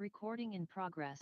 Recording in progress.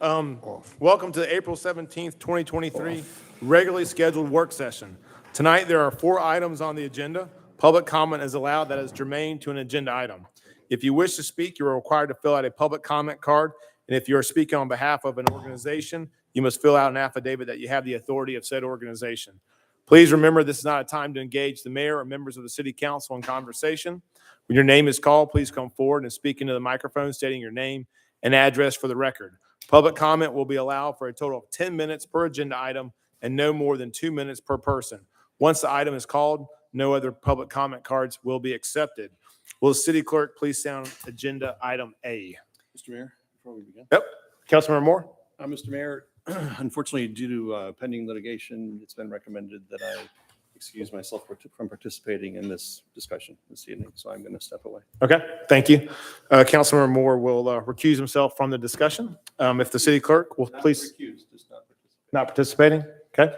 Welcome to the April 17th, 2023 regularly scheduled work session. Tonight, there are 4 items on the agenda. Public comment is allowed that is germane to an agenda item. If you wish to speak, you are required to fill out a public comment card, and if you are speaking on behalf of an organization, you must fill out an affidavit that you have the authority of said organization. Please remember, this is not a time to engage the mayor or members of the city council in conversation. When your name is called, please come forward and speak into the microphone stating your name and address for the record. Public comment will be allowed for a total of 10 minutes per agenda item and no more than 2 minutes per person. Once the item is called, no other public comment cards will be accepted. Will the city clerk please sound agenda item A? Mr. Mayor, before we begin. Yep. Councilmember Moore? Mr. Mayor, unfortunately, due to pending litigation, it's been recommended that I excuse myself from participating in this discussion this evening, so I'm going to step away. Okay, thank you. Councilmember Moore will recuse himself from the discussion. If the city clerk will please. Recused, just not participating. Okay.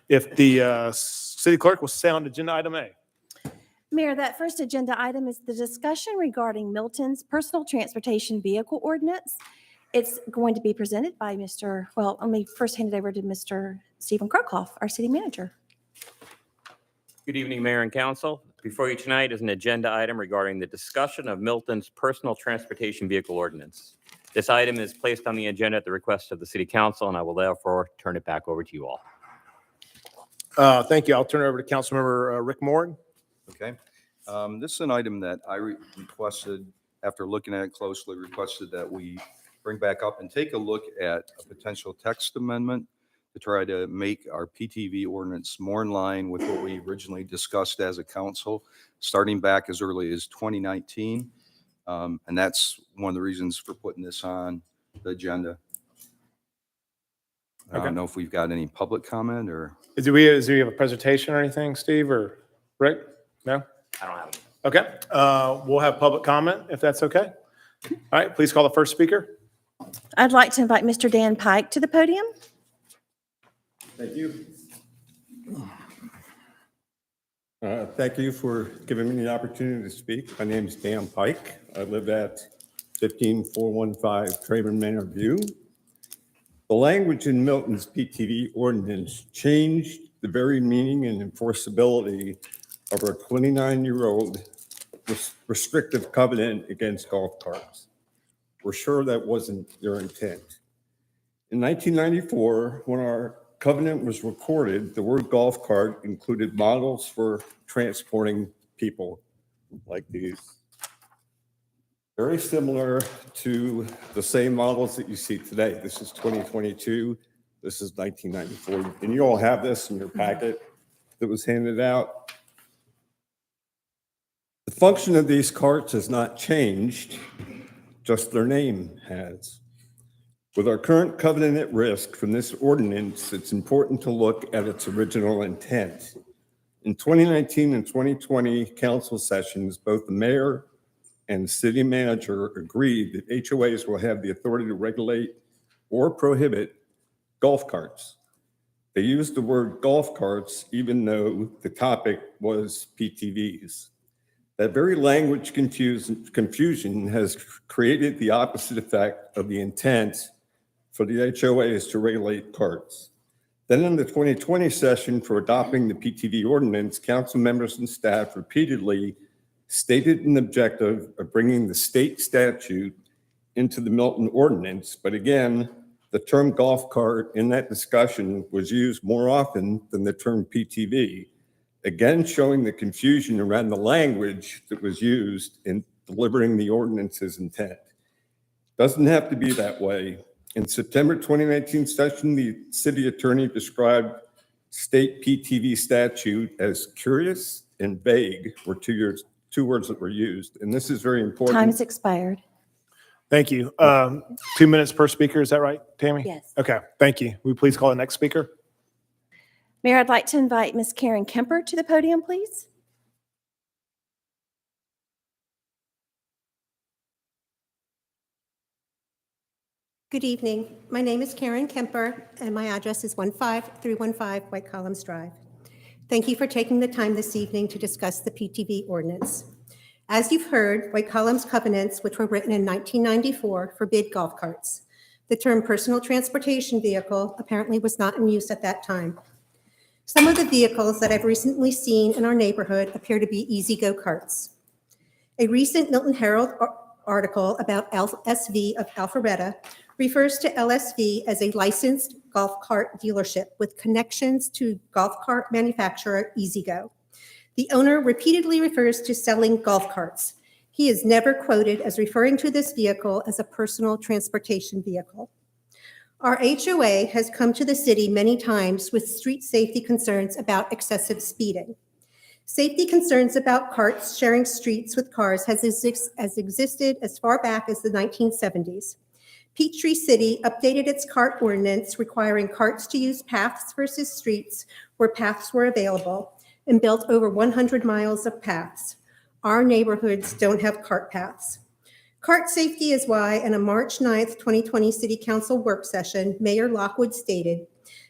If the city clerk will sound agenda item A. Mayor, that first agenda item is the discussion regarding Milton's personal transportation vehicle ordinance. It's going to be presented by let me first hand it over to Mr. Stephen Krokhoff, our city manager. Good evening, Mayor and Council. Before you tonight is an agenda item regarding the discussion of Milton's personal transportation vehicle ordinance. This item is placed on the agenda at the request of the City Council, and I will therefore turn it back over to you all. Thank you. I'll turn it over to Councilmember Rick Moore. Okay. This is an item that I requested, after looking at it closely, requested that we bring back up and take a look at a potential text amendment to try to make our PTV ordinance more in line with what we originally discussed as a council, starting back as early as 2019. And that's one of the reasons for putting this on the agenda. I don't know if we've got any public comment or. Do we have a presentation or anything, Steve or Rick? No? I don't have any. Okay. We'll have public comment if that's okay. All right, please call the first speaker. I'd like to invite Mr. Dan Pike to the podium. Thank you. Thank you for giving me the opportunity to speak. My name is Dan Pike. I live at 15415 Traven Manor View. The language in Milton's PTV ordinance changed the very meaning and enforceability of our 29-year-old restrictive covenant against golf carts. We're sure that wasn't their intent. In 1994, when our covenant was recorded, the word golf cart included models for transporting people like these. Very similar to the same models that you see today. This is 2022. This is 1994. And you all have this in your packet that was handed out. The function of these carts has not changed, just their name has. With our current covenant at risk from this ordinance, it's important to look at its original intent. In 2019 and 2020 council sessions, both the mayor and the city manager agreed that HOAs will have the authority to regulate or prohibit golf carts. They used the word golf carts even though the topic was PTVs. That very language confusion has created the opposite effect of the intent for the HOAs to regulate carts. Then in the 2020 session for adopting the PTV ordinance, council members and staff repeatedly stated an objective of bringing the state statute into the Milton ordinance. But again, the term golf cart in that discussion was used more often than the term PTV, again showing the confusion around the language that was used in delivering the ordinance's intent. Doesn't have to be that way. In September 2019 session, the city attorney described state PTV statute as curious and vague were two words that were used. And this is very important. Time's expired. Thank you. 2 minutes per speaker. Is that right, Tammy? Yes. Okay, thank you. Will you please call the next speaker? Mayor, I'd like to invite Ms. Karen Kemper to the podium, please. Good evening. My name is Karen Kemper, and my address is 15315 White Columns Drive. Thank you for taking the time this evening to discuss the PTV ordinance. As you've heard, White Columns covenants, which were written in 1994, forbid golf carts. The term personal transportation vehicle apparently was not in use at that time. Some of the vehicles that I've recently seen in our neighborhood appear to be easy-go karts. A recent Milton Herald article about LSV of Alpharetta refers to LSV as a licensed golf cart dealership with connections to golf cart manufacturer E-Z-Go. The owner repeatedly refers to selling golf carts. He is never quoted as referring to this vehicle as a personal transportation vehicle. Our HOA has come to the city many times with street safety concerns about excessive speeding. Safety concerns about carts sharing streets with cars has existed as far back as the 1970s. Peachtree City updated its cart ordinance requiring carts to use paths versus streets where paths were available and built over 100 miles of paths. Our neighborhoods don't have cart paths. Cart safety is why, in a March 9th, 2020 City Council work session, Mayor Lockwood stated,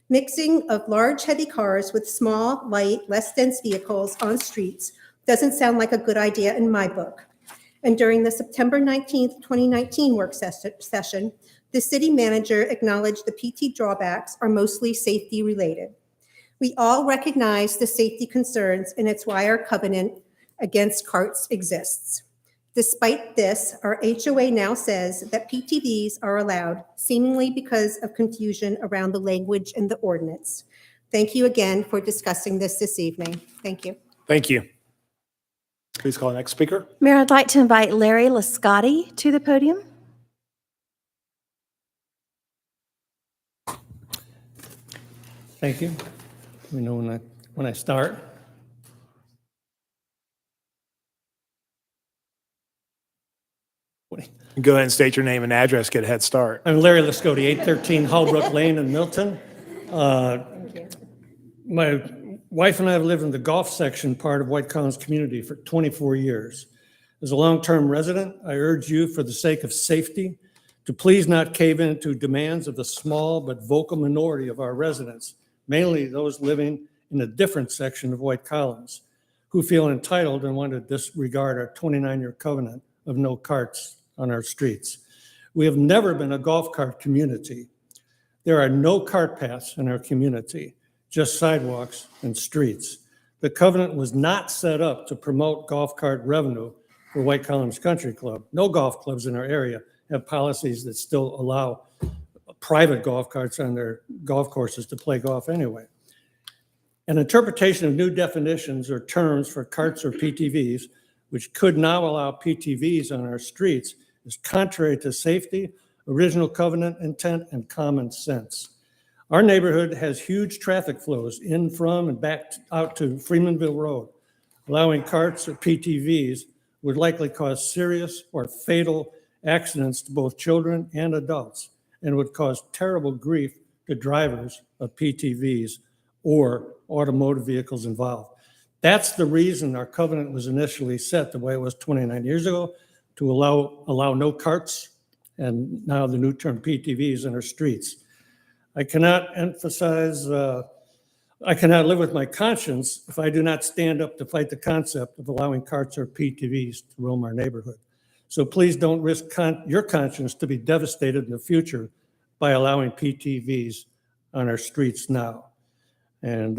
mixing of large, heavy cars with small, light, less dense vehicles on streets doesn't sound like a good idea in my book. And during the September 19th, 2019 work session, the city manager acknowledged the PT drawbacks are mostly safety related. We all recognize the safety concerns, and it's why our covenant against carts exists. Despite this, our HOA now says that PTVs are allowed, seemingly because of confusion around the language in the ordinance. Thank you again for discussing this evening. Thank you. Thank you. Please call the next speaker. Mayor, I'd like to invite Larry Scotti to the podium. Thank you. Let me know when I start. Go ahead and state your name and address, get a head start. I'm Larry Scotti, 813 Hallbrook Lane in Milton. My wife and I have lived in the golf section part of White Collins community for 24 years. As a long-term resident, I urge you, for the sake of safety, to please not cave into demands of the small but vocal minority of our residents, mainly those living in a different section of White Collins, who feel entitled and want to disregard our 29-year covenant of no carts on our streets. We have never been a golf cart community. There are no cart paths in our community, just sidewalks and streets. The covenant was not set up to promote golf cart revenue for White Collins Country Club. No golf clubs in our area have policies that still allow private golf carts on their golf courses to play golf anyway. An interpretation of new definitions or terms for carts or PTVs, which could now allow PTVs on our streets, is contrary to safety, original covenant intent, and common sense. Our neighborhood has huge traffic flows in from and back out to Freemanville Road. Allowing carts or PTVs would likely cause serious or fatal accidents to both children and adults, and would cause terrible grief to drivers of PTVs or automotive vehicles involved. That's the reason our covenant was initially set the way it was 29 years ago, to allow no carts, and now the new term PTVs in our streets. I cannot live with my conscience if I do not stand up to fight the concept of allowing carts or PTVs to roam our neighborhood. So please don't risk your conscience to be devastated in the future by allowing PTVs on our streets now. And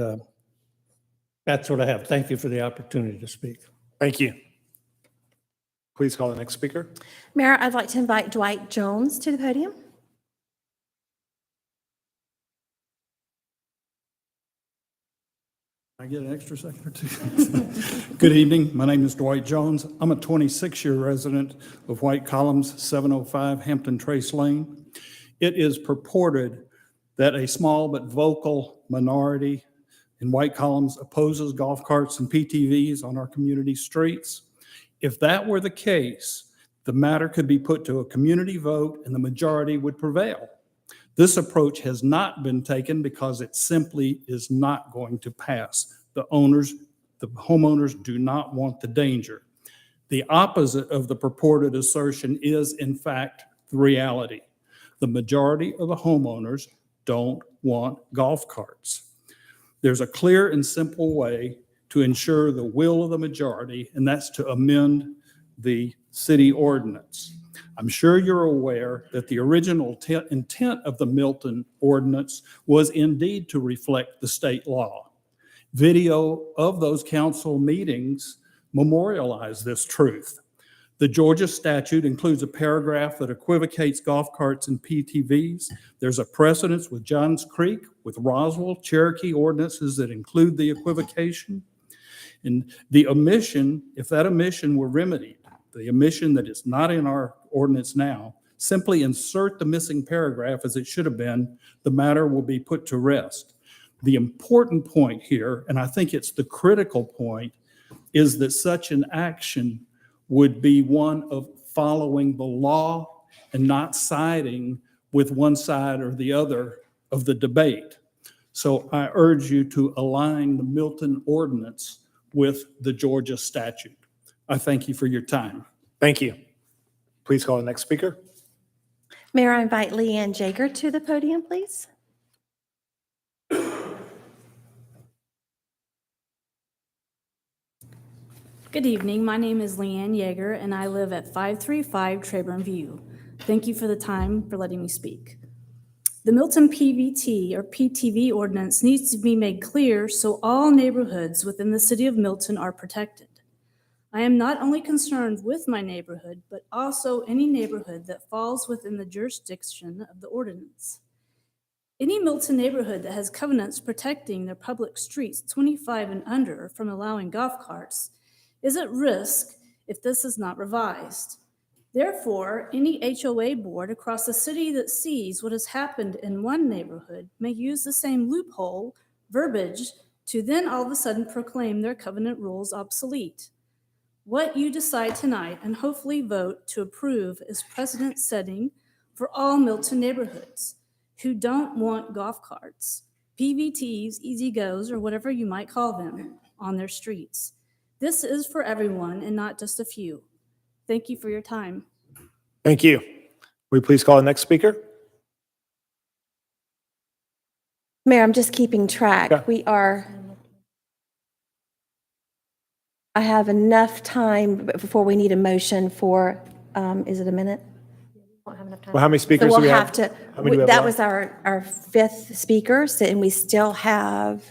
that's what I have. Thank you for the opportunity to speak. Thank you. Please call the next speaker. Mayor, I'd like to invite Dwight Jones to the podium. I get an extra second or two? Good evening. My name is Dwight Jones. I'm a 26-year resident of White Columns, 705 Hampton Trace Lane. It is purported that a small but vocal minority in White Columns opposes golf carts and PTVs on our community streets. If that were the case, the matter could be put to a community vote and the majority would prevail. This approach has not been taken because it simply is not going to pass. The homeowners do not want the danger. The opposite of the purported assertion is, in fact, the reality. The majority of the homeowners don't want golf carts. There's a clear and simple way to ensure the will of the majority, and that's to amend the city ordinance. I'm sure you're aware that the original intent of the Milton ordinance was indeed to reflect the state law. Video of those council meetings memorialize this truth. The Georgia statute includes a paragraph that equivocates golf carts and PTVs. There's a precedence with Johns Creek, with Roswell, Cherokee ordinances that include the equivocation. And the omission, if that omission were remedied, the omission that is not in our ordinance now, simply insert the missing paragraph as it should have been, the matter will be put to rest. The important point here, and I think it's the critical point, is that such an action would be one of following the law and not siding with one side or the other of the debate. So I urge you to align the Milton ordinance with the Georgia statute. I thank you for your time. Thank you. Please call the next speaker. Mayor, I invite Leanne Yeager to the podium, please. Good evening. My name is Leanne Yeager, and I live at 535 Trayburn View. Thank you for the time for letting me speak. The Milton PVT or PTV ordinance needs to be made clear so all neighborhoods within the city of Milton are protected. I am not only concerned with my neighborhood, but also any neighborhood that falls within the jurisdiction of the ordinance. Any Milton neighborhood that has covenants protecting their public streets 25 and under from allowing golf carts is at risk if this is not revised. Therefore, any HOA board across the city that sees what has happened in one neighborhood may use the same loophole verbiage to then all of a sudden proclaim their covenant rules obsolete. What you decide tonight and hopefully vote to approve is precedent setting for all Milton neighborhoods who don't want golf carts, PVTs, Easy Goes, or whatever you might call them, on their streets. This is for everyone and not just a few. Thank you for your time. Thank you. Will you please call the next speaker? Mayor, I'm just keeping track. Okay. I have enough time before we need a motion for, is it a minute? Won't have enough time. Well, how many So speakers do we'll we have have? to, How many do we have that left? was our fifth speaker, and we still have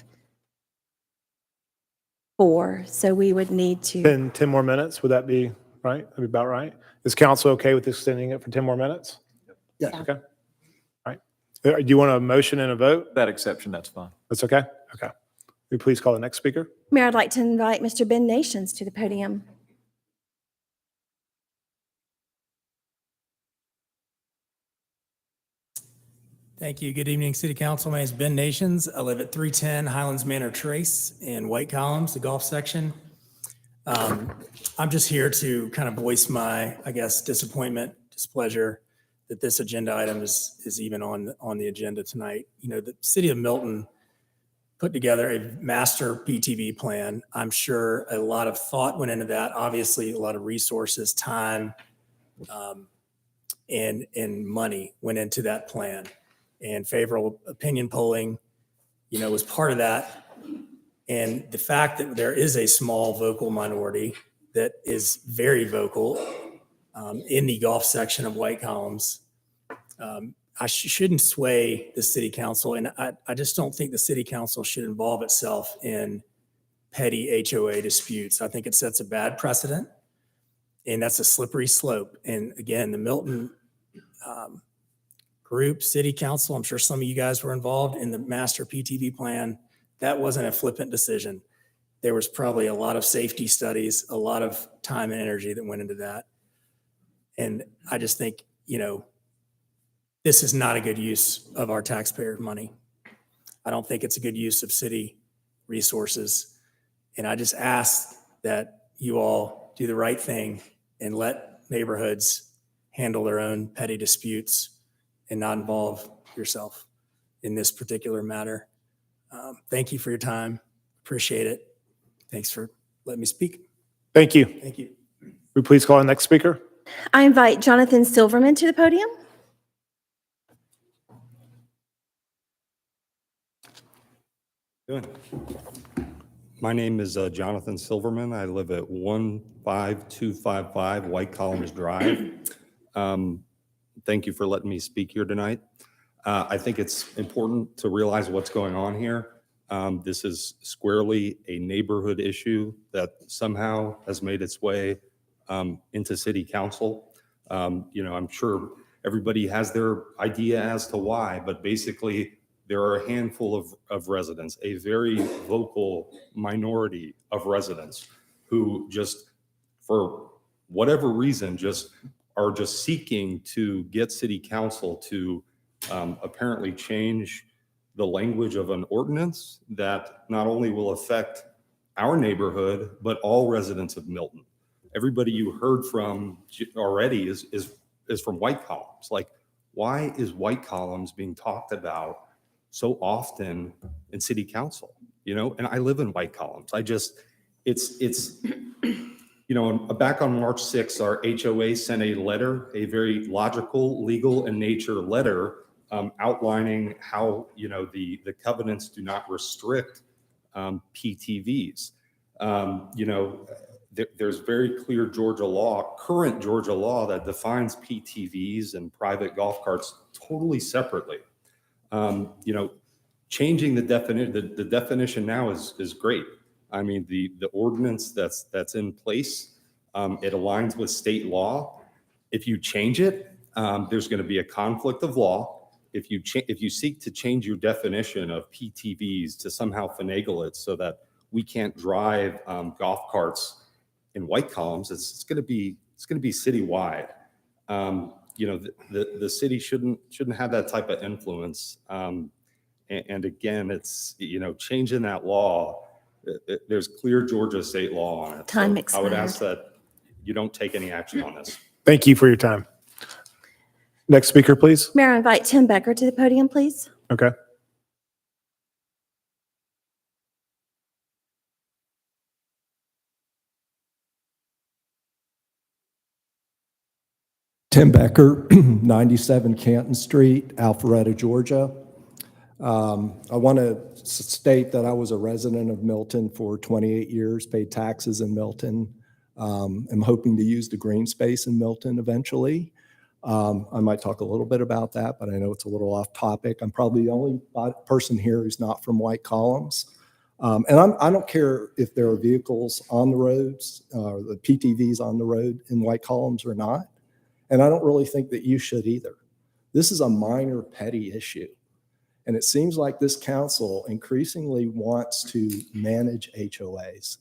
4, so we would need to. 10 more minutes, would that be right? That'd be about right. Is council okay with extending it for 10 more minutes? Yes. Okay. All right. Do you want a motion and a vote? That exception, that's fine. That's okay? Okay. Will you please call the next speaker? Mayor, I'd like to invite Mr. Ben Nations to the podium. Thank you. Good evening, City Council. My name is Ben Nations. I live at 310 Highlands Manor Trace in White Columns, the golf section. I'm just here to kind of voice my, I guess, disappointment, displeasure that this agenda item is even on the agenda tonight. You know, the City of Milton put together a master PTV plan. I'm sure a lot of thought went into that. Obviously, a lot of resources, time, and money went into that plan. And favorable opinion polling, you know, was part of that. And the fact that there is a small vocal minority that is very vocal in the golf section of White Columns, I shouldn't sway the city council. And I just don't think the city council should involve itself in petty HOA disputes. I think it sets a bad precedent, and that's a slippery slope. And again, the Milton group, city council, I'm sure some of you guys were involved in the master PTV plan. That wasn't a flippant decision. There was probably a lot of safety studies, a lot of time and energy that went into that. And I just think, you know, this is not a good use of our taxpayer money. I don't think it's a good use of city resources. And I just ask that you all do the right thing and let neighborhoods handle their own petty disputes and not involve yourself in this particular matter. Thank you for your time. Appreciate it. Thanks for letting me speak. Thank you. Thank you. Will you please call the next speaker? I invite Jonathan Silverman to the podium. Good. My name is Jonathan Silverman. I live at 15255 White Columns Drive. Thank you for letting me speak here tonight. I think it's important to realize what's going on here. This is squarely a neighborhood issue that somehow has made its way into city council. I'm sure everybody has their idea as to why, but basically there are a handful of residents, a very vocal minority of residents who just, for whatever reason, are just seeking to get city council to apparently change the language of an ordinance that not only will affect our neighborhood, but all residents of Milton. Everybody you heard from already is from White Columns. Like, why is White Columns being talked about so often in city council? And I live in White Columns. It's back on March 6th, our HOA sent a letter, a very logical, legal in nature letter outlining how, the covenants do not restrict PTVs. There's very clear Georgia law, current Georgia law, that defines PTVs and private golf carts totally separately. Changing the definition now is great. I mean, the ordinance that's in place, it aligns with state law. If you change it, there's going to be a conflict of law. If you seek to change your definition of PTVs to somehow finagle it so that we can't drive golf carts in White Columns, it's going to be citywide. The city shouldn't have that type of influence. And again, it's changing that law. There's clear Georgia state law on it. Time So I would expired. ask that you don't take any action on this. Thank you for your time. Next speaker, please. Mayor, I invite Tim Becker to the podium, please. Okay. Tim Becker, 97 Canton Street, Alpharetta, Georgia. I want to state that I was a resident of Milton for 28 years, paid taxes in Milton. I'm hoping to use the green space in Milton eventually. I might talk a little bit about that, but I know it's a little off topic. I'm probably the only person here who's not from White Columns. And I don't care if there are vehicles on the roads, the PTVs on the road in White Columns or not. And I don't really think that you should either. This is a minor petty issue. And it seems like this council increasingly wants to manage HOAs.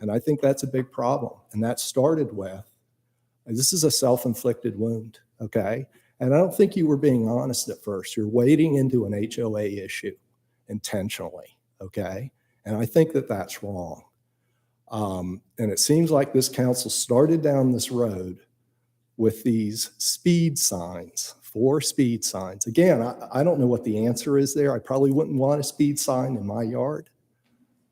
And I think that's a big problem. And that started with, this is a self-inflicted wound, okay? And I don't think you were being honest at first. You're wading into an HOA issue intentionally, okay? And I think that that's wrong. And it seems like this council started down this road with these speed signs, 4 speed signs. Again, I don't know what the answer is there. I probably wouldn't want a speed sign in my yard,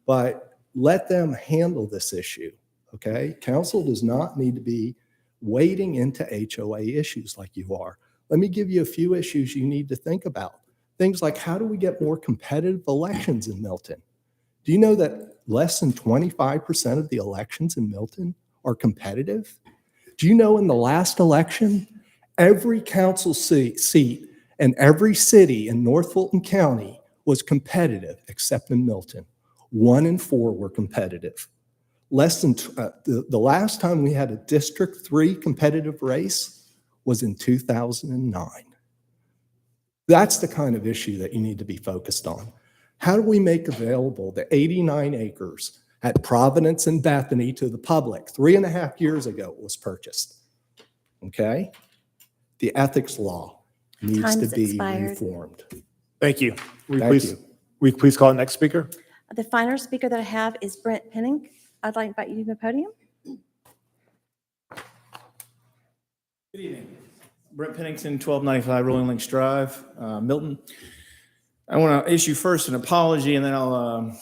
but let them handle this issue, okay? Council does not need to be wading into HOA issues like you are. Let me give you a few issues you need to think about. Things like, how do we get more competitive elections in Milton? Do you know that less than 25% of the elections in Milton are competitive? Do you know in the last election, every council seat and every city in North Fulton County was competitive except in Milton? 1 in 4 were competitive. Less than the last time we had a District 3 competitive race was in 2009. That's the kind of issue that you need to be focused on. How do we make available the 89 acres at Providence and Bethany to the public? 3.5 years ago it was purchased. Okay? The ethics law needs Time's to be expired. reformed. Thank you. Will Thank you you. please call the next speaker? The final speaker that I have is Brent Pennington. I'd like to invite you to the podium. Good evening. Brent Pennington, 1295 Rolling Links Drive, Milton. I want to issue first an apology, and then I'll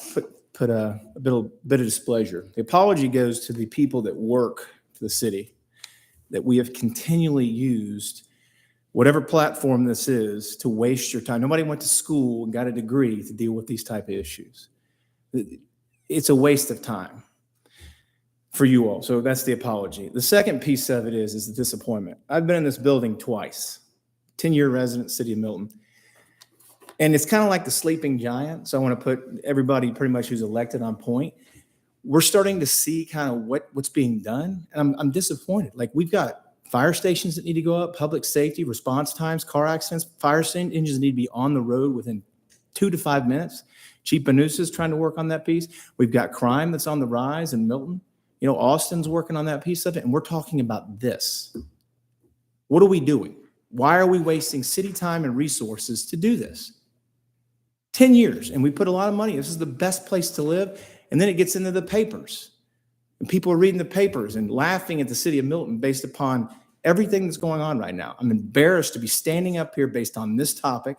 put a bit of displeasure. The apology goes to the people that work for the city, that we have continually used whatever platform this is to waste your time. Nobody went to school and got a degree to deal with these type of issues. It's a waste of time. for you all. So that's the apology. The second piece of it is the disappointment. I've been in this building twice, 10-year resident, city of Milton. And it's kind of like the sleeping giant. So I want to put everybody pretty much who's elected on point. We're starting to see kind of what's being done. And I'm disappointed. Like, we've got fire stations that need to go up, public safety, response times, car accidents, fire engines need to be on the road within 2 to 5 minutes. Chief Benusa's trying to work on that piece. We've got crime that's on the rise in Milton. You know, Austin's working on that piece of it. And we're talking about this. What are we doing? Why are we wasting city time and resources to do this? 10 years, and we put a lot of money. This is the best place to live. And then it gets into the papers. And people are reading the papers and laughing at the city of Milton based upon everything that's going on right now. I'm embarrassed to be standing up here based on this topic.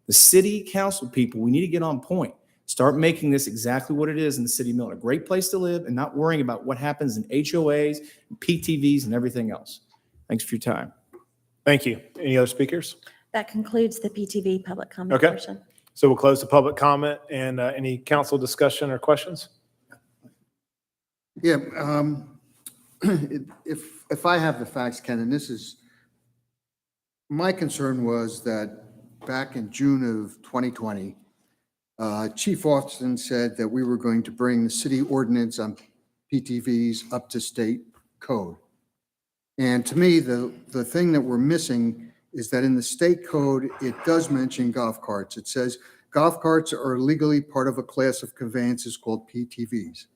The city council people, we need to get on point. Start making this exactly what it is in the city of Milton, a great place to live, and not worrying about what happens in HOAs, PTVs, and everything else. Thanks for your time. Thank you. Any other speakers? That concludes the PTV public comment Okay. portion. So we'll close the public comment and any council discussion or questions? Yeah, if I have the facts, Ken, and this is, my concern was that back in June of 2020, Chief Austin said that we were going to bring the city ordinance on PTVs up to state code. And to me, the thing that we're missing is that in the state code, it does mention golf carts. It says golf carts are legally part of a class of conveyances called PTVs.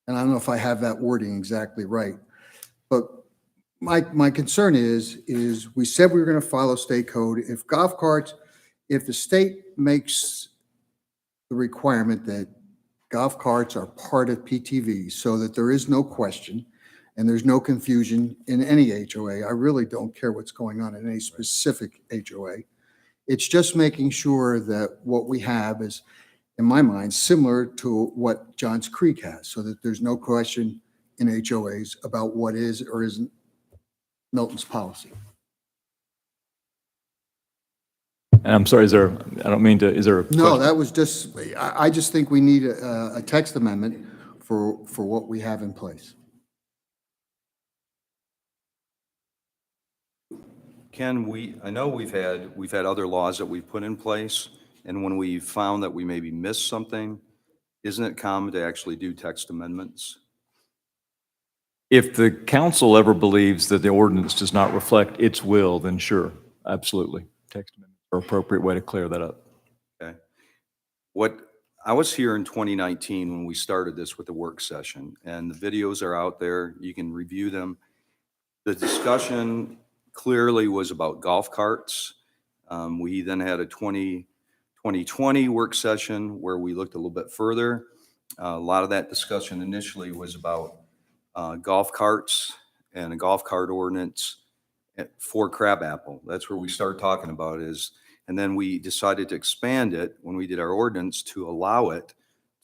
And I don't know if I have that wording exactly right. But my concern is we said we were going to follow state code. If golf carts, if the state makes the requirement that golf carts are part of PTVs so that there is no question and there's no confusion in any HOA. I really don't care what's going on in any specific HOA. It's just making sure that what we have is, in my mind, similar to what Johns Creek has, so that there's no question in HOAs about what is or isn't Milton's policy. And I'm sorry, is there, I don't mean to, is there a No, question? that was just, I just think we need a text amendment for what we have in place. Ken, I know we've had other laws that we've put in place, and when we found that we maybe missed something, isn't it common to actually do text amendments? If the council ever believes that the ordinance does not reflect its will, then sure, absolutely. Text amendments are an appropriate way to clear that up. Okay. I was here in 2019 when we started this with the work session, and the videos are out there. You can review them. The discussion clearly was about golf carts. We then had a 2020 work session where we looked a little bit further. A lot of that discussion initially was about golf carts and a golf cart ordinance for Crabapple. That's where we started talking about is, and then we decided to expand it when we did our ordinance to allow it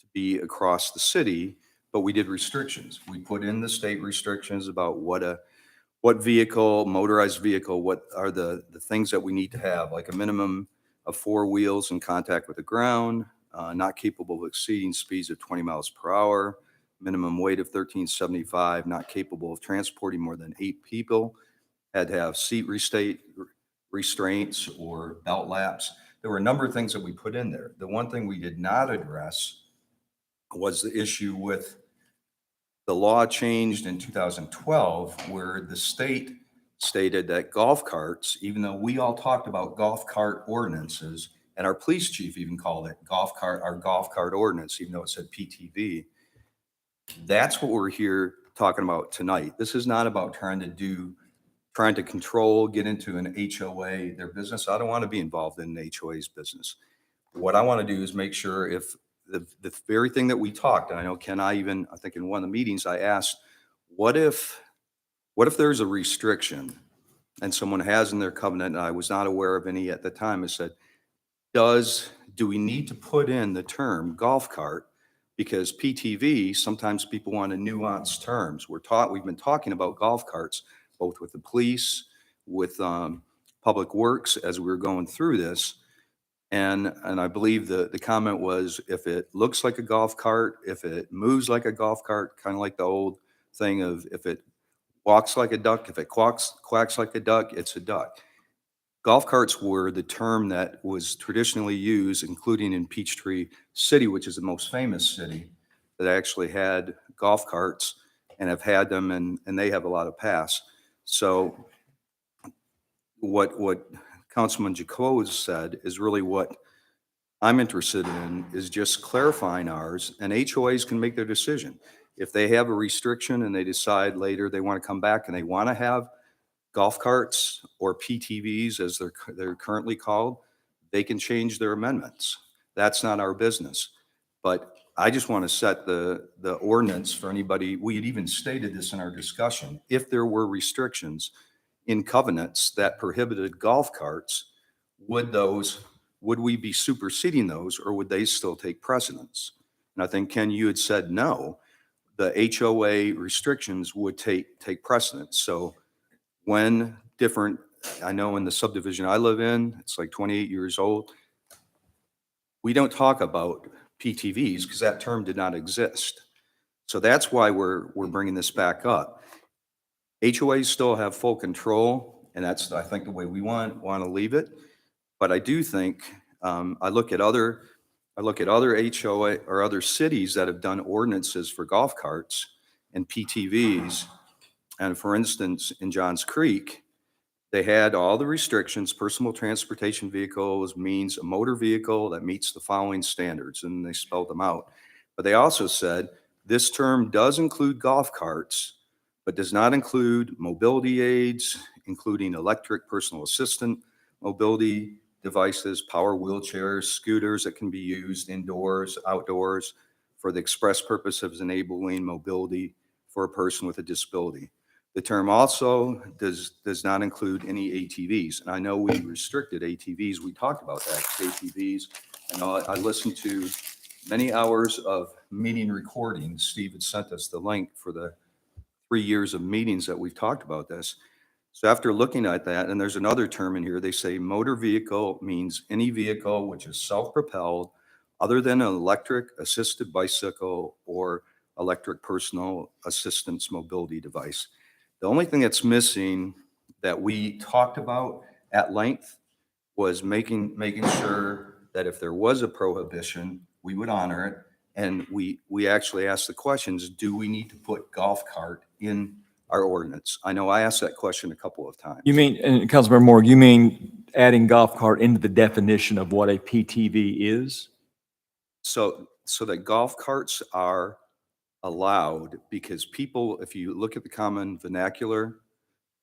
to be across the city, but we did restrictions. We put in the state restrictions about what vehicle, motorized vehicle, what are the things that we need to have, like a minimum of 4 wheels in contact with the ground, not capable of exceeding speeds of 20 miles per hour, minimum weight of 1375, not capable of transporting more than 8 people, had to have seat restraints or belt laps. There were a number of things that we put in there. The one thing we did not address was the issue with the law changed in 2012 where the state stated that golf carts, even though we all talked about golf cart ordinances, and our police chief even called it our golf cart ordinance, even though it said PTV. That's what we're here talking about tonight. This is not about trying to control, get into an HOA, their business. I don't want to be involved in an HOA's business. What I want to do is make sure if the very thing that we talked, and I know Ken, I think in one of the meetings I asked, what if there's a restriction and someone has in their covenant, and I was not aware of any at the time, I said, do we need to put in the term golf cart? Because PTV, sometimes people want to nuance terms. We've been talking about golf carts, both with the police, with Public Works as we were going through this. And I believe the comment was, if it looks like a golf cart, if it moves like a golf cart, kind of like the old thing of if it walks like a duck, if it quacks like a duck, it's a duck. Golf carts were the term that was traditionally used, including in Peachtree City, which is the most famous city that actually had golf carts and have had them, and they have a lot of past. So what Councilman Jaco said is really what I'm interested in, is just clarifying ours, and HOAs can make their decision. If they have a restriction and they decide later they want to come back and they want to have golf carts or PTVs, as they're currently called, they can change their amendments. That's not our business. But I just want to set the ordinance for anybody. We had even stated this in our discussion. If there were restrictions in covenants that prohibited golf carts, would we be superseding those, or would they still take precedence? And I think, Ken, you had said no. The HOA restrictions would take precedence. So when different, I know in the subdivision I live in, it's like 28 years old, we don't talk about PTVs because that term did not exist. So that's why we're bringing this back up. HOAs still have full control, and that's, I think, the way we want to leave it. But I do think, I look at other HOA or other cities that have done ordinances for golf carts and PTVs. And for instance, in Johns Creek, they had all the restrictions. Personal transportation vehicles means a motor vehicle that meets the following standards, and they spelled them out. But they also said this term does include golf carts, but does not include mobility aids, including electric personal assistant mobility devices, power wheelchairs, scooters that can be used indoors, outdoors, for the express purpose of enabling mobility for a person with a disability. The term also does not include any ATVs. And I know we restricted ATVs. We talked about that, ATVs. And I listened to many hours of meeting recordings. Steve had sent us the link for the 3 years of meetings that we've talked about this. So after looking at that, and there's another term in here, they say motor vehicle means any vehicle which is self-propelled other than an electric assisted bicycle or electric personal assistance mobility device. The only thing that's missing that we talked about at length was making sure that if there was a prohibition, we would honor it. And we actually asked the questions, do we need to put golf cart in our ordinance? I know I asked that question a couple of times. You mean, and Councilmember Moore, you mean adding golf cart into the definition of what a PTV is? So that golf carts are allowed, because people, if you look at the common vernacular,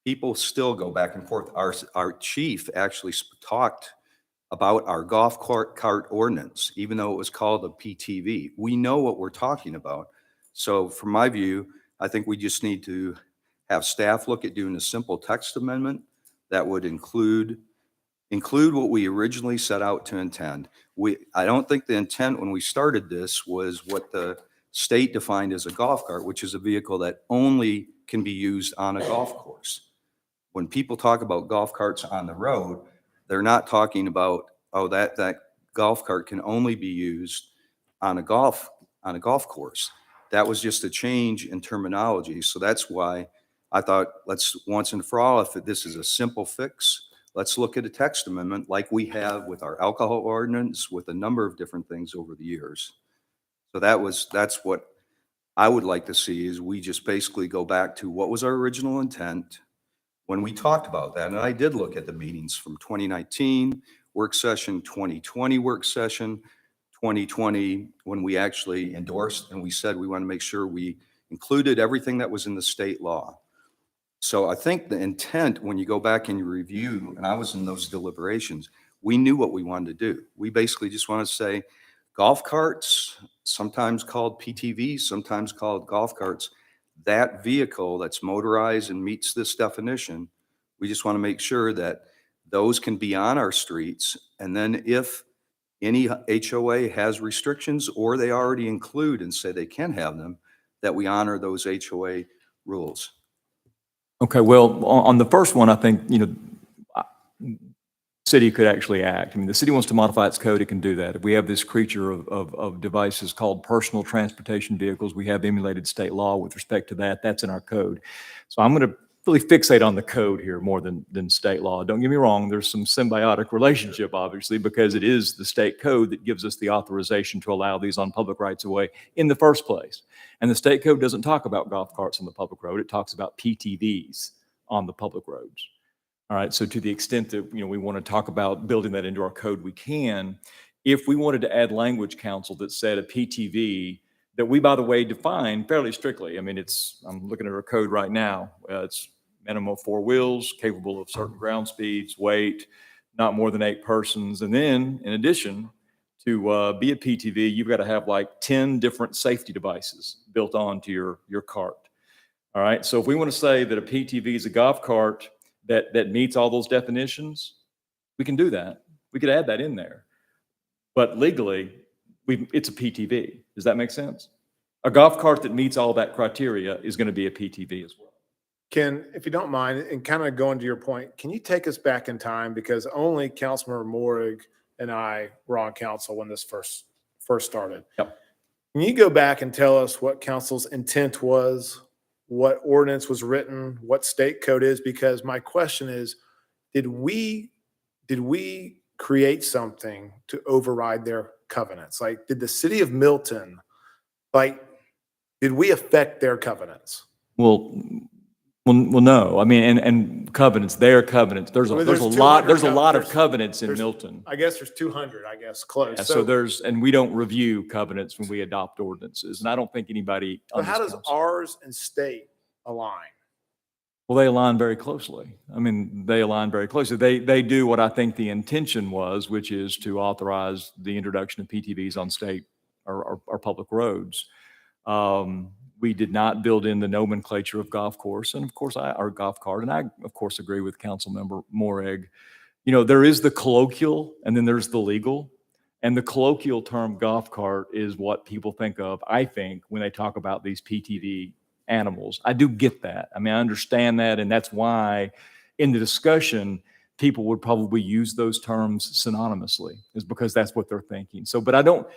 people still go back and forth. Our chief actually talked about our golf cart ordinance, even though it was called a PTV. We know what we're talking about. So from my view, I think we just need to have staff look at doing a simple text amendment that would include what we originally set out to intend. I don't think the intent when we started this was what the state defined as a golf cart, which is a vehicle that only can be used on a golf course. When people talk about golf carts on the road, they're not talking about, oh, that golf cart can only be used on a golf course. That was just a change in terminology. So that's why I thought, let's once and for all, if this is a simple fix, let's look at a text amendment like we have with our alcohol ordinance, with a number of different things over the years. So that's what I would like to see, is we just basically go back to what was our original intent when we talked about that. And I did look at the meetings from 2019 work session, 2020 work session, 2020, when we actually endorsed and we said we want to make sure we included everything that was in the state law. So I think the intent, when you go back and you review, and I was in those deliberations, we knew what we wanted to do. We basically just want to say golf carts, sometimes called PTVs, sometimes called golf carts, that vehicle that's motorized and meets this definition, we just want to make sure that those can be on our streets. And then if any HOA has restrictions, or they already include and say they can have them, that we honor those HOA rules. Okay, well, on the first one, I think, city could actually act. I mean, the city wants to modify its code, it can do that. If we have this creature of devices called personal transportation vehicles, we have emulated state law with respect to that. That's in our code. So I'm going to really fixate on the code here more than state law. Don't get me wrong, there's some symbiotic relationship, obviously, because it is the state code that gives us the authorization to allow these on public rights of way in the first place. And the state code doesn't talk about golf carts on the public road. It talks about PTVs on the public roads. All right, so to the extent that, we want to talk about building that into our code, we can. If we wanted to add language, council, that said a PTV, that we, by the way, define fairly strictly. I mean, I'm looking at our code right now. It's minimum of 4 wheels, capable of certain ground speeds, weight, not more than 8 persons. And then, in addition, to be a PTV, you've got to have like 10 different safety devices built onto your cart. All right, so if we want to say that a PTV is a golf cart that meets all those definitions, we can do that. We could add that in there. But legally, it's a PTV. Does that make sense? A golf cart that meets all that criteria is going to be a PTV as well. Ken, if you don't mind, and kind of going to your point, can you take us back in time? Because only Councilmember Morig and I were on council when this first started. Yep. Can you go back and tell us what council's intent was, what ordinance was written, what state code is? Because my question is, did we create something to override their covenants? Like, did the city of Milton, did we affect their covenants? Well, no. I mean, and covenants, their covenants. There's a lot of covenants in Milton. I guess there's 200, close. Yeah, so and we don't review covenants when we adopt ordinances, and I don't think anybody. So how does ours and state align? Well, they align very closely. I mean, they align very closely. They do what I think the intention was, which is to authorize the introduction of PTVs on state or public roads. We did not build in the nomenclature of golf course, and of course, our golf cart, and I, of course, agree with Councilmember Morig. There is the colloquial, and then there's the legal. And the colloquial term golf cart is what people think of, I think, when they talk about these PTV animals. I do get that. I mean, I understand that, and that's why in the discussion, people would probably use those terms synonymously, is because that's what they're thinking. So, but I don't,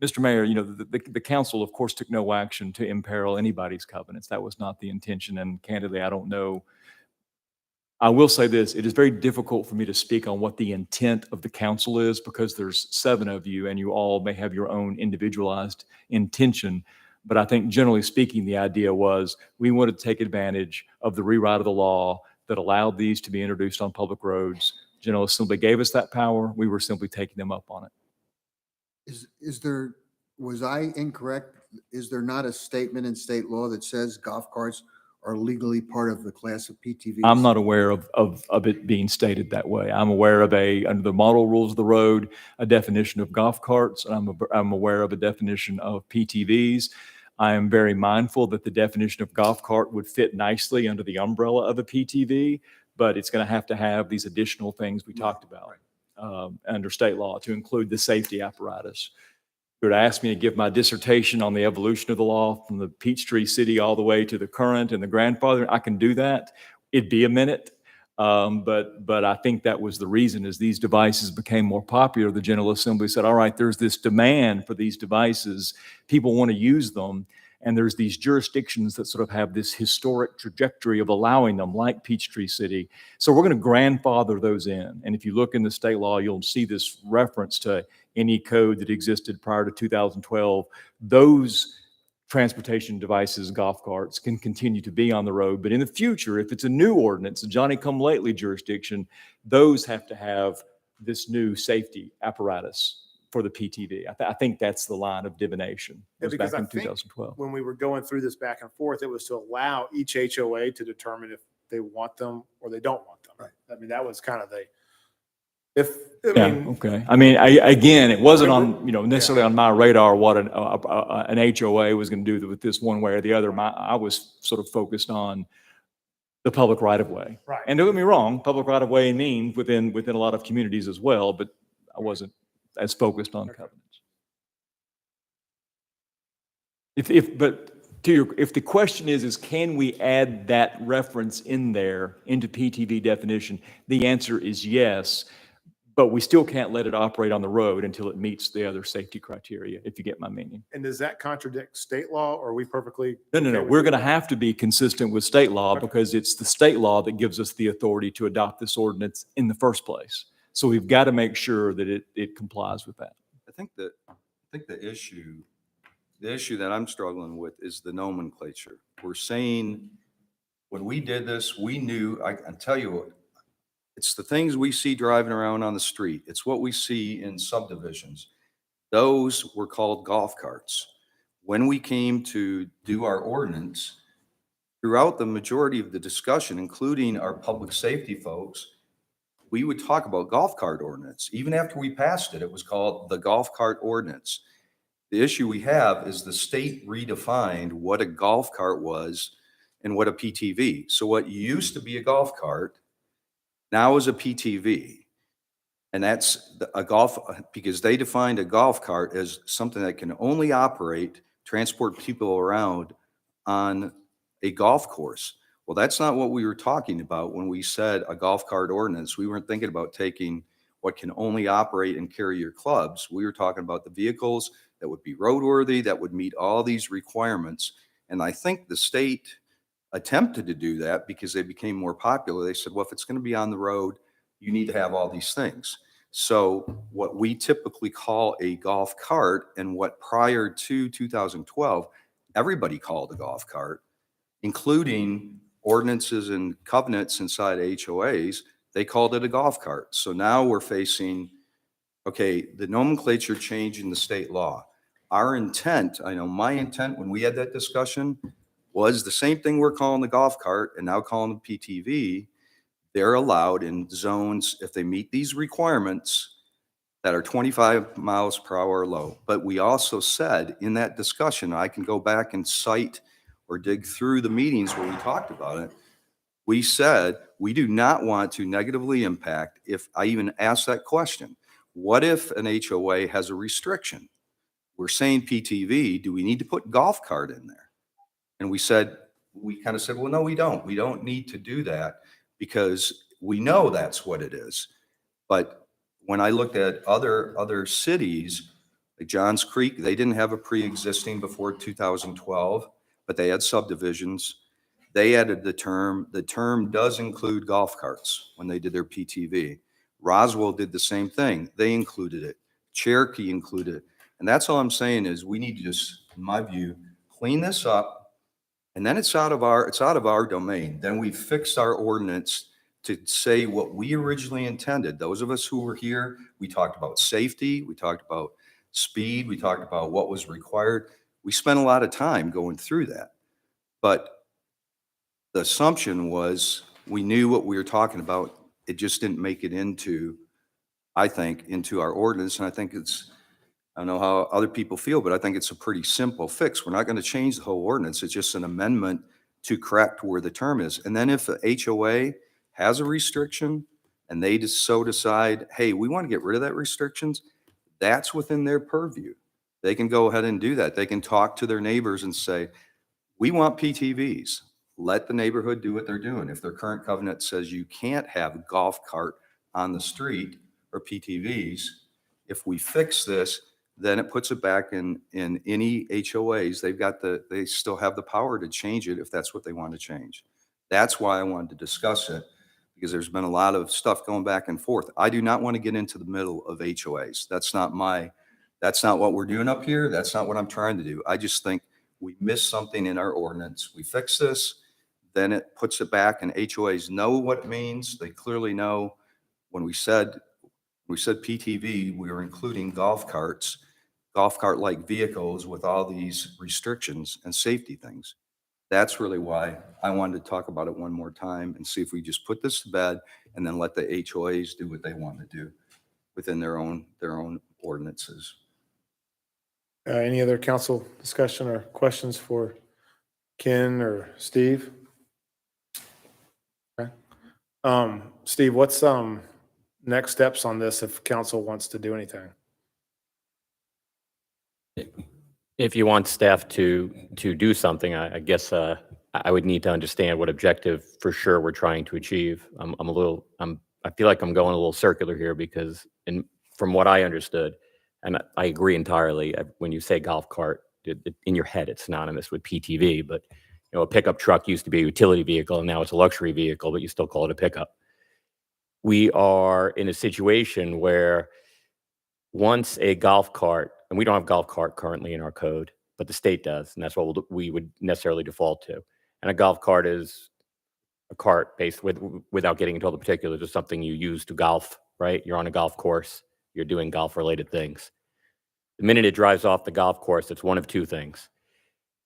Mr. Mayor, the council, of course, took no action to imperil anybody's covenants. That was not the intention, and candidly, I don't know. I will say this, it is very difficult for me to speak on what the intent of the council is, because there's 7 of you, and you all may have your own individualized intention. But I think generally speaking, the idea was we wanted to take advantage of the rewrite of the law that allowed these to be introduced on public roads. General Assembly gave us that power. We were simply taking them up on it. Was I incorrect? Is there not a statement in state law that says golf carts are legally part of the class of PTVs? I'm not aware of it being stated that way. I'm aware of under the model rules of the road, a definition of golf carts, and I'm aware of a definition of PTVs. I am very mindful that the definition of golf cart would fit nicely under the umbrella of a PTV, but it's going to have these additional things we talked about under state law to include the safety apparatus. If you were to ask me to give my dissertation on the evolution of the law from the Peachtree City all the way to the current and the grandfather, I can do that. It'd be a minute. But I think that was the reason. As these devices became more popular, the General Assembly said, all right, there's this demand for these devices. People want to use them. And there's these jurisdictions that sort of have this historic trajectory of allowing them, like Peachtree City. So we're going to grandfather those in. And if you look in the state law, you'll see this reference to any code that existed prior to 2012. Those transportation devices, golf carts, can continue to be on the road. But in the future, if it's a new ordinance, a Johnny-come-lately jurisdiction, those have to have this new safety apparatus for the PTV. I think that's the line of divination. It was back in 2012. When we were going through this back and forth, it was to allow each HOA to determine if they want them or they don't want them. Right. I mean, that was kind of okay. I mean, again, it wasn't on, necessarily on my radar what an HOA was going to do with this one way or the other. I was sort of focused on the public right of way. Right. And don't get me wrong, public right of way means within a lot of communities as well, but I wasn't as focused on covenants. If the question is can we add that reference in there into PTV definition? The answer is yes. but we still can't let it operate on the road until it meets the other safety criteria, if you get my meaning. And does that contradict state law, or are we perfectly? No, okay with we're it? going to have to be consistent with state law Okay. because it's the state law that gives us the authority to adopt this ordinance in the first place. So we've got to make sure that it complies with that. I think the issue that I'm struggling with is the nomenclature. We're saying, when we did this, we knew, I can tell you, what, it's the things we see driving around on the street. It's what we see in subdivisions. Those were called golf carts. When we came to do our ordinance, throughout the majority of the discussion, including our public safety folks, we would talk about golf cart ordinance. Even after we passed it, it was called the golf cart ordinance. The issue we have is the state redefined what a golf cart was and what a PTV. So what used to be a golf cart now is a PTV. And that's a golf, because they defined a golf cart as something that can only operate, transport people around on a golf course. Well, that's not what we were talking about when we said a golf cart ordinance. We weren't thinking about taking what can only operate and carry your clubs. We were talking about the vehicles that would be roadworthy, that would meet all these requirements. And I think the state attempted to do that because they became more popular. They said, well, if it's going to be on the road, you need to have all these things. So what we typically call a golf cart, and what prior to 2012, everybody called a golf cart, including ordinances and covenants inside HOAs, they called it a golf cart. So now we're facing, okay, the nomenclature change in the state law. Our intent, I know my intent when we had that discussion, was the same thing we're calling the golf cart and now calling the PTV. They're allowed in zones if they meet these requirements that are 25 miles per hour or low. But we also said in that discussion, I can go back and cite or dig through the meetings where we talked about it. We said we do not want to negatively impact. If I even asked that question, what if an HOA has a restriction? We're saying PTV, do we need to put golf cart in there? And we kind of said, well, no, we don't. We don't need to do that because we know that's what it is. But when I looked at other cities, like Johns Creek, they didn't have a pre-existing before 2012, but they had subdivisions. They added the term does include golf carts when they did their PTV. Roswell did the same thing. They included it. Cherokee included it. And that's all I'm saying is we need to just, in my view, clean this up. And then it's out of our domain. Then we fixed our ordinance to say what we originally intended. Those of us who were here, we talked about safety, we talked about speed, we talked about what was required. We spent a lot of time going through that. But the assumption was we knew what we were talking about. It just didn't make it into our ordinance. And I think I don't know how other people feel, but I think it's a pretty simple fix. We're not going to change the whole ordinance. It's just an amendment to correct where the term is. And then if the HOA has a restriction and they just so decide, hey, we want to get rid of that restrictions, that's within their purview. They can go ahead and do that. They can talk to their neighbors and say, we want PTVs. Let the neighborhood do what they're doing. If their current covenant says you can't have a golf cart on the street or PTVs, if we fix this, then it puts it back in any HOAs. They still have the power to change it if that's what they want to change. That's why I wanted to discuss it, because there's been a lot of stuff going back and forth. I do not want to get into the middle of HOAs. That's not what we're doing up here. That's not what I'm trying to do. I just think we missed something in our ordinance. We fix this, then it puts it back, and HOAs know what it means. They clearly know. When we said PTV, we were including golf cart-like vehicles with all these restrictions and safety things. That's really why I wanted to talk about it one more time and see if we just put this to bed and then let the HOAs do what they want to do within their own ordinances. Any other council discussion or questions for Ken or Steve? Okay. Steve, what's next steps on this if council wants to do anything? If you want staff to do something, I guess I would need to understand what objective for sure we're trying to achieve. I feel like I'm going a little circular here because from what I understood, and I agree entirely, when you say golf cart, in your head, it's synonymous with PTV, but a pickup truck used to be a utility vehicle and now it's a luxury vehicle, but you still call it a pickup. We are in a situation where once a golf cart, and we don't have golf cart currently in our code, but the state does, and that's what we would necessarily default to. And a golf cart is a cart based without getting into all the particulars, is something you use to golf, right? You're on a golf course, you're doing golf related things. The minute it drives off the golf course, it's one of two things.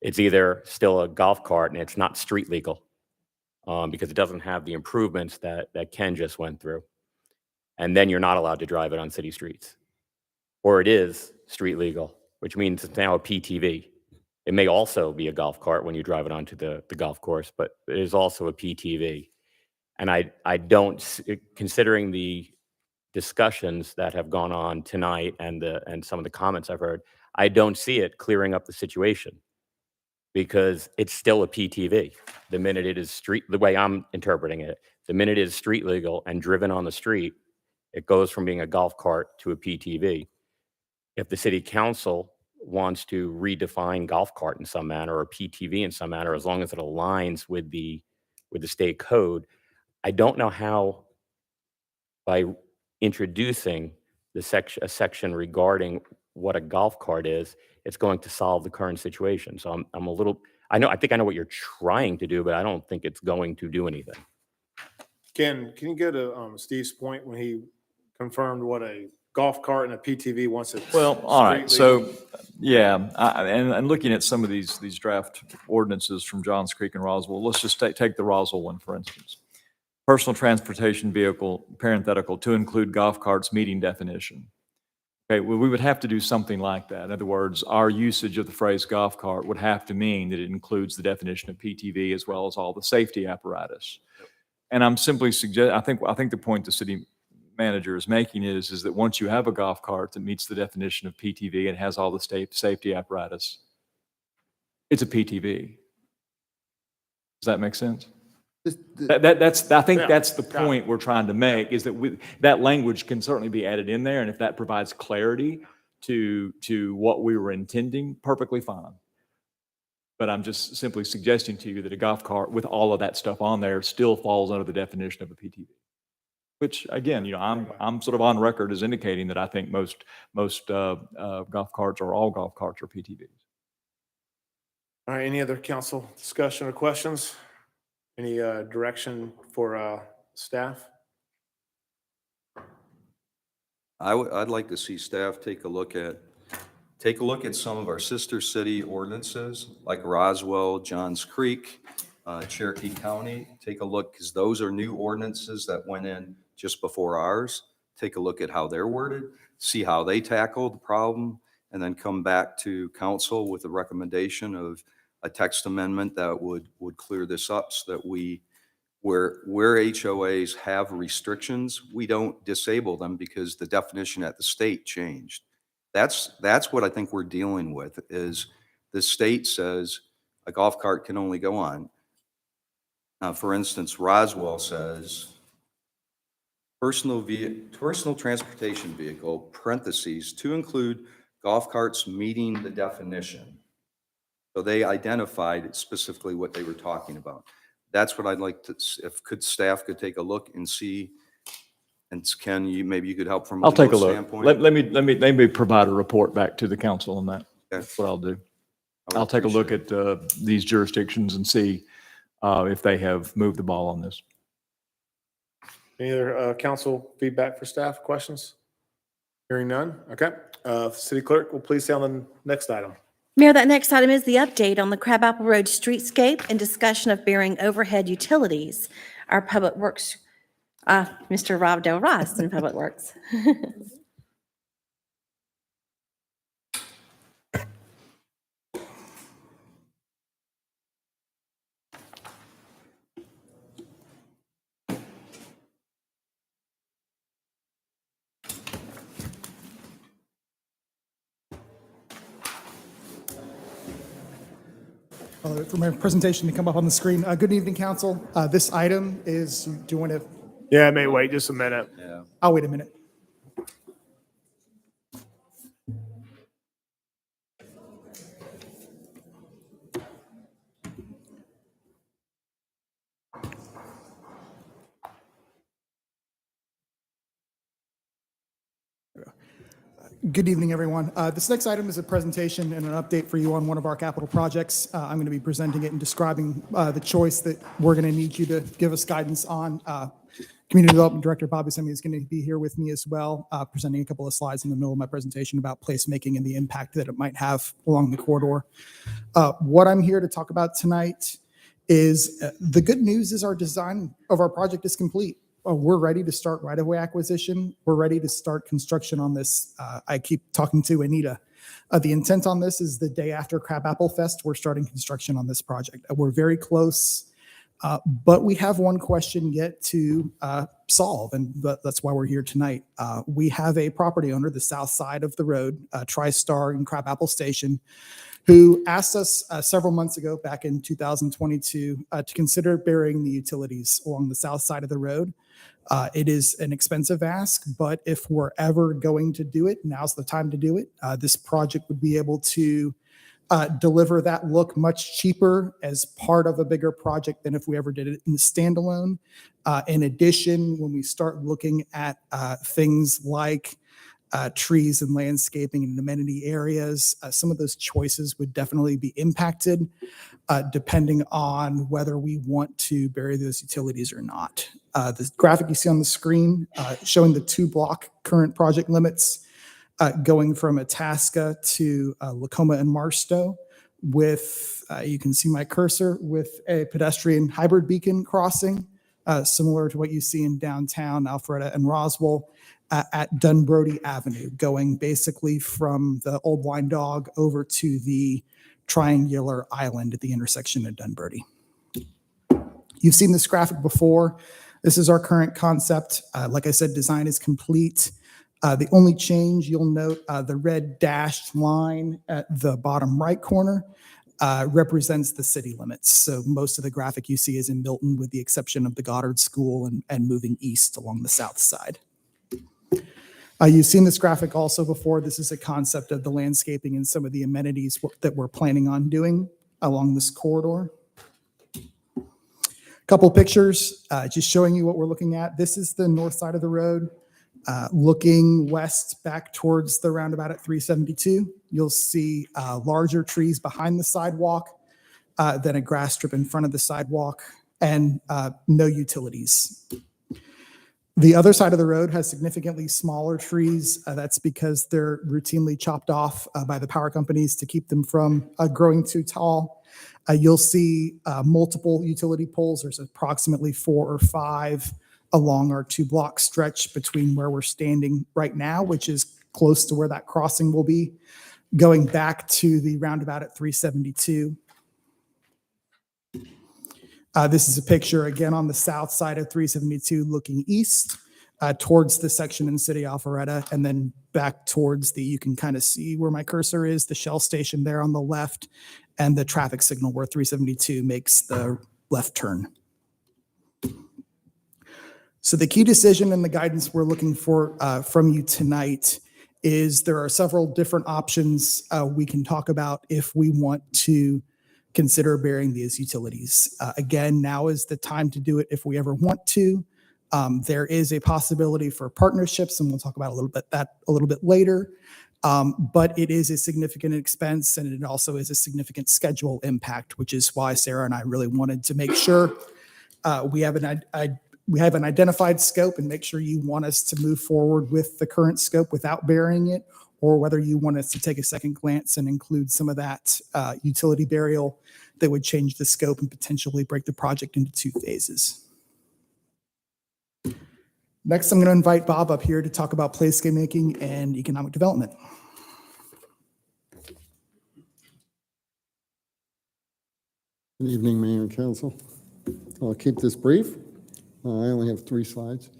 It's either still a golf cart and it's not street legal because it doesn't have the improvements that Ken just went through. And then you're not allowed to drive it on city streets. Or it is street legal, which means it's now a PTV. It may also be a golf cart when you drive it onto the golf course, but it is also a PTV. And I don't, considering the discussions that have gone on tonight and some of the comments I've heard, I don't see it clearing up the situation because it's still a PTV. The minute it is street, the way I'm interpreting it, the minute it is street legal and driven on the street, it goes from being a golf cart to a PTV. If the city council wants to redefine golf cart in some manner or PTV in some manner, as long as it aligns with the state code, I don't know how by introducing a section regarding what a golf cart is, it's going to solve the current situation. So I'm a little, I think I know what you're trying to do, but I don't think it's going to do anything. Ken, can you go to Steve's point when he confirmed what a golf cart and a PTV once it's Well, all right. street So, legal? yeah, and looking at some of these draft ordinances from Johns Creek and Roswell, let's just take the Roswell one, for instance. Personal transportation vehicle, parenthetical, to include golf carts meeting definition. Okay, well, we would have to do something like that. In other words, our usage of the phrase golf cart would have to mean that it includes the definition of PTV as well as all the safety apparatus. And I'm simply I think the point the city manager is making is that once you have a golf cart that meets the definition of PTV and has all the safety apparatus, it's a PTV. Does that make sense? I think that's the point we're trying to make, is that that language can certainly be added in there, and if that provides clarity to what we were intending, perfectly fine. But I'm just simply suggesting to you that a golf cart with all of that stuff on there still falls under the definition of a PTV. Which, again, I'm sort of on record as indicating that I think most golf carts or all golf carts are PTVs. All right, any other council discussion or questions? Any direction for staff? I'd like to see staff take a look at some of our sister city ordinances like Roswell, Johns Creek, Cherokee County. Take a look, because those are new ordinances that went in just before ours. Take a look at how they're worded, see how they tackle the problem, and then come back to council with a recommendation of a text amendment that would clear this up so that where HOAs have restrictions, we don't disable them because the definition at the state changed. That's what I think we're dealing with, is the state says a golf cart can only go on. For instance, Roswell says personal transportation vehicle, parentheses, to include golf carts meeting the definition. So they identified specifically what they were talking about. That's what I'd like to, if staff could take a look and see. And Ken, maybe you could help from a I'll take a legal look. standpoint. Let me provide a report back to the council on that. Okay. That's what I'll do. I would I'll take a look appreciate at these jurisdictions and see if they have moved the ball on this. Any other council feedback for staff, questions? Hearing none, okay. City clerk, will please stay on the next item. Mayor, that next item is the update on the Crabapple Road streetscape and discussion of burying overhead utilities. Our Public Works, Mr. Rob Del Ross in Public Works. For my presentation to come up on the screen. Good evening, council. This item is, do you want to? Yeah, it may wait just a minute. Yeah. I'll wait a minute. Good evening, everyone. This next item is a presentation and an update for you on one of our capital projects. I'm going to be presenting it and describing the choice that we're going to need you to give us guidance on. Community Development Director Bob Buscemi is going to be here with me as well, presenting a couple of slides in the middle of my presentation about placemaking and the impact that it might have along the corridor. What I'm here to talk about tonight is the good news is our design of our project is complete. We're ready to start right-of-way acquisition. We're ready to start construction on this. I keep talking to Anita. The intent on this is the day after Crabapple Fest, we're starting construction on this project. We're very close, but we have one question yet to solve, and that's why we're here tonight. We have a property owner, the south side of the road, TriStar in Crabapple Station, who asked us several months ago, back in 2022, to consider burying the utilities along the south side of the road. It is an expensive ask, but if we're ever going to do it, now's the time to do it. This project would be able to deliver that look much cheaper as part of a bigger project than if we ever did it in the standalone. In addition, when we start looking at things like trees and landscaping and amenity areas, some of those choices would definitely be impacted depending on whether we want to bury those utilities or not. The graphic you see on the screen showing the 2-block current project limits going from Itasca to Lacoma and Marstow with, you can see my cursor, with a pedestrian hybrid beacon crossing, similar to what you see in downtown Alpharetta and Roswell, at Dunbrody Avenue, going basically from the Old Blind Dog over to the triangular island at the intersection of Dunbrody. You've seen this graphic before. This is our current concept. Like I said, design is complete. The only change you'll note, the red dashed line at the bottom right corner represents the city limits. So most of the graphic you see is in Milton, with the exception of the Goddard School and moving east along the south side. You've seen this graphic also before. This is a concept of the landscaping and some of the amenities that we're planning on doing along this corridor. Couple pictures just showing you what we're looking at. This is the north side of the road. Looking west back towards the roundabout at 372, you'll see larger trees behind the sidewalk, then a grass strip in front of the sidewalk, and no utilities. The other side of the road has significantly smaller trees. That's because they're routinely chopped off by the power companies to keep them from growing too tall. You'll see multiple utility poles. There's approximately 4 or 5 along our 2-block stretch between where we're standing right now, which is close to where that crossing will be, going back to the roundabout at 372. This is a picture again on the south side of 372 looking east towards the section in City Alpharetta, and then back towards you can kind of see where my cursor is, the Shell station there on the left, and the traffic signal where 372 makes the left turn. So the key decision and the guidance we're looking for from you tonight is there are several different options we can talk about if we want to consider burying these utilities. Again, now is the time to do it if we ever want to. There is a possibility for partnerships, and we'll talk about that a little bit later. But it is a significant expense, and it also is a significant schedule impact, which is why Sarah and I really wanted to make sure we have an identified scope and make sure you want us to move forward with the current scope without burying it, or whether you want us to take a second glance and include some of that utility burial that would change the scope and potentially break the project into 2 phases. Next, I'm going to invite Bob up here to talk about placemaking and economic development. Good evening, Mayor and Council. I'll keep this brief. I only have 3 slides.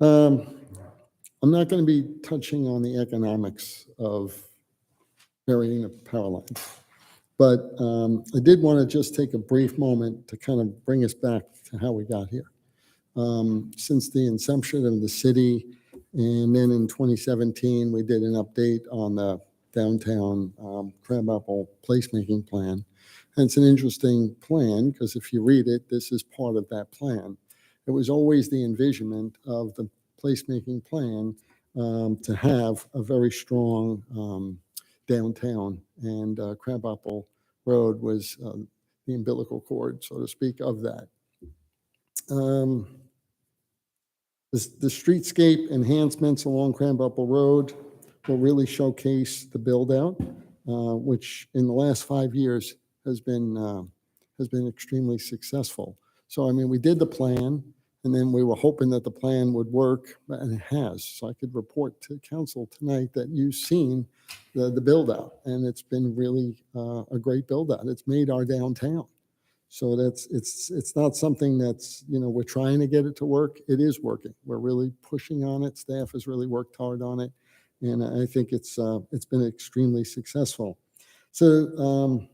I'm not going to be touching on the economics of burying the power lines, but I did want to just take a brief moment to kind of bring us back to how we got here. since the inception of the city. And then in 2017, we did an update on the downtown Crabapple placemaking plan. And it's an interesting plan because if you read it, this is part of that plan. It was always the envisionment of the placemaking plan to have a very strong downtown, and Crabapple Road was the umbilical cord, so to speak, of that. The streetscape enhancements along Crabapple Road will really showcase the build-out, which in the last 5 years has been extremely successful. So, I mean, we did the plan, and then we were hoping that the plan would work, and it has. So I could report to council tonight that you've seen the build-out, and it's been really a great build-out. It's made our downtown. So it's not something that's, we're trying to get it to work. It is working. We're really pushing on it. Staff has really worked hard on it, and I think it's been extremely successful. So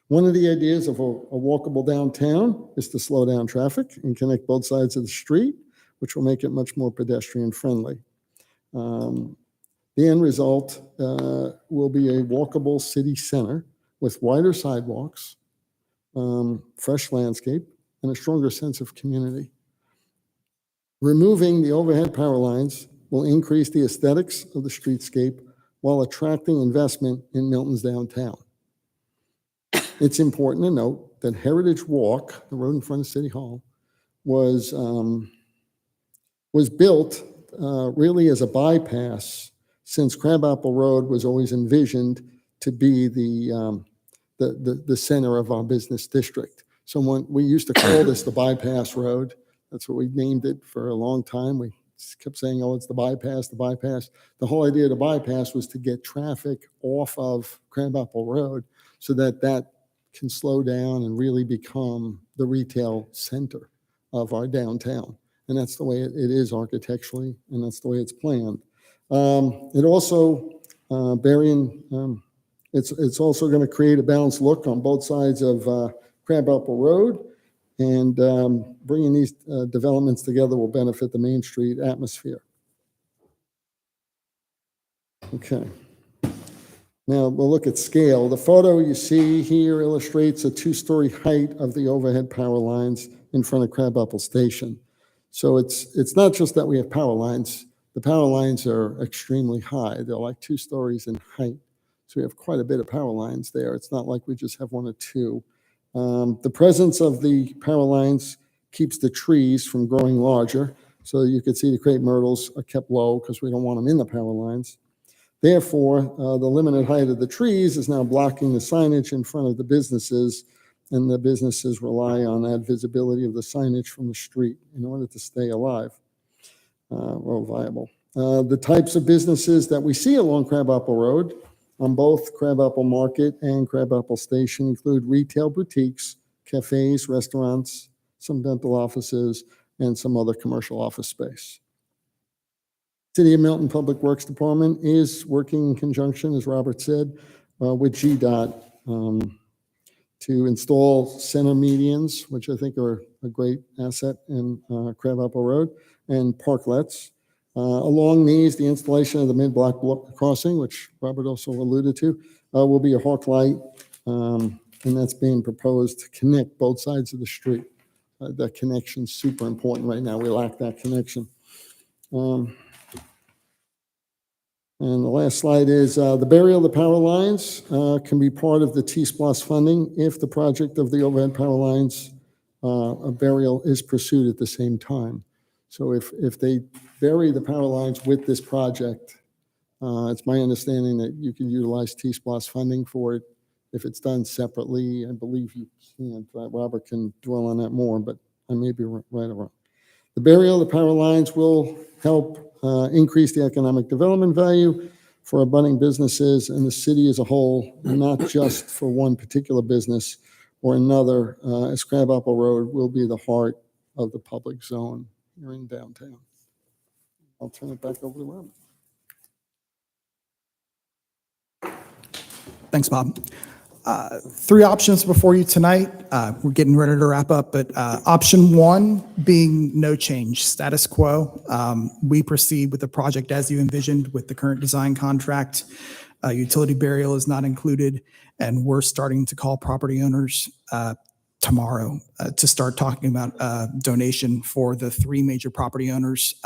one of the ideas of a walkable downtown is to slow down traffic and connect both sides of the street, which will make it much more pedestrian friendly. The end result will be a walkable city center with wider sidewalks, fresh landscape, and a stronger sense of community. Removing the overhead power lines will increase the aesthetics of the streetscape while attracting investment in Milton's downtown. It's important to note that Heritage Walk, the road in front of City Hall, was built really as a bypass, since Crabapple Road was always envisioned to be the center of our business district. So we used to call this the bypass road. That's what we named it for a long time. We kept saying, oh, it's the bypass, the bypass. The whole idea of the bypass was to get traffic off of Crabapple Road so that that can slow down and really become the retail center of our downtown. And that's the way it is architecturally, and that's the way it's planned. It also, it's also going to create a balanced look on both sides of Crabapple Road, and bringing these developments together will benefit the Main Street atmosphere. Okay. Now we'll look at scale. The photo you see here illustrates a 2-story height of the overhead power lines in front of Crabapple Station. So it's not just that we have power lines. The power lines are extremely high. They're like 2 stories in height. So we have quite a bit of power lines there. It's not like we just have 1 or 2. The presence of the power lines keeps the trees from growing larger. So you can see the crepe myrtles are kept low because we don't want them in the power lines. Therefore, the limited height of the trees is now blocking the signage in front of the businesses, and the businesses rely on that visibility of the signage from the street in order to stay alive or viable. The types of businesses that we see along Crabapple Road on both Crabapple Market and Crabapple Station include retail boutiques, cafes, restaurants, some dental offices, and some other commercial office space. City of Milton Public Works Department is working in conjunction, as Robert said, with GDOT to install center medians, which I think are a great asset in Crabapple Road, and parklets. Along these, the installation of the mid-block crossing, which Robert also alluded to, will be a hawk light, and that's being proposed to connect both sides of the street. That connection's super important right now. We lack that connection. And the last slide is the burial of the power lines can be part of the T-SPLOS funding if the project of the overhead power lines burial is pursued at the same time. So if they bury the power lines with this project, it's my understanding that you can utilize T-SPLOS funding for it. If it's done separately, I believe you can't. Robert can dwell on that more, but I may be right or wrong. The burial of the power lines will help increase the economic development value for abutting businesses and the city as a whole, not just for one particular business or another, as Crabapple Road will be the heart of the public zone here in downtown. I'll turn it back over to Robert. Thanks, Bob. Three options before you tonight. We're getting ready to wrap up, but option one being no change, status quo. We proceed with the project as you envisioned with the current design contract. Utility burial is not included, and we're starting to call property owners tomorrow to start talking about donation for the three major property owners,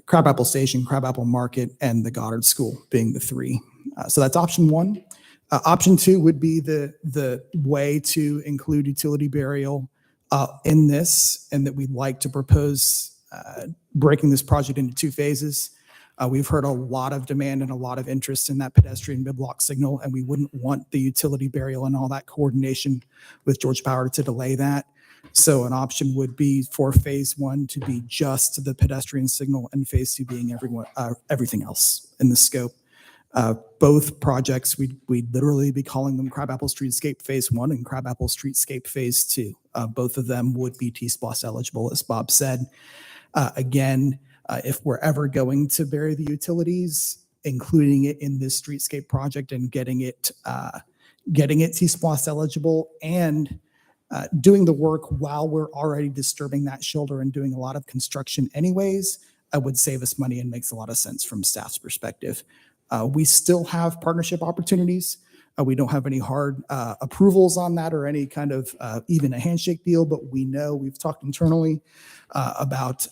Crabapple Station, Crabapple Market, and the Goddard School being the three. So that's option one. Option two would be the way to include utility burial in this, and that we'd like to propose breaking this project into two phases. We've heard a lot of demand and a lot of interest in that pedestrian mid-block signal, and we wouldn't want the utility burial and all that coordination with Georgia Power to delay that. So an option would be for phase one to be just the pedestrian signal and phase two being everything else in the scope. Both projects, we'd literally be calling them Crabapple Streetscape Phase 1 and Crabapple Streetscape Phase 2. Both of them would be T-SPLOST eligible, as Bob said. Again, if we're ever going to bury the utilities, including it in this streetscape project and getting it T-SPLOST eligible and doing the work while we're already disturbing that shoulder and doing a lot of construction anyways, would save us money and makes a lot of sense from staff's perspective. We still have partnership opportunities. We don't have any hard approvals on that or any kind of even a handshake deal, but we know we've talked internally about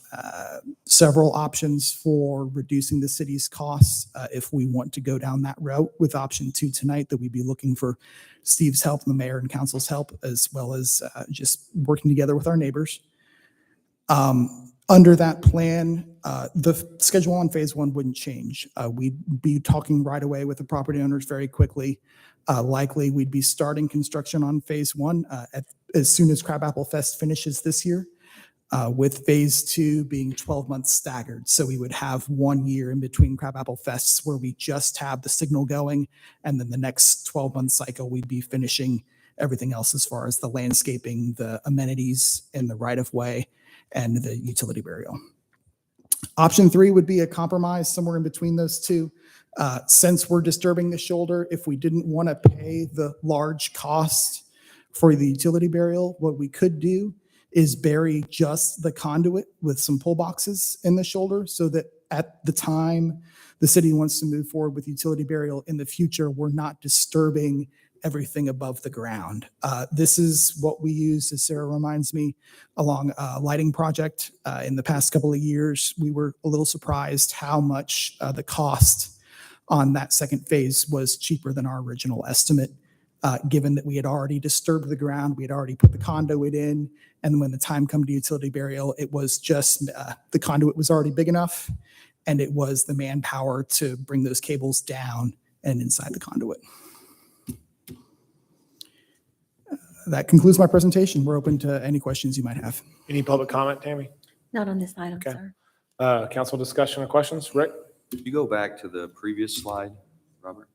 several options for reducing the city's costs if we want to go down that route with option two tonight, that we'd be looking for Steve's help and the mayor and council's help, as well as just working together with our neighbors. Under that plan, the schedule on phase one wouldn't change. We'd be talking right away with the property owners very quickly. Likely, we'd be starting construction on phase one as soon as Crabapple Fest finishes this year, with phase two being 12 months staggered. So we would have 1 year in between Crabapple Fests where we just have the signal going, and then the next 12-month cycle, we'd be finishing everything else as far as the landscaping, the amenities, and the right-of-way, and the utility burial. Option three would be a compromise somewhere in between those two. Since we're disturbing the shoulder, if we didn't want to pay the large cost for the utility burial, what we could do is bury just the conduit with some pull boxes in the shoulder, so that at the time the city wants to move forward with utility burial in the future, we're not disturbing everything above the ground. This is what we use, as Sarah reminds me, along a lighting project. In the past couple of years, we were a little surprised how much the cost on that second phase was cheaper than our original estimate, given that we had already disturbed the ground, we had already put the conduit in, and when the time come to utility burial, it was just the conduit was already big enough, and it was the manpower to bring those cables down and inside the conduit. That concludes my presentation. We're open to any questions you might have. Any public comment, Tammy? Not on this item, Okay. sir. Council discussion or questions? Rick? If you go back to the previous slide, Robert.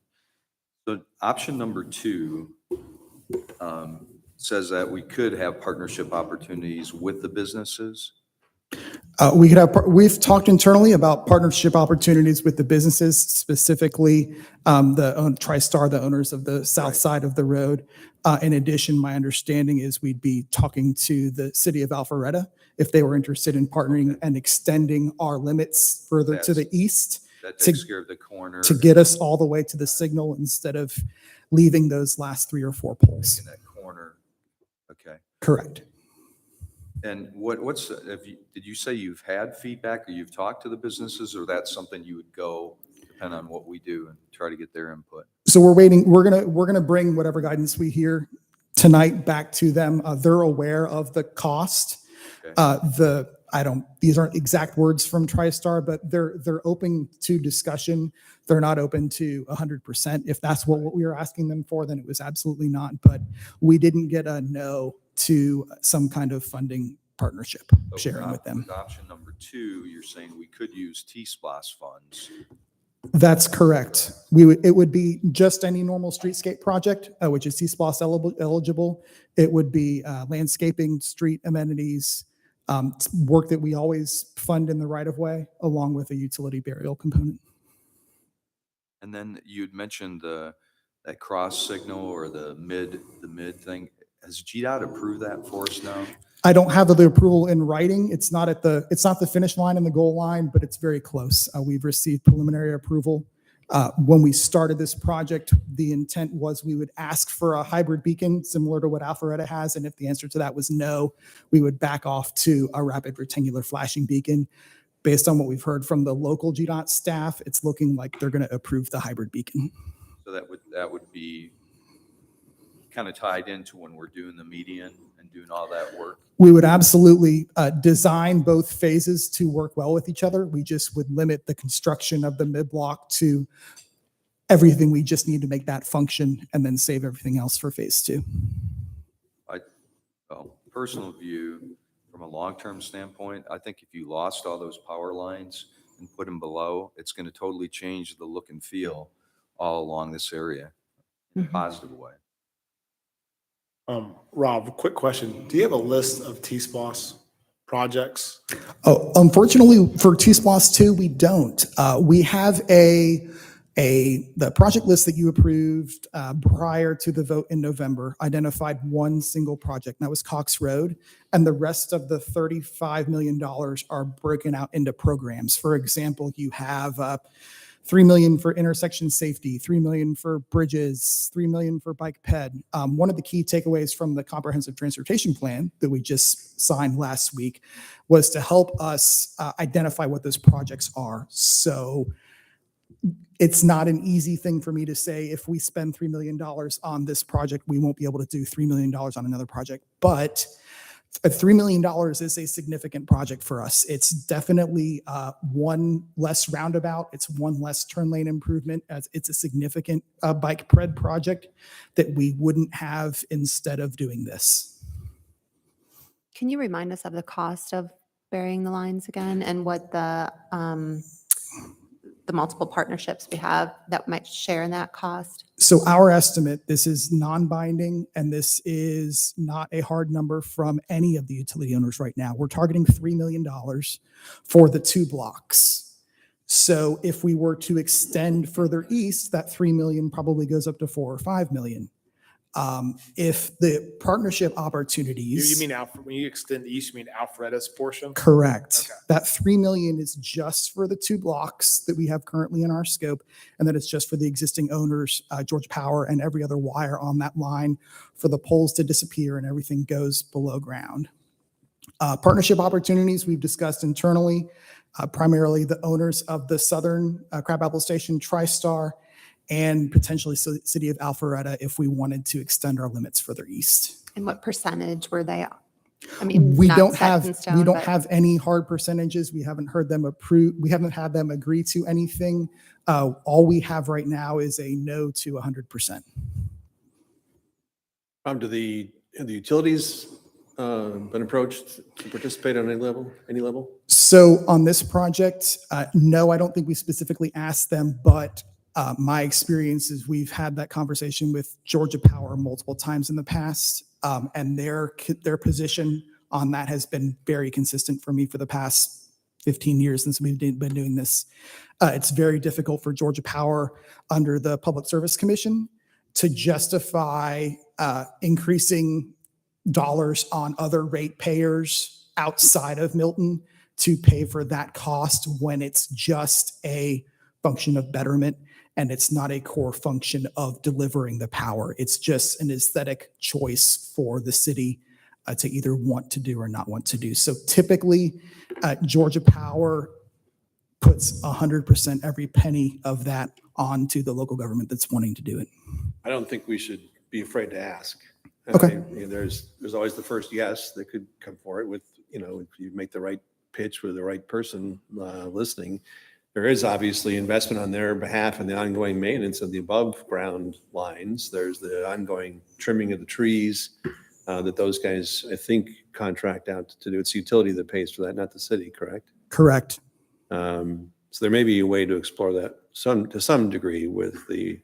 So option number two says that we could have partnership opportunities with the businesses. We could have. We've talked internally about partnership opportunities with the businesses, specifically the TriStar, the owners of the south side of the road. In addition, my understanding is we'd be talking to the city of Alpharetta if they were interested in partnering and extending our limits further to the east. That takes care of the corner. To get us all the way to the signal instead of leaving those last 3 or 4 poles. In that corner. Okay. Correct. And did you say you've had feedback or you've talked to the businesses, or that's something you would go, depend on what we do, and try to get their input? So we're waiting. We're gonna bring whatever guidance we hear tonight back to them. They're aware of the cost. Okay. These aren't exact words from TriStar, but they're open to discussion. They're not open to 100%. If that's what we were asking them for, then it was absolutely not. But we didn't get a no to some kind of funding partnership sharing with them. With option number two, you're saying we could use T-SPLOST funds. That's correct. It would be just any normal streetscape project, which is T-SPLOST eligible. It would be landscaping, street amenities, work that we always fund in the right of way, along with a utility burial component. And then you'd mentioned the that cross signal or the mid thing. Has GDOT approved that for us now? I don't have the approval in writing. It's not the finish line and the goal line, but it's very close. We've received preliminary approval. When we started this project, the intent was we would ask for a hybrid beacon similar to what Alpharetta has. And if the answer to that was no, we would back off to a rapid rectangular flashing beacon. Based on what we've heard from the local GDOT staff, it's looking like they're going to approve the hybrid beacon. So that would be kind of tied into when we're doing the median and doing all that work. We would absolutely design both phases to work well with each other. We just would limit the construction of the mid-block to everything we just need to make that function and then save everything else for phase 2. Personal view, from a long-term standpoint, I think if you lost all those power lines and put them below, it's going to totally change the look and feel all along this area in a positive way. Rob, quick question. Do you have a list of T-SPOS projects? Oh, unfortunately for T-SPOS 2, we don't. We have the project list that you approved prior to the vote in November identified one single project, and that was Cox Road, and the rest of the $35 million are broken out into programs. For example, you have $3 million for intersection safety, $3 million for bridges, $3 million for bike ped. One of the key takeaways from the comprehensive transportation plan that we just signed last week was to help us identify what those projects are. So it's not an easy thing for me to say, if we spend $3 million on this project, we won't be able to do $3 million on another project. But $3 million is a significant project for us. It's definitely one less roundabout. It's one less turn lane improvement. It's a significant bike ped project that we wouldn't have instead of doing this. Can you remind us of the cost of burying the lines again and what the multiple partnerships we have that might share in that cost? So our estimate, this is non-binding, and this is not a hard number from any of the utility owners right now. We're targeting $3 million for the 2 blocks. So if we were to extend further east, that $3 million probably goes up to $4 or $5 million. If the partnership opportunities. You mean when you extend east, you mean Alpharetta's portion? Correct. Okay. That $3 million is just for the 2 blocks that we have currently in our scope, and that it's just for the existing owners, Georgia Power, and every other wire on that line for the poles to disappear and everything goes below ground. Partnership opportunities we've discussed internally, primarily the owners of the Southern Crabapple Station, TriStar, and potentially City of Alpharetta if we wanted to extend our limits further east. And what percentage were they? I mean, We not don't set have in stone, but- have any hard percentages. We haven't heard them approve. We haven't had them agree to anything. All we have right now is a no to 100%. Do the utilities been approached to participate on any level? So on this project, no, I don't think we specifically asked them, but my experience is we've had that conversation with Georgia Power multiple times in the past, and their position on that has been very consistent for me for the past 15 years since we've been doing this. It's very difficult for Georgia Power under the Public Service Commission to justify increasing dollars on other ratepayers outside of Milton to pay for that cost when it's just a function of betterment and it's not a core function of delivering the power. It's just an aesthetic choice for the city to either want to do or not want to do. So typically, Georgia Power puts 100% every penny of that onto the local government that's wanting to do it. I don't think we should be afraid to ask. Okay. There's always the first yes that could come for it with, if you make the right pitch with the right person listening. There is obviously investment on their behalf in the ongoing maintenance of the above ground lines. There's the ongoing trimming of the trees that those guys, I think, contract out to do. It's the utility that pays for that, not the city, correct? Correct. So there may be a way to explore that to some degree with the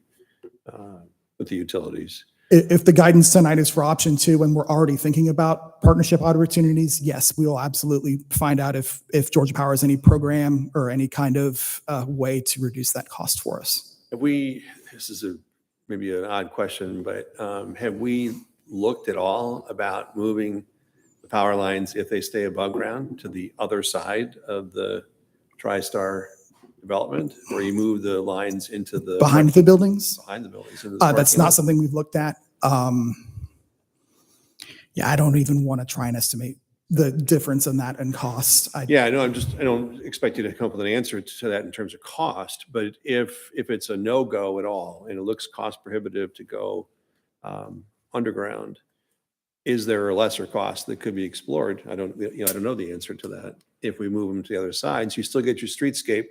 utilities. If the guidance tonight is for option 2 and we're already thinking about partnership opportunities, yes, we will absolutely find out if Georgia Power has any program or any kind of way to reduce that cost for us. This is a maybe an odd question, but have we looked at all about moving the power lines, if they stay above ground, to the other side of the TriStar development, or you move the lines into the Behind the buildings? behind the buildings? Into the That's parking not lot? something we've looked at. Yeah, I don't even want to try and estimate the difference in that and cost. Yeah, I know. I don't expect you to come up with an answer to that in terms of cost, but if it's a no-go at all and it looks cost prohibitive to go underground, is there a lesser cost that could be explored? I don't know the answer to that. If we move them to the other sides, you still get your streetscape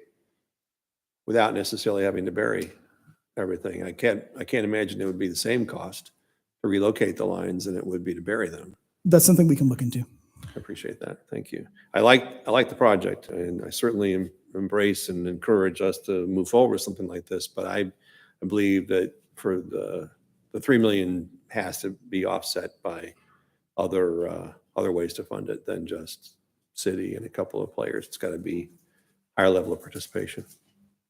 without necessarily having to bury everything. I can't imagine it would be the same cost to relocate the lines than it would be to bury them. That's something we can look into. I appreciate that. Thank you. I like the project, and I certainly embrace and encourage us to move forward with something like this. But I believe that for the 3 million has to be offset by other ways to fund it than just city and a couple of players. It's got to be higher level of participation.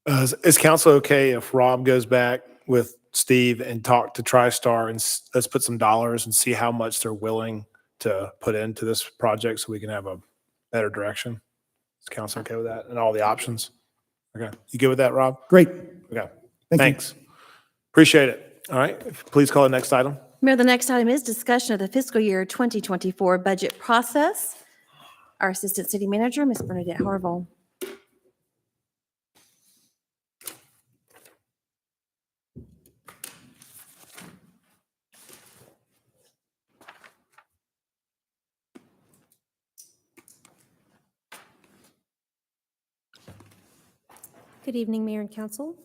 Is council okay if Rob goes back with Steve and talk to TriStar and let's put some dollars and see how much they're willing to put into this project so we can have a better direction? Is council okay with that and all the options? Okay. You good with that, Rob? Great. Okay. Thank Thanks. Appreciate it. All right. Please call the next item. Mayor, the next item is discussion of the fiscal year 2024 budget process. Our Assistant City Manager, Ms. Bernadette Harville. Good evening, Mayor and Council.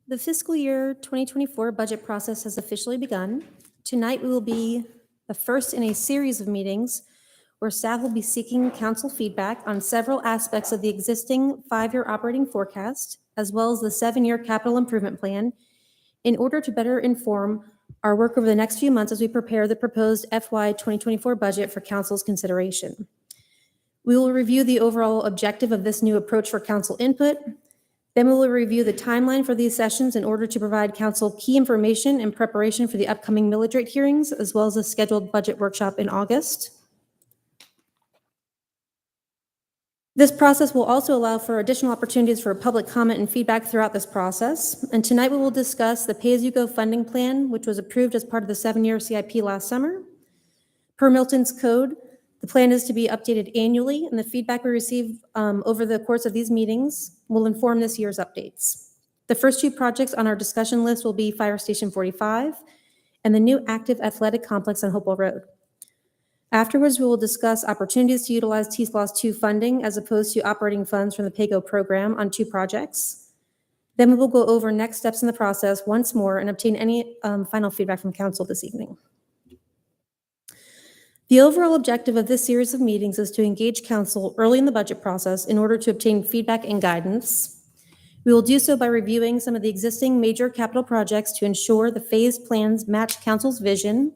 The fiscal year 2024 budget process has officially begun. Tonight, we will be the first in a series of meetings where staff will be seeking council feedback on several aspects of the existing 5-year operating forecast, as well as the 7-year capital improvement plan, in order to better inform our work over the next few months as we prepare the proposed FY 2024 budget for council's consideration. We will review the overall objective of this new approach for council input. Then we will review the timeline for these sessions in order to provide council key information in preparation for the upcoming millage rate hearings, as well as a scheduled budget workshop in August. This process will also allow for additional opportunities for public comment and feedback throughout this process. And tonight we will discuss the pay-as-you-go funding plan, which was approved as part of the 7-year CIP last summer. Per Milton's code, the plan is to be updated annually, and the feedback we receive over the course of these meetings will inform this year's updates. The first 2 projects on our discussion list will be Fire Station 45 and the new active athletic complex on Hopewell Road. Afterwards, we will discuss opportunities to utilize TSLOS 2 funding as opposed to operating funds from the PAYGO program on 2 projects. Then we will go over next steps in the process once more and obtain any final feedback from council this evening. The overall objective of this series of meetings is to engage council early in the budget process in order to obtain feedback and guidance. We will do so by reviewing some of the existing major capital projects to ensure the phased plans match council's vision,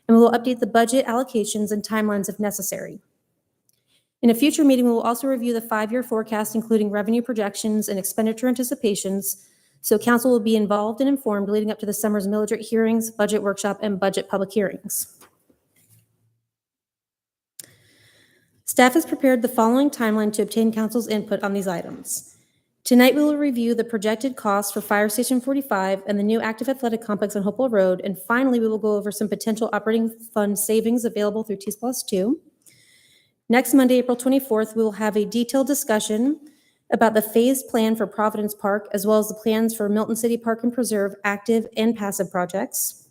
and we will update the budget allocations and timelines if necessary. In a future meeting, we will also review the 5-year forecast, including revenue projections and expenditure anticipations, so council will be involved and informed leading up to the summer's millage rate hearings, budget workshop, and budget public hearings. Staff has prepared the following timeline to obtain council's input on these items. Tonight, we will review the projected costs for Fire Station 45 and the new active athletic complex on Hopewell Road, and finally, we will go over some potential operating fund savings available through TSLOS 2. Next Monday, April 24th, we will have a detailed discussion about the phased plan for Providence Park, as well as the plans for Milton City Park and Preserve active and passive projects.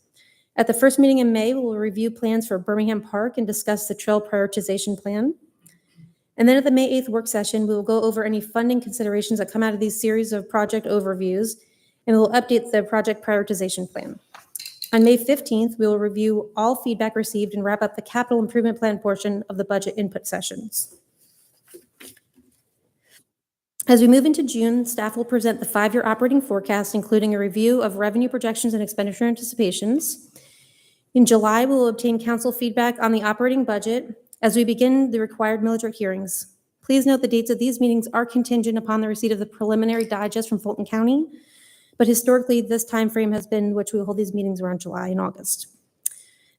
At the first meeting in May, we will review plans for Birmingham Park and discuss the trail prioritization plan. And then at the May 8th work session, we will go over any funding considerations that come out of these series of project overviews, and we will update the project prioritization plan. On May 15th, we will review all feedback received and wrap up the capital improvement plan portion of the budget input sessions. As we move into June, staff will present the 5-year operating forecast, including a review of revenue projections and expenditure anticipations. In July, we will obtain council feedback on the operating budget as we begin the required millage rate hearings. Please note the dates of these meetings are contingent upon the receipt of the preliminary digest from Fulton County, but historically, this timeframe has been which we will hold these meetings around July and August.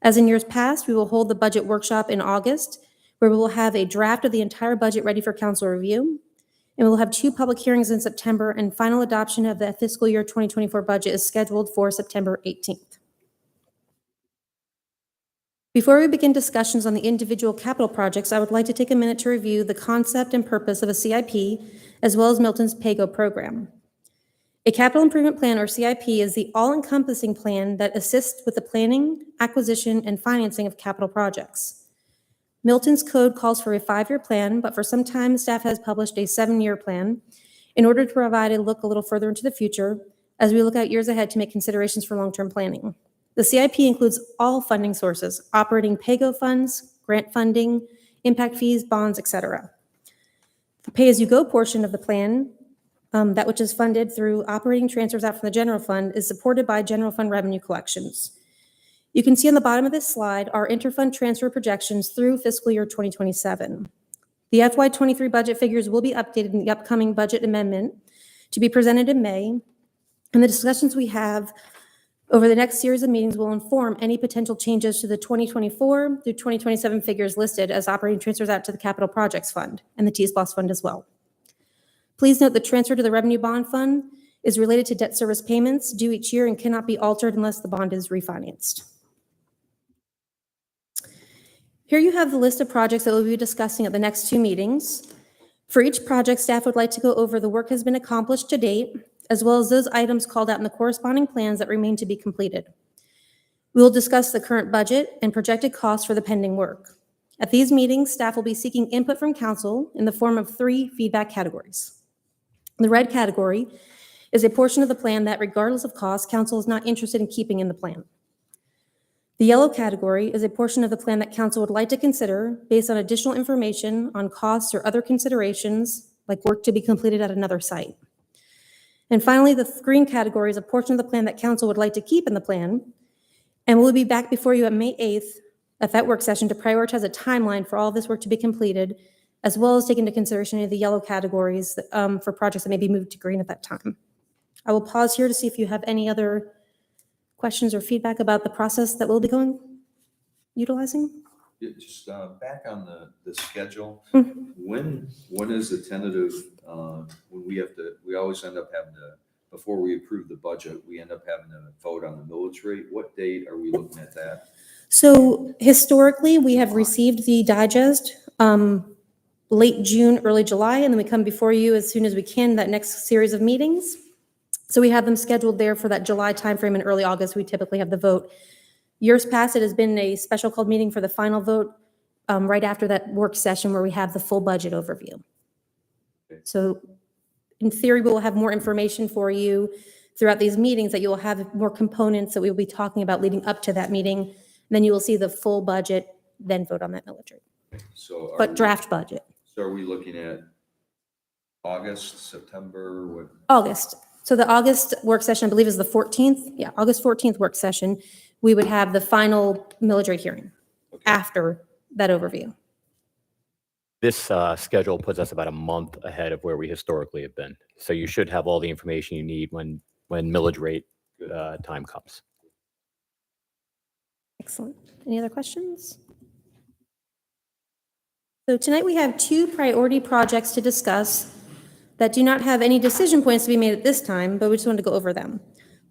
As in years past, we will hold the budget workshop in August, where we will have a draft of the entire budget ready for council review. And we'll have 2 public hearings in September, and final adoption of the fiscal year 2024 budget is scheduled for September 18th. Before we begin discussions on the individual capital projects, I would like to take a minute to review the concept and purpose of a CIP, as well as Milton's PAYGO program. A capital improvement plan, or CIP, is the all-encompassing plan that assists with the planning, acquisition, and financing of capital projects. Milton's code calls for a 5-year plan, but for some time, staff has published a 7-year plan in order to provide a look a little further into the future as we look out years ahead to make considerations for long-term planning. The CIP includes all funding sources, operating PAYGO funds, grant funding, impact fees, bonds, etc. The pay-as-you-go portion of the plan, that which is funded through operating transfers out from the general fund, is supported by general fund revenue collections. You can see on the bottom of this slide our interfund transfer projections through fiscal year 2027. The FY23 budget figures will be updated in the upcoming budget amendment to be presented in May, and the discussions we have over the next series of meetings will inform any potential changes to the 2024 through 2027 figures listed as operating transfers out to the Capital Projects Fund and the T-SPOS Fund as well. Please note the transfer to the Revenue Bond Fund is related to debt service payments due each year and cannot be altered unless the bond is refinanced. Here you have the list of projects that we'll be discussing at the next 2 meetings. For each project, staff would like to go over the work has been accomplished to date, as well as those items called out in the corresponding plans that remain to be completed. We will discuss the current budget and projected costs for the pending work. At these meetings, staff will be seeking input from council in the form of 3 feedback categories. The red category is a portion of the plan that, regardless of cost, council is not interested in keeping in the plan. The yellow category is a portion of the plan that council would like to consider based on additional information on costs or other considerations, like work to be completed at another site. And finally, the green category is a portion of the plan that council would like to keep in the plan, and we'll be back before you on May 8th at that work session to prioritize a timeline for all of this work to be completed, as well as take into consideration any of the yellow categories for projects that may be moved to green at that time. I will pause here to see if you have any other questions or feedback about the process that we'll be utilizing? Just back on the schedule, Mhm. when is the tentative, when we always end up having to, before we approve the budget, we end up having to vote on the millage rate. What date are we looking at that? So historically, we have received the digest late June, early July, and then we come before you as soon as we can, that next series of meetings. So we have them scheduled there for that July timeframe. In early August, we typically have the vote. Years past, it has been a special called meeting for the final vote right after that work session where we have the full budget overview. So in theory, we'll have more information for you throughout these meetings, that you will have more components that we will be talking about leading up to that meeting. And then you will see the full budget, then vote on that millage rate. So But draft budget. So are we looking at August, September, what? August. So the August work session, I believe, is the 14th. Yeah, August 14th work session. We would have the final millage rate hearing after that overview. This schedule puts us about a month ahead of where we historically have been. So you should have all the information you need when millage rate time comes. Excellent. Any other questions? So tonight we have 2 priority projects to discuss that do not have any decision points to be made at this time, but we just wanted to go over them.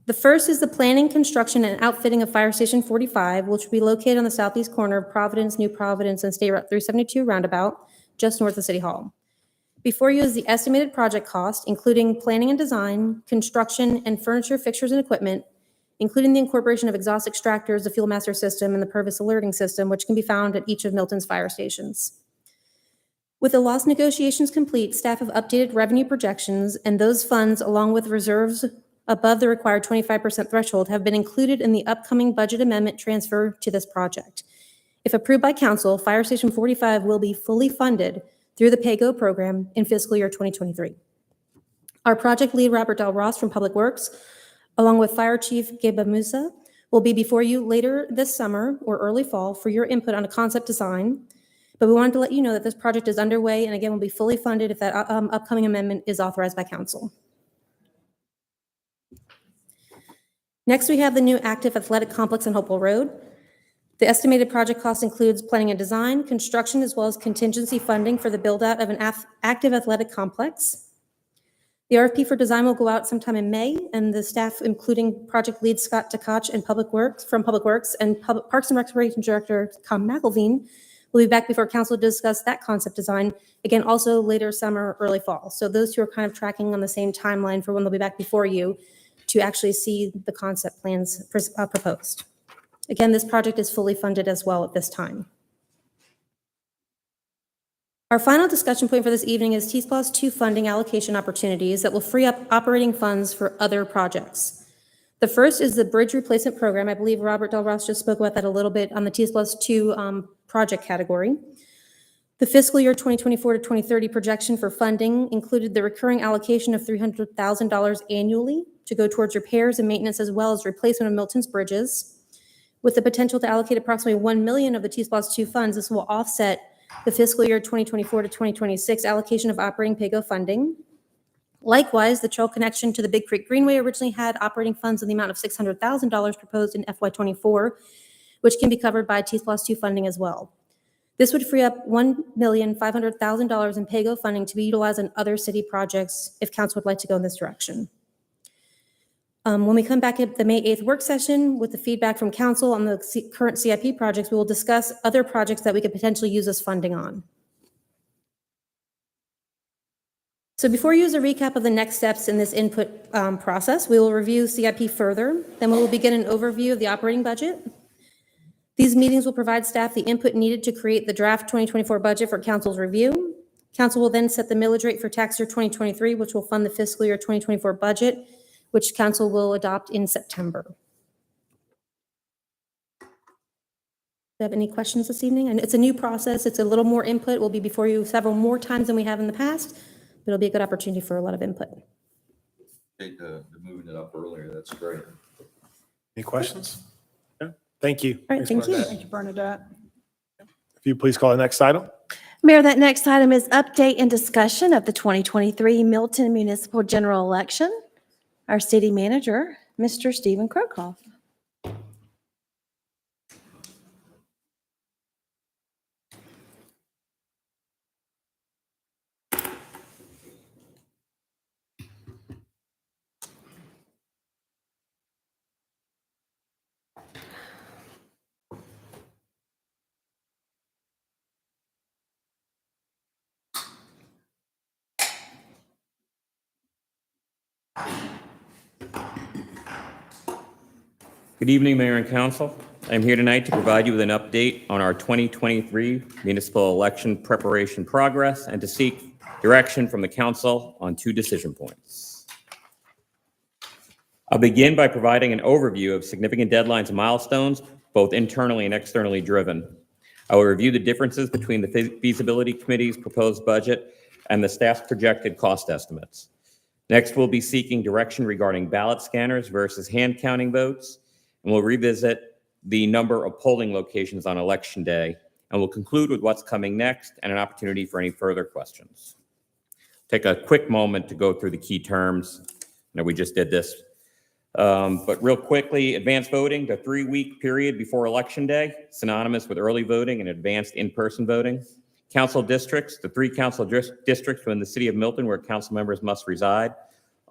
The first is the planning, construction, and outfitting of Fire Station 45, which will be located on the southeast corner of Providence, New Providence, and State Route 372 roundabout, just north of City Hall. Before you is the estimated project cost, including planning and design, construction, and furniture, fixtures, and equipment, including the incorporation of exhaust extractors, the fuel master system, and the Purvis alerting system, which can be found at each of Milton's fire stations. With the loss negotiations complete, staff have updated revenue projections, and those funds, along with reserves above the required 25% threshold, have been included in the upcoming budget amendment transfer to this project. If approved by council, Fire Station 45 will be fully funded through the PAYGO program in fiscal year 2023. Our project lead, Robert Del Ross from Public Works, along with Fire Chief Geba Musa, will be before you later this summer or early fall for your input on a concept design. But we wanted to let you know that this project is underway and again will be fully funded if that upcoming amendment is authorized by council. Next, we have the new active athletic complex on Hopewell Road. The estimated project cost includes planning and design, construction, as well as contingency funding for the build-out of an active athletic complex. The RFP for design will go out sometime in May, and the staff, including project lead Scott Takach and Public Works and Parks and Recreation Director Tom McElveen, will be back before council to discuss that concept design, again, also later summer, early fall. So those two are kind of tracking on the same timeline for when they'll be back before you to actually see the concept plans proposed. Again, this project is fully funded as well at this time. Our final discussion point for this evening is T-SPLOST 2 funding allocation opportunities that will free up operating funds for other projects. The first is the bridge replacement program. I believe Robert Del Ross just spoke about that a little bit on the T-SPLOST 2 project category. The fiscal year 2024 to 2030 projection for funding included the recurring allocation of $300,000 annually to go towards repairs and maintenance as well as replacement of Milton's bridges. With the potential to allocate approximately $1 million of the T-SPLOST 2 funds, this will offset the fiscal year 2024 to 2026 allocation of operating PAYGO funding. Likewise, the trail connection to the Big Creek Greenway originally had operating funds in the amount of $600,000 proposed in FY24, which can be covered by T-SPLOST 2 funding as well. This would free up $1,500,000 in PAYGO funding to be utilized on other city projects if council would like to go in this direction. When we come back at the May 8th work session with the feedback from council on the current CIP projects, we will discuss other projects that we could potentially use this funding on. So before you use a recap of the next steps in this input process, we will review CIP further. Then we will begin an overview of the operating budget. These meetings will provide staff the input needed to create the draft 2024 budget for council's review. Council will then set the millage rate for tax year 2023, which will fund the fiscal year 2024 budget, which council will adopt in September. Do you have any questions this evening? And it's a new process. It's a little more input. We'll be before you several more times than we have in the past, but it'll be a good opportunity for a lot of input. The moving it up earlier, that's great. Any questions? No? Thank you. All right, thank you. Thank you, Bernadette. If you please call the next item. Mayor, that next item is update and discussion of the 2023 Milton Municipal General Election. Our city manager, Mr. Stephen Krokoff. Good evening, Mayor and Council. I'm here tonight to provide you with an update on our 2023 municipal election preparation progress and to seek direction from the council on 2 decision points. I'll begin by providing an overview of significant deadlines and milestones, both internally and externally driven. I will review the differences between the feasibility committee's proposed budget and the staff's projected cost estimates. Next, we'll be seeking direction regarding ballot scanners versus hand counting votes, and we'll revisit the number of polling locations on election day, and we'll conclude with what's coming next and an opportunity for any further questions. Take a quick moment to go through the key terms. I know we just did this, but real quickly, advanced voting, the 3-week period before election day, synonymous with early voting and advanced in-person voting. Council districts, the 3 council districts within the city of Milton where council members must reside.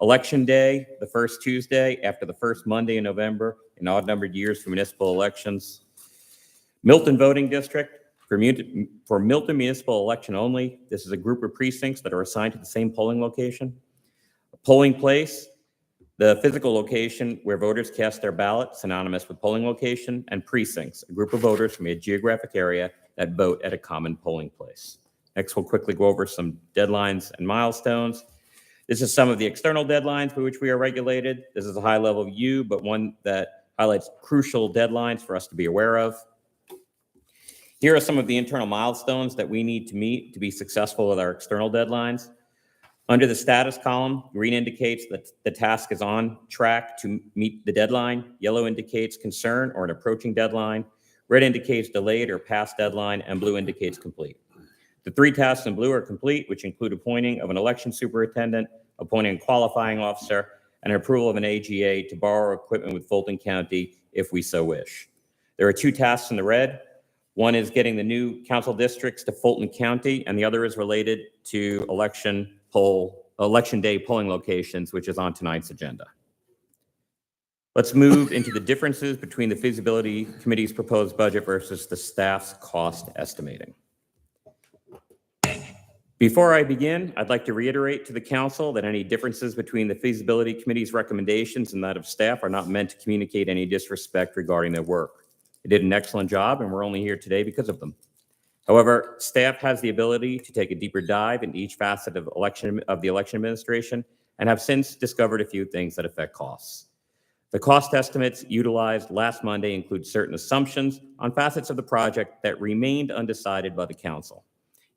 Election day, the first Tuesday after the first Monday in November in odd-numbered years for municipal elections. Milton voting district, for Milton municipal election only, this is a group of precincts that are assigned to the same polling location. A polling place, the physical location where voters cast their ballot, synonymous with polling location, and precincts, a group of voters from a geographic area that vote at a common polling place. Next, we'll quickly go over some deadlines and milestones. This is some of the external deadlines by which we are regulated. This is a high-level view, but one that highlights crucial deadlines for us to be aware of. Here are some of the internal milestones that we need to meet to be successful with our external deadlines. Under the status column, green indicates that the task is on track to meet the deadline. Yellow indicates concern or an approaching deadline. Red indicates delayed or past deadline, and blue indicates complete. The 3 tasks in blue are complete, which include appointing of an election superintendent, appointing a qualifying officer, and approval of an AGA to borrow equipment with Fulton County if we so wish. There are two tasks in the red. One is getting the new council districts to Fulton County, and the other is related to election day polling locations, which is on tonight's agenda. Let's move into the differences between the feasibility committee's proposed budget versus the staff's cost estimating. Before I begin, I'd like to reiterate to the council that any differences between the feasibility committee's recommendations and that of staff are not meant to communicate any disrespect regarding their work. They did an excellent job, and we're only here today because of them. However, staff has the ability to take a deeper dive into each facet of the election administration and have since discovered a few things that affect costs. The cost estimates utilized last Monday include certain assumptions on facets of the project that remained undecided by the council.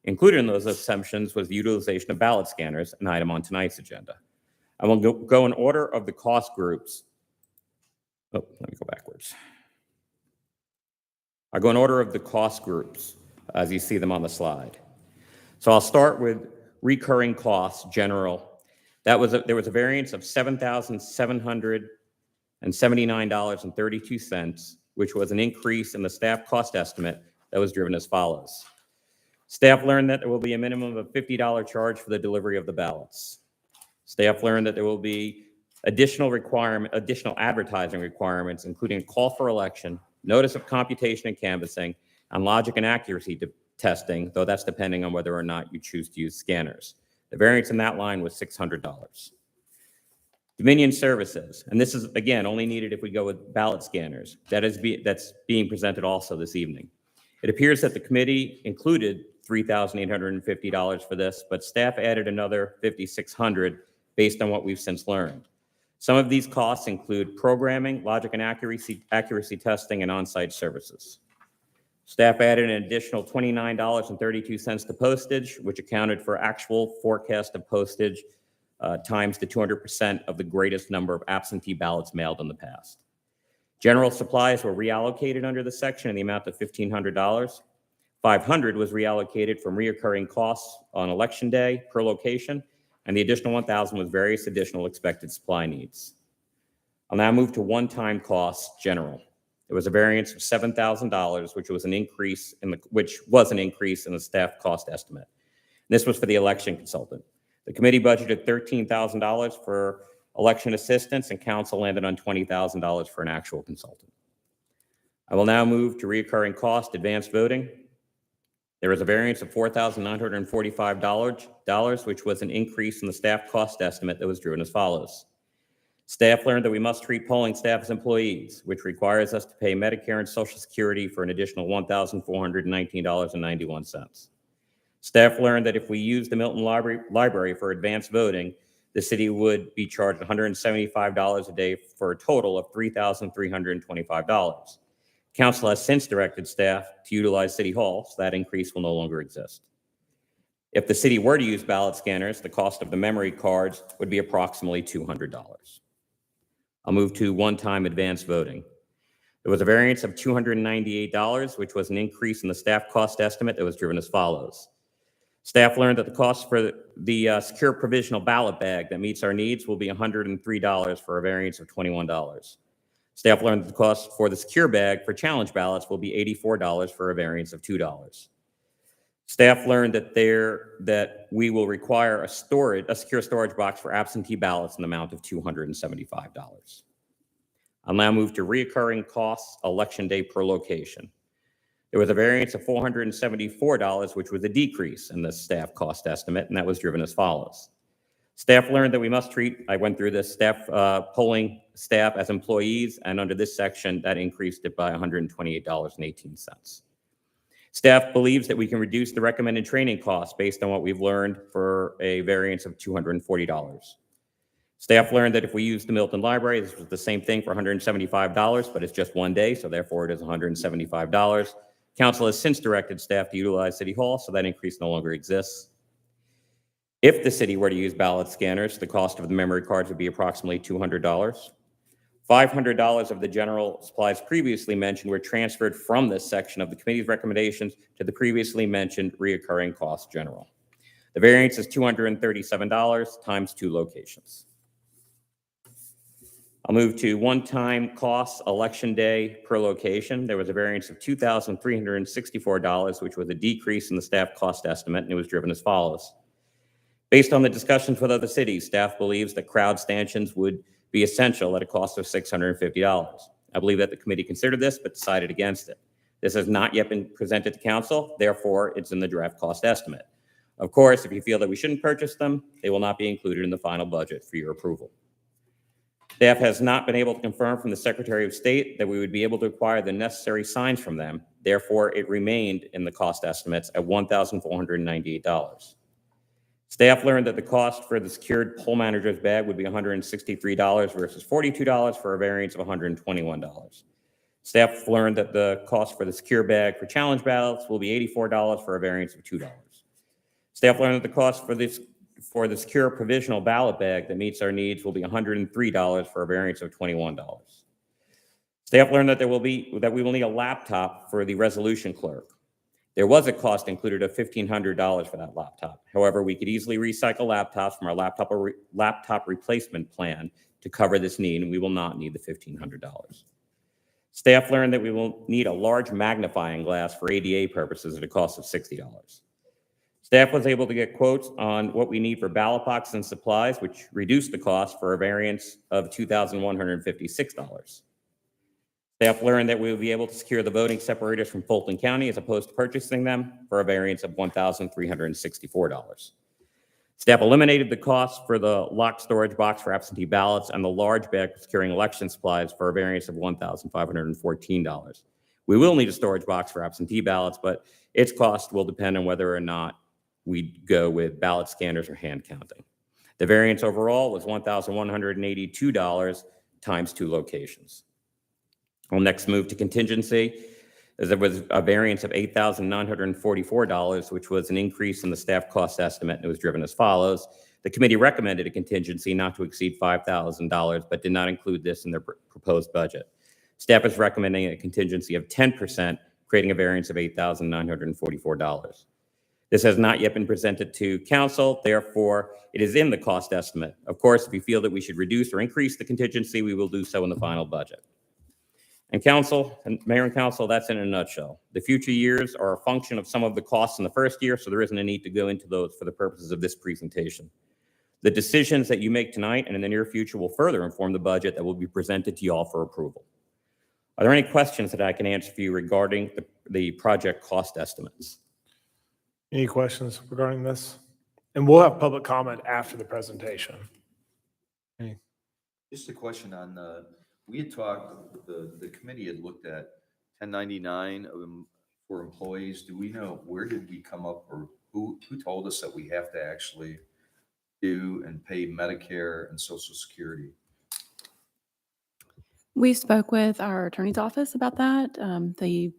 Included in those assumptions was the utilization of ballot scanners, an item on tonight's agenda. I will go in order of the cost groups. Oh, let me go backwards. I'll go in order of the cost groups as you see them on the slide. So I'll start with recurring costs, general. There was a variance of $7,779.32, which was an increase in the staff cost estimate that was driven as follows. Staff learned that there will be a minimum of $50 charge for the delivery of the ballots. Staff learned that there will be additional advertising requirements, including a call for election, notice of computation and canvassing, and logic and accuracy testing, though that's depending on whether or not you choose to use scanners. The variance in that line was $600. Dominion services, and this is, again, only needed if we go with ballot scanners. That's being presented also this evening. It appears that the committee included $3,850 for this, but staff added another $5,600 based on what we've since learned. Some of these costs include programming, logic and accuracy testing, and on-site services. Staff added an additional $29.32 to postage, which accounted for actual forecast of postage times the 200% of the greatest number of absentee ballots mailed in the past. General supplies were reallocated under the section in the amount of $1,500. $500 was reallocated from reoccurring costs on election day per location, and the additional $1,000 was various additional expected supply needs. I'll now move to one-time costs, general. There was a variance of $7,000, which was an increase in the staff cost estimate. And this was for the election consultant. The committee budgeted $13,000 for election assistance, and council landed on $20,000 for an actual consultant. I will now move to recurring cost, advanced voting. There was a variance of $4,945, which was an increase in the staff cost estimate that was driven as follows. Staff learned that we must treat polling staff as employees, which requires us to pay Medicare and Social Security for an additional $1,419.91. Staff learned that if we use the Milton Library for advanced voting, the city would be charged $175 a day for a total of $3,325. Council has since directed staff to utilize City Hall, so that increase will no longer exist. If the city were to use ballot scanners, the cost of the memory cards would be approximately $200. I'll move to one-time advanced voting. There was a variance of $298, which was an increase in the staff cost estimate that was driven as follows. Staff learned that the cost for the secure provisional ballot bag that meets our needs will be $103 for a variance of $21. Staff learned that the cost for the secure bag for challenge ballots will be $84 for a variance of $2. Staff learned that we will require a secure storage box for absentee ballots in the amount of $275. I'll now move to reoccurring costs, election day per location. There was a variance of $474, which was a decrease in the staff cost estimate, and that was driven as follows. Staff learned that we must treat, I went through this, polling staff as employees, and under this section, that increased it by $128.18. Staff believes that we can reduce the recommended training costs based on what we've learned for a variance of $240. Staff learned that if we use the Milton Library, this was the same thing for $175, but it's just one day, so therefore it is $175. Council has since directed staff to utilize City Hall, so that increase no longer exists. If the city were to use ballot scanners, the cost of the memory cards would be approximately $200. $500 of the general supplies previously mentioned were transferred from this section of the committee's recommendations to the previously mentioned reoccurring cost general. The variance is $237 times 2 locations. I'll move to one-time costs election day per location. There was a variance of $2,364, which was a decrease in the staff cost estimate, and it was driven as follows. Based on the discussions with other cities, staff believes that crowd stanchions would be essential at a cost of $650. I believe that the committee considered this but decided against it. This has not yet been presented to council, therefore it's in the draft cost estimate. Of course, if you feel that we shouldn't purchase them, they will not be included in the final budget for your approval. Staff has not been able to confirm from the Secretary of State that we would be able to acquire the necessary signs from them. Therefore, it remained in the cost estimates at $1,498. Staff learned that the cost for the secured poll manager's bag would be $163 versus $42 for a variance of $121. Staff learned that the cost for the secure bag for challenge ballots will be $84 for a variance of $2. Staff learned that the cost for the secure provisional ballot bag that meets our needs will be $103 for a variance of $21. Staff learned that we will need a laptop for the resolution clerk. There was a cost included of $1,500 for that laptop. However, we could easily recycle laptops from our laptop replacement plan to cover this need, and we will not need the $1,500. Staff learned that we will need a large magnifying glass for ADA purposes at a cost of $60. Staff was able to get quotes on what we need for ballot boxes and supplies, which reduced the cost for a variance of $2,156. Staff learned that we will be able to secure the voting separators from Fulton County as opposed to purchasing them for a variance of $1,364. Staff eliminated the cost for the locked storage box for absentee ballots and the large bag for securing election supplies for a variance of $1,514. We will need a storage box for absentee ballots, but its cost will depend on whether or not we go with ballot scanners or hand counting. The variance overall was $1,182 times 2 locations. We'll next move to contingency, as there was a variance of $8,944, which was an increase in the staff cost estimate, and it was driven as follows. The committee recommended a contingency not to exceed $5,000, but did not include this in their proposed budget. Staff is recommending a contingency of 10%, creating a variance of $8,944. This has not yet been presented to council, therefore it is in the cost estimate. Of course, if you feel that we should reduce or increase the contingency, we will do so in the final budget. And council, and mayor and council, that's in a nutshell. The future years are a function of some of the costs in the first year, so there isn't a need to go into those for the purposes of this presentation. The decisions that you make tonight and in the near future will further inform the budget that will be presented to you all for approval. Are there any questions that I can answer for you regarding the project cost estimates? Any questions regarding this? And we'll have public comment after the presentation. Just a question on we had talked, the committee had looked at 1099 for employees. Do we know, where did we come up, or who told us that we have to actually do and pay Medicare and Social Security? We spoke with our attorney's office about that. It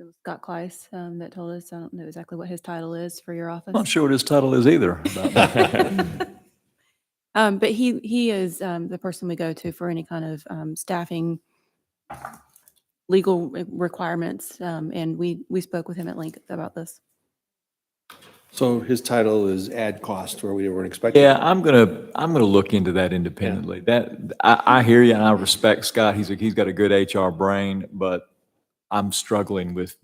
was Scott Kleiss that told us. I don't know exactly what his title is for your office. I'm not sure what his title is either. About that. But he is the person we go to for any kind of staffing, legal requirements, and we spoke with him at length about this. So his title is add cost where we weren't expecting. Yeah, I'm gonna look into that independently. That I hear you, and I respect Scott. He's got a good HR brain, but I'm struggling with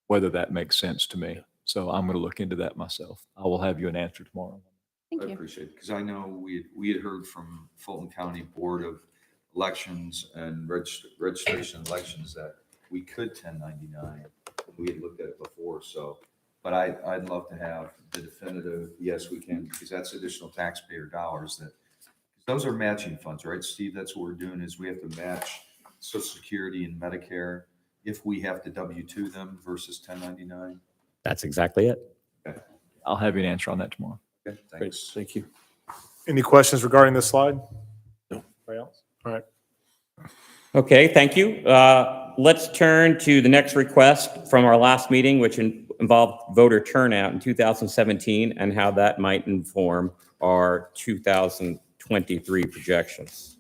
whether that makes sense to me. So I'm going to look into that myself. I will have you an answer tomorrow. Thank I you. appreciate it, because I know we had heard from Fulton County Board of Elections and Registration Elections that we could 1099. We had looked at it before, so, but I'd love to have the definitive, yes, we can, because that's additional taxpayer dollars those are matching funds, right, Steve? That's what we're doing, is we have to match Social Security and Medicare if we have to W-2 them versus 1099. That's exactly it. Okay. I'll have you an answer on that tomorrow. Okay, Great, thanks. thank you. Any questions regarding this slide? No. Anybody else? All right. Okay, thank you. Let's turn to the next request from our last meeting, which involved voter turnout in 2017 and how that might inform our 2023 projections.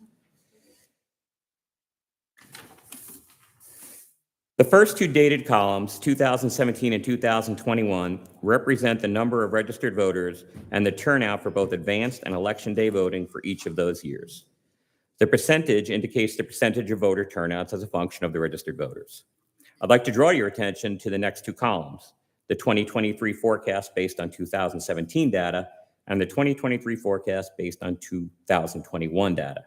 The first two dated columns, 2017 and 2021, represent the number of registered voters and the turnout for both advanced and election day voting for each of those years. The percentage indicates the percentage of voter turnouts as a function of the registered voters. I'd like to draw your attention to the next two columns, the 2023 forecast based on 2017 data and the 2023 forecast based on 2021 data.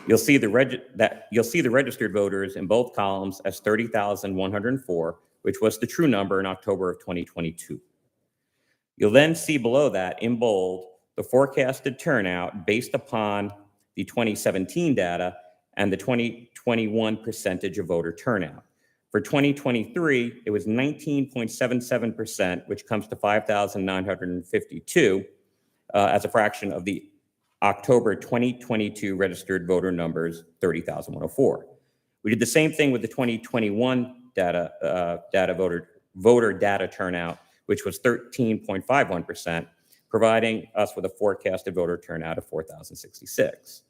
You'll see the registered voters in both columns as 30,104, which was the true number in October of 2022. You'll then see below that in bold the forecasted turnout based upon the 2017 data and the 2021 percentage of voter turnout. For 2023, it was 19.77%, which comes to 5,952 as a fraction of the October 2022 registered voter numbers, 30,104. We did the same thing with the 2021 voter data turnout, which was 13.51%, providing us with a forecasted voter turnout of 4,066.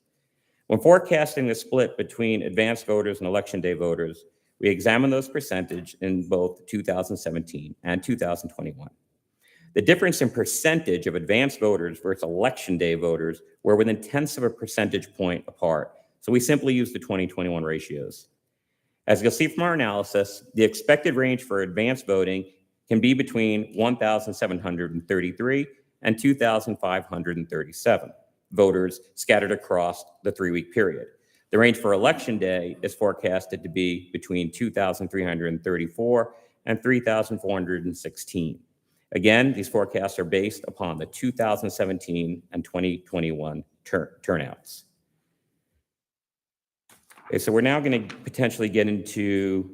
When forecasting the split between advanced voters and election day voters, we examined those percentage in both 2017 and 2021. The difference in percentage of advanced voters versus election day voters were within tenths of a percentage point apart, so we simply used the 2021 ratios. As you'll see from our analysis, the expected range for advanced voting can be between 1,733 and 2,537 voters scattered across the 3-week period. The range for election day is forecasted to be between 2,334 and 3,416. Again, these forecasts are based upon the 2017 and 2021 turnouts. Okay, so we're now going to potentially get into.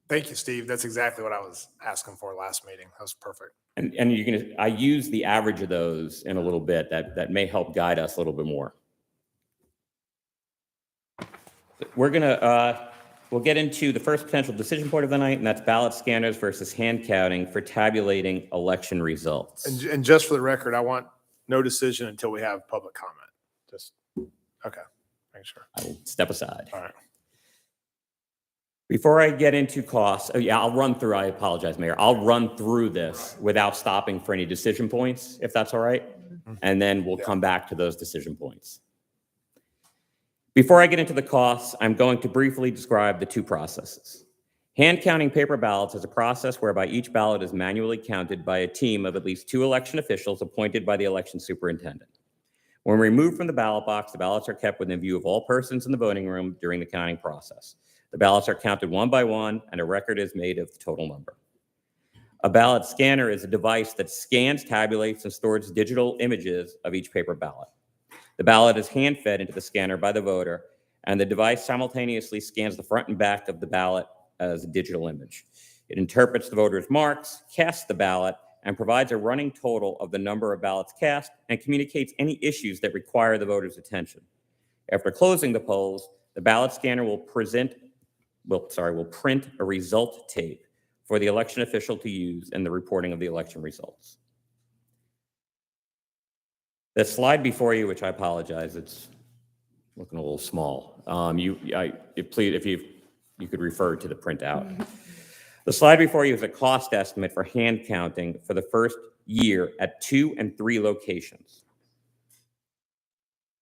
Thank you, Steve. That's exactly what I was asking for last meeting. That was perfect. And you're going to, I use the average of those in a little bit. That may help guide us a little bit more. We're going to, we'll get into the first potential decision point of the night, and that's ballot scanners versus hand counting for tabulating election results. And just for the record, I want no decision until we have public comment. Just, okay, make sure. I will step aside. All right. Before I get into costs, I'll run through, I apologize, Mayor. I'll run through this without stopping for any decision points, if that's all right. And then we'll come back to those decision points. Before I get into the costs, I'm going to briefly describe the two processes. Hand counting paper ballots is a process whereby each ballot is manually counted by a team of at least 2 election officials appointed by the election superintendent. When removed from the ballot box, the ballots are kept within view of all persons in the voting room during the counting process. The ballots are counted one by one, and a record is made of the total number. A ballot scanner is a device that scans, tabulates, and stores digital images of each paper ballot. The ballot is hand-fed into the scanner by the voter, and the device simultaneously scans the front and back of the ballot as a digital image. It interprets the voter's marks, casts the ballot, and provides a running total of the number of ballots cast and communicates any issues that require the voter's attention. After closing the polls, the ballot scanner will print a result tape for the election official to use in the reporting of the election results. The slide before you, which I apologize, it's looking a little small. If you could refer to the printout. The slide before you is a cost estimate for hand counting for the first year at 2 and 3 locations.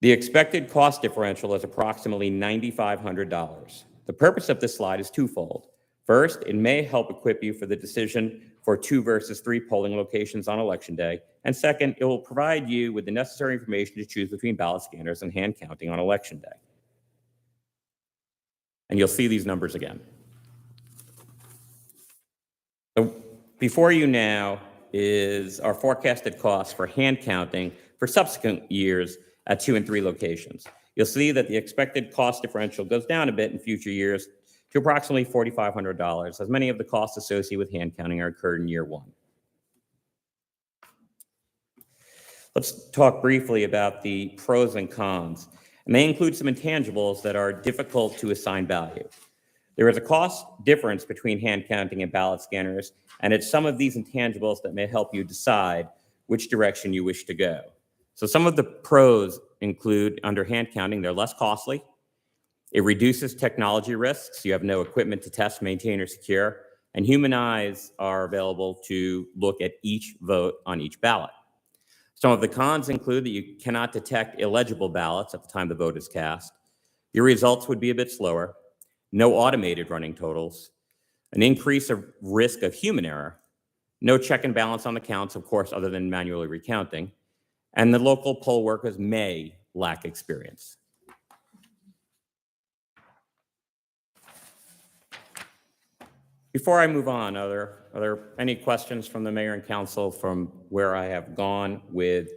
The expected cost differential is approximately $9,500. The purpose of this slide is twofold. First, it may help equip you for the decision for 2 versus 3 polling locations on election day. And second, it will provide you with the necessary information to choose between ballot scanners and hand counting on election day. And you'll see these numbers again. So before you now is our forecasted costs for hand counting for subsequent years at 2 and 3 locations. You'll see that the expected cost differential goes down a bit in future years to approximately $4,500, as many of the costs associated with hand counting are incurred in year 1. Let's talk briefly about the pros and cons, and they include some intangibles that are difficult to assign value. There is a cost difference between hand counting and ballot scanners, and it's some of these intangibles that may help you decide which direction you wish to go. So some of the pros include, under hand counting, they're less costly. It reduces technology risks. You have no equipment to test, maintain, or secure, and human eyes are available to look at each vote on each ballot. Some of the cons include that you cannot detect illegible ballots at the time the vote is cast. Your results would be a bit slower, no automated running totals, an increase of risk of human error, no check and balance on the counts, of course, other than manually recounting, and the local poll workers may lack experience. Before I move on, are there any questions from the mayor and council from where I have gone with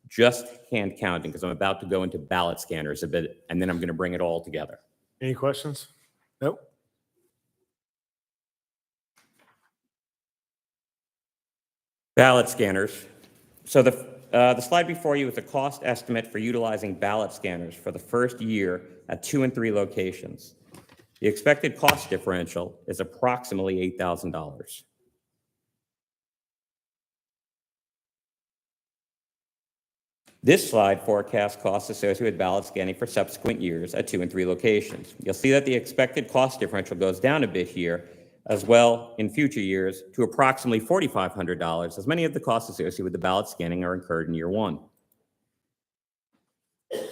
just hand counting? Because I'm about to go into ballot scanners a bit, and then I'm going to bring it all together. Any questions? Nope. Ballot scanners. So the slide before you is a cost estimate for utilizing ballot scanners for the first year at 2 and 3 locations. The expected cost differential is approximately $8,000. This slide forecasts costs associated with ballot scanning for subsequent years at 2 and 3 locations. You'll see that the expected cost differential goes down a bit here as well in future years to approximately $4,500, as many of the costs associated with the ballot scanning are incurred in year 1.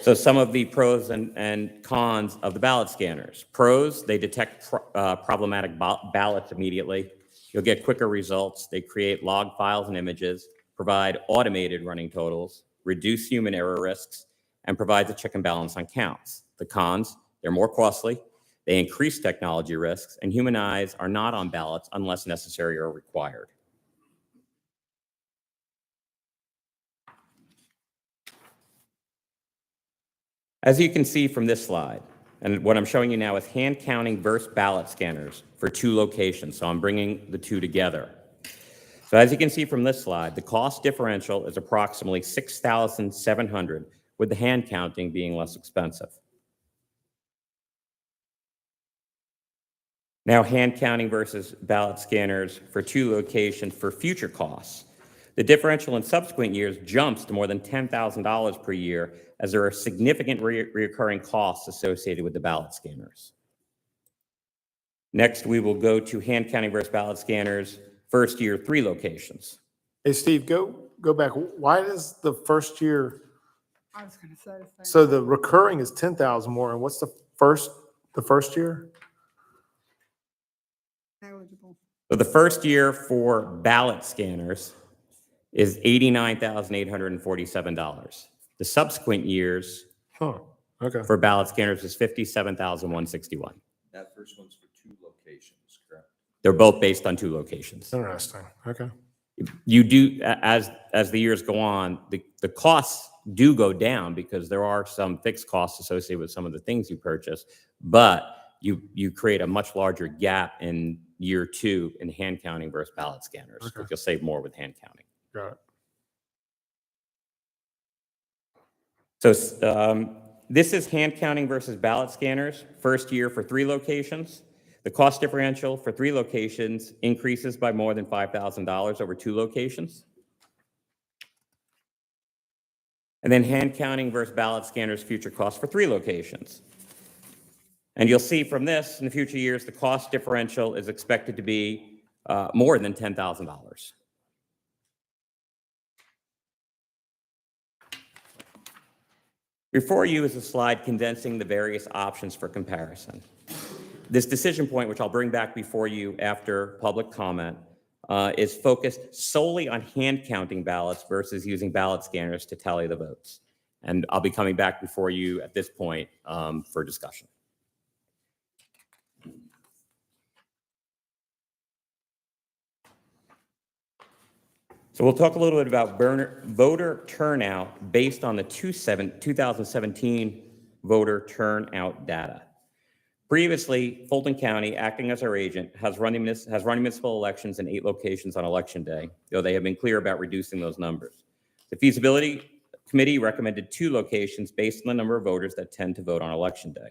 So some of the pros and cons of the ballot scanners. Pros, they detect problematic ballots immediately. You'll get quicker results. They create log files and images, provide automated running totals, reduce human error risks, and provides a check and balance on counts. The cons, they're more costly. They increase technology risks, and human eyes are not on ballots unless necessary or required. As you can see from this slide, and what I'm showing you now is hand counting versus ballot scanners for 2 locations. So I'm bringing the 2 together. So as you can see from this slide, the cost differential is approximately $6,700, with the hand counting being less expensive. Now, hand counting versus ballot scanners for 2 locations for future costs. The differential in subsequent years jumps to more than $10,000 per year, as there are significant recurring costs associated with the ballot scanners. Next, we will go to hand counting versus ballot scanners, first year 3 locations. Hey, Steve, go back. Why does the first year? I was going to say the same. So the recurring is 10,000 more, and what's the first year? Eligible. So the first year for ballot scanners is $89,847. The subsequent years for ballot scanners is $57,161. That first one's for 2 locations, correct? They're both based on 2 locations. Interesting. Okay. You do, as the years go on, the costs do go down because there are some fixed costs associated with some of the things you purchase, but you create a much larger gap in year 2 in hand counting versus ballot scanners. Okay. You'll save more with hand counting. Got it. So this is hand counting versus ballot scanners, first year for 3 locations. The cost differential for 3 locations increases by more than $5,000 over 2 locations. And then hand counting versus ballot scanners, future costs for 3 locations. And you'll see from this, in the future years, the cost differential is expected to be more than $10,000. Before you is a slide condensing the various options for comparison. This decision point, which I'll bring back before you after public comment, is focused solely on hand counting ballots versus using ballot scanners to tally the votes. And I'll be coming back before you at this point for discussion. So we'll talk a little bit about voter turnout based on the 2017 voter turnout data. Previously, Fulton County, acting as our agent, has run municipal elections in 8 locations on Election Day, though they have been clear about reducing those numbers. The feasibility committee recommended 2 locations based on the number of voters that tend to vote on Election Day.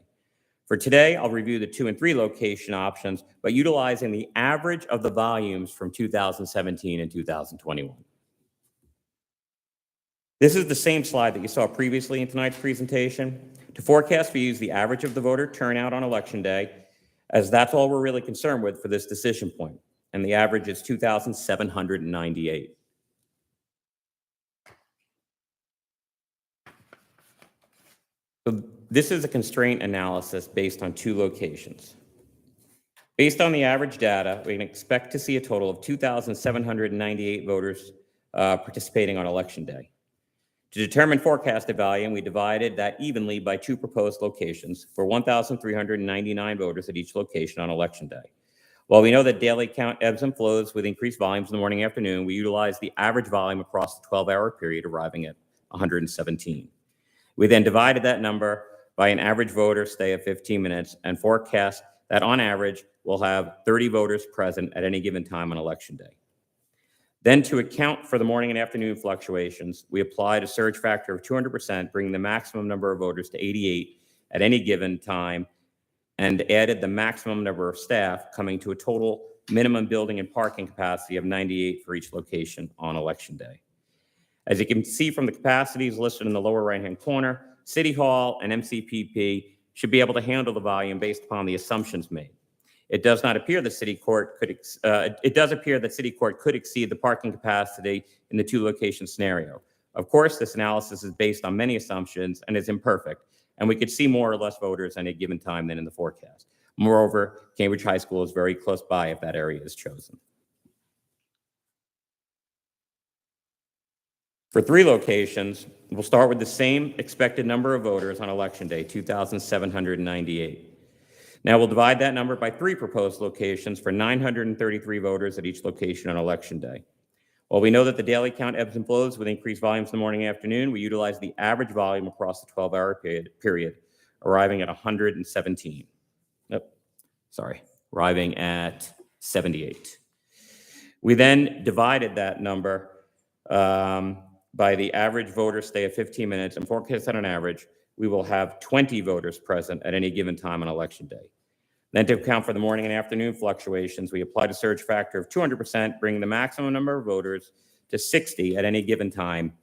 For today, I'll review the 2 and 3 location options, but utilizing the average of the volumes from 2017 and 2021. This is the same slide that you saw previously in tonight's presentation. To forecast, we use the average of the voter turnout on Election Day, as that's all we're really concerned with for this decision point, and the average is 2,798. So This is a constraint analysis based on 2 locations. Based on the average data, we can expect to see a total of 2,798 voters participating on Election Day. To determine forecasted volume, we divided that evenly by 2 proposed locations for 1,399 voters at each location on Election Day. While we know that daily count ebbs and flows with increased volumes in the morning and afternoon, we utilized the average volume across the 12-hour period, arriving at 117. We then divided that number by an average voter stay of 15 minutes and forecast that on average, we'll have 30 voters present at any given time on Election Day. Then to account for the morning and afternoon fluctuations, we applied a surge factor of 200%, bringing the maximum number of voters to 88 at any given time, and added the maximum number of staff, coming to a total minimum building and parking capacity of 98 for each location on Election Day. As you can see from the capacities listed in the lower right-hand corner, City Hall and MCPP should be able to handle the volume based upon the assumptions made. It does appear that City Court could exceed the parking capacity in the 2 location scenario. Of course, this analysis is based on many assumptions and is imperfect, and we could see more or less voters at any given time than in the forecast. Moreover, Cambridge High School is very close by if that area is chosen. For 3 locations, we'll start with the same expected number of voters on Election Day, 2,798. Now we'll divide that number by 3 proposed locations for 933 voters at each location on Election Day. While we know that the daily count ebbs and flows with increased volumes in the morning and afternoon, we utilize the average volume across the 12-hour period, arriving at 117. Arriving at 78. We then divided that number by the average voter stay of 15 minutes and forecast that on average, we will have 20 voters present at any given time on Election Day. Then to account for the morning and afternoon fluctuations, we applied a surge factor of 200%, bringing the maximum number of voters to 60 at any given time,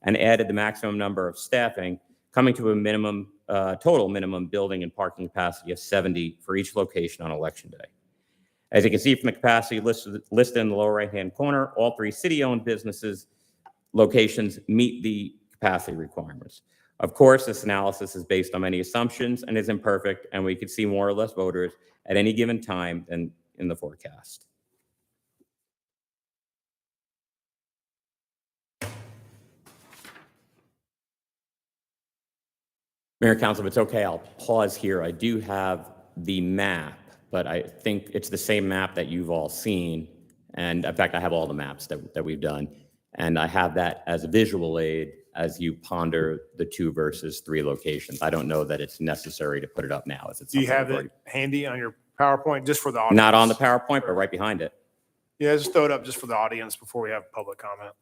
and added the maximum number of staffing, coming to a total minimum building and parking capacity of 70 for each location on Election Day. As you can see from the capacity listed in the lower right-hand corner, all 3 city-owned businesses locations meet the capacity requirements. Of course, this analysis is based on many assumptions and is imperfect, and we could see more or less voters at any given time than in the forecast. Mayor and Council, if it's okay, I'll pause here. I do have the map, but I think it's the same map that you've all seen. And in fact, I have all the maps that we've done. And I have that as a visual aid as you ponder the 2 versus 3 locations. I don't know that it's necessary to put it up now. Do you have it handy on your PowerPoint just for the audience? Not on the PowerPoint, but right behind it. Yeah, just throw it up just for the audience before we have public comment.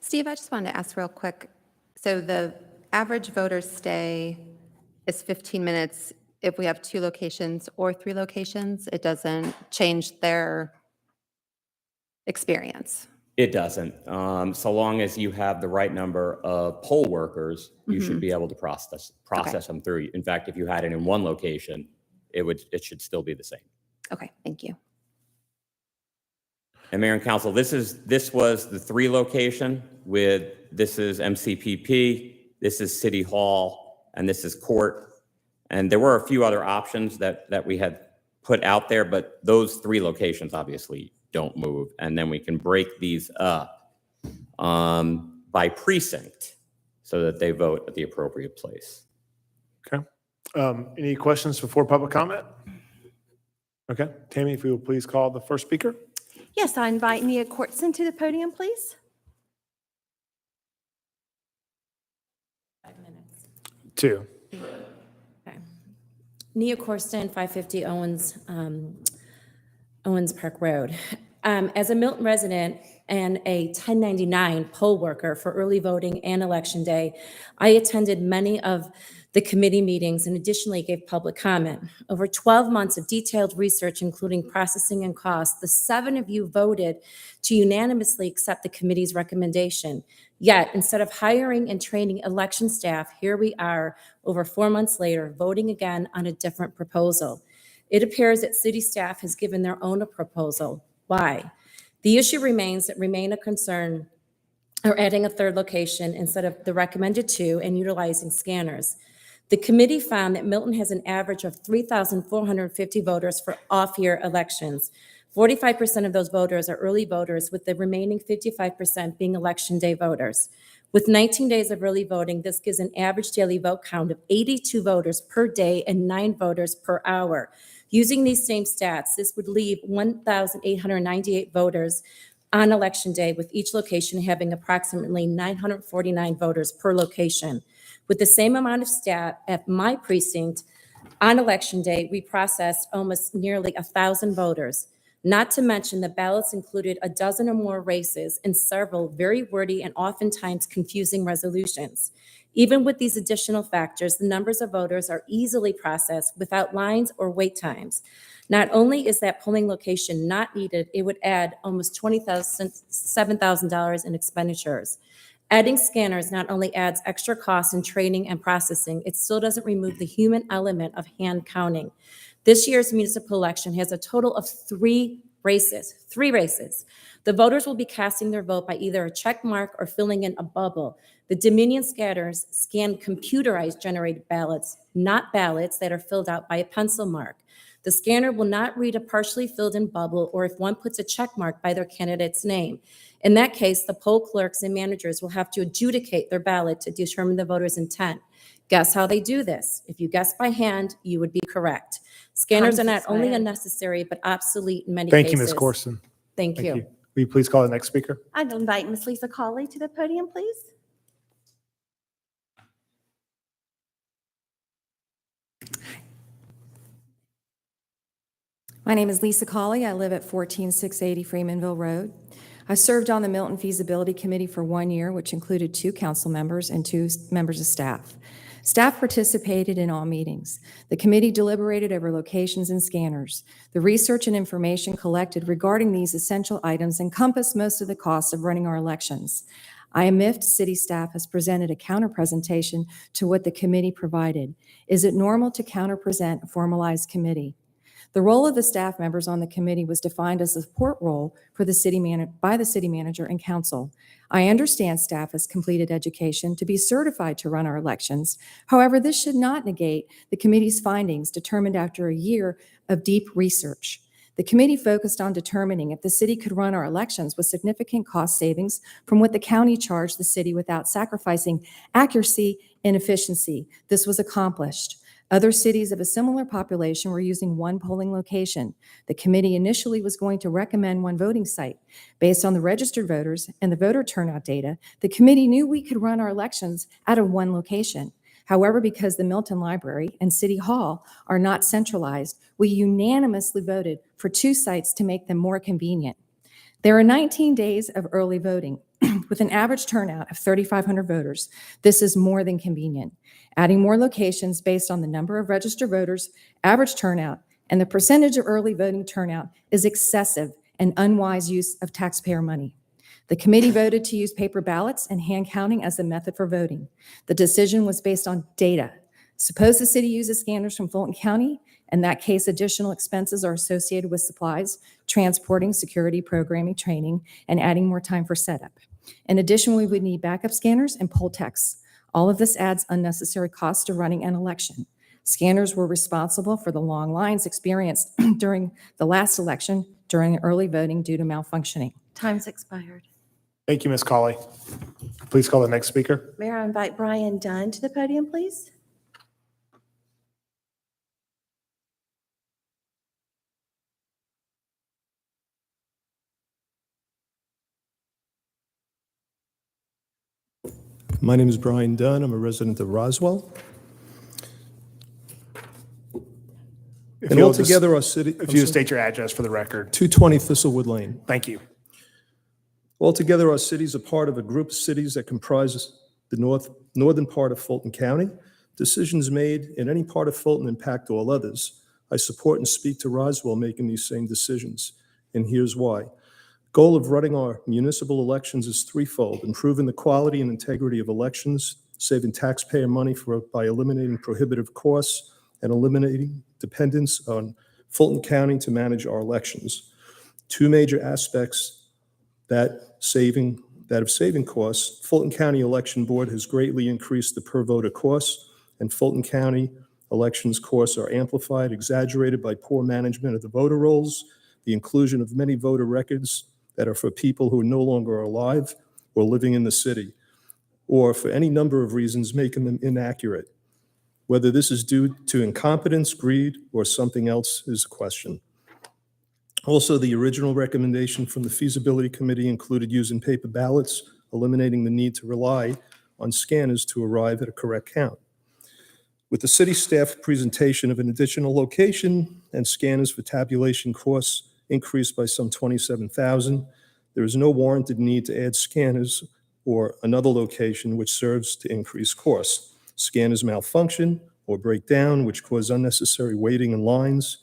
Steve, I just wanted to ask real quick. So the average voter stay is 15 minutes if we have 2 locations or 3 locations. It doesn't change their experience. It doesn't. So long as you have the right number of poll workers, you should be able to process them through. In fact, if you had it in 1 location, it should still be the same. Okay, thank you. And Mayor and Council, this was the 3 location this is MCPP, this is City Hall, and this is Court. And there were a few other options that we had put out there, but those 3 locations obviously don't move. And then we can break these up by precinct so that they vote at the appropriate place. Okay. Any questions before public comment? Okay. Tammy, if you will please call the first speaker. Yes, I invite Nia Courtson to the podium, please. 5 minutes. 2. Okay. Nia Corston, 550 Owens Park Road. As a Milton resident and a 1099 poll worker for early voting and Election Day, I attended many of the committee meetings and additionally gave public comment. Over 12 months of detailed research, including processing and cost, the 7 of you voted to unanimously accept the committee's recommendation. Yet, instead of hiring and training election staff, here we are over 4 months later, voting again on a different proposal. It appears that city staff has given their own proposal. Why? The issue remains a concern or adding a third location instead of the recommended 2 and utilizing scanners. The committee found that Milton has an average of 3,450 voters for off-year elections. 45% of those voters are early voters, with the remaining 55% being election day voters. With 19 days of early voting, this gives an average daily vote count of 82 voters per day and 9 voters per hour. Using these same stats, this would leave 1,898 voters on election day, with each location having approximately 949 voters per location. With the same amount of staff at my precinct, on election day, we processed almost nearly 1,000 voters. Not to mention the ballots included a dozen or more races and several very wordy and oftentimes confusing resolutions. Even with these additional factors, the numbers of voters are easily processed without lines or wait times. Not only is that polling location not needed, it would add almost $7,000 in expenditures. Adding scanners not only adds extra costs in training and processing, it still doesn't remove the human element of hand counting. This year's municipal election has a total of 3 races. The voters will be casting their vote by either a check mark or filling in a bubble. The Dominion scanners scan computerized generated ballots, not ballots that are filled out by a pencil mark. The scanner will not read a partially filled in bubble or if one puts a check mark by their candidate's name. In that case, the poll clerks and managers will have to adjudicate their ballot to determine the voter's intent. Guess how they do this? If you guess by hand, you would be correct. Scanners are not only unnecessary, but obsolete in many cases. Thank you, Ms. Corson. Thank you. Will you please call the next speaker? I'd invite Ms. Lisa Colley to the podium, please. My name is Lisa Colley. I live at 14680 Freemanville Road. I served on the Milton Feasibility Committee for 1 year, which included 2 council members and 2 members of staff. Staff participated in all meetings. The committee deliberated over locations and scanners. The research and information collected regarding these essential items encompassed most of the costs of running our elections. I am miffed city staff has presented a counter-presentation to what the committee provided. Is it normal to counter-present a formalized committee? The role of the staff members on the committee was defined as a support role for the by the city manager and council. I understand staff has completed education to be certified to run our elections. However, this should not negate the committee's findings determined after a year of deep research. The committee focused on determining if the city could run our elections with significant cost savings from what the county charged the city without sacrificing accuracy and efficiency. This was accomplished. Other cities of a similar population were using 1 polling location. The committee initially was going to recommend 1 voting site. Based on the registered voters and the voter turnout data, the committee knew we could run our elections out of 1 location. However, because the Milton Library and City Hall are not centralized, we unanimously voted for 2 sites to make them more convenient. There are 19 days of early voting. With an average turnout of 3,500 voters, this is more than convenient. Adding more locations based on the number of registered voters, average turnout, and the percentage of early voting turnout is excessive and unwise use of taxpayer money. The committee voted to use paper ballots and hand counting as the method for voting. The decision was based on data. Suppose the city uses scanners from Fulton County. In that case, additional expenses are associated with supplies, transporting, security, programming, training, and adding more time for setup. In addition, we would need backup scanners and poll techs. All of this adds unnecessary costs to running an election. Scanners were responsible for the long lines experienced during the last election during early voting due to malfunctioning. Time's expired. Thank you, Ms. Colley. Please call the next speaker. Mayor, I invite Brian Dunn to the podium, please. My name is Brian Dunn. I'm a resident of Roswell. And altogether, our city... If you state your address for the record. 220 Thistlewood Lane. Thank you. Altogether, our cities are part of a group of cities that comprise the northern part of Fulton County. Decisions made in any part of Fulton impact all others. I support and speak to Roswell making these same decisions, and here's why. Goal of running our municipal elections is threefold: improving the quality and integrity of elections, saving taxpayer money by eliminating prohibitive costs, and eliminating dependence on Fulton County to manage our elections. 2 major aspects that saving that of saving costs, Fulton County Election Board has greatly increased the per voter costs, and Fulton County elections costs are amplified, exaggerated by poor management of the voter rolls, the inclusion of many voter records that are for people who are no longer alive or living in the city, or for any number of reasons making them inaccurate. Whether this is due to incompetence, greed, or something else is a question. Also, the original recommendation from the feasibility committee included using paper ballots, eliminating the need to rely on scanners to arrive at a correct count. With the city staff presentation of an additional location and scanners for tabulation costs increased by some $27,000, there is no warranted need to add scanners or another location which serves to increase costs. Scanners malfunction or break down, which cause unnecessary waiting in lines.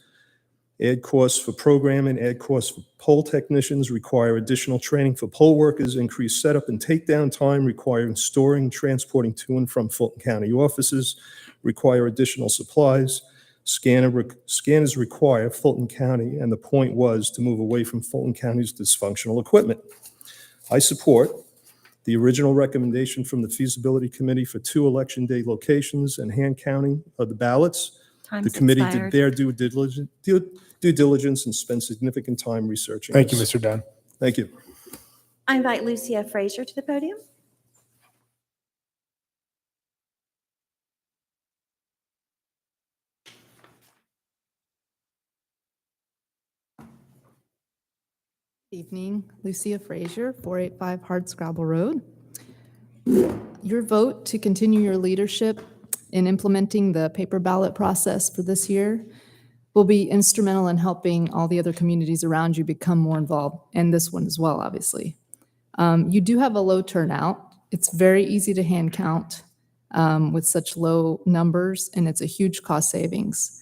Add costs for programming, add costs for poll technicians, require additional training for poll workers, increase setup and takedown time, requiring storing, transporting to and from Fulton County offices, require additional supplies. Scanners require Fulton County, and the point was to move away from Fulton County's dysfunctional equipment. I support the original recommendation from the feasibility committee for 2 election day locations and hand counting of the ballots. Time's The committee expired. did their due diligence and spent significant time researching Thank you, this. Mr. Dunn. Thank you. I invite Lucia Frazier to the podium. Evening, Lucia Frazier, 485 Hardscrabble Road. Your vote to continue your leadership in implementing the paper ballot process for this year will be instrumental in helping all the other communities around you become more involved, and this one as well, obviously. You do have a low turnout. It's very easy to hand count with such low numbers, and it's a huge cost savings.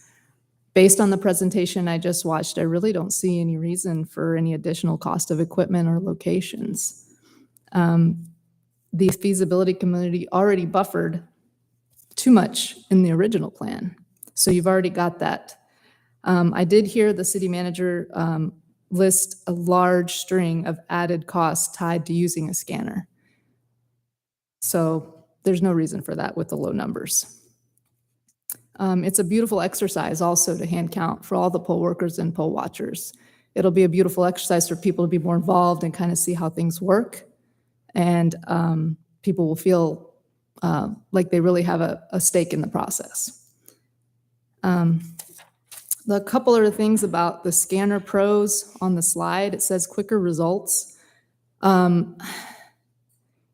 Based on the presentation I just watched, I really don't see any reason for any additional cost of equipment or locations. The feasibility committee already buffered too much in the original plan, so you've already got that. I did hear the city manager list a large string of added costs tied to using a scanner. So there's no reason for that with the low numbers. It's a beautiful exercise also to hand count for all the poll workers and poll watchers. It'll be a beautiful exercise for people to be more involved and kind of see how things work. And people will feel like they really have a stake in the process. The couple other things about the scanner pros on the slide, it says quicker results.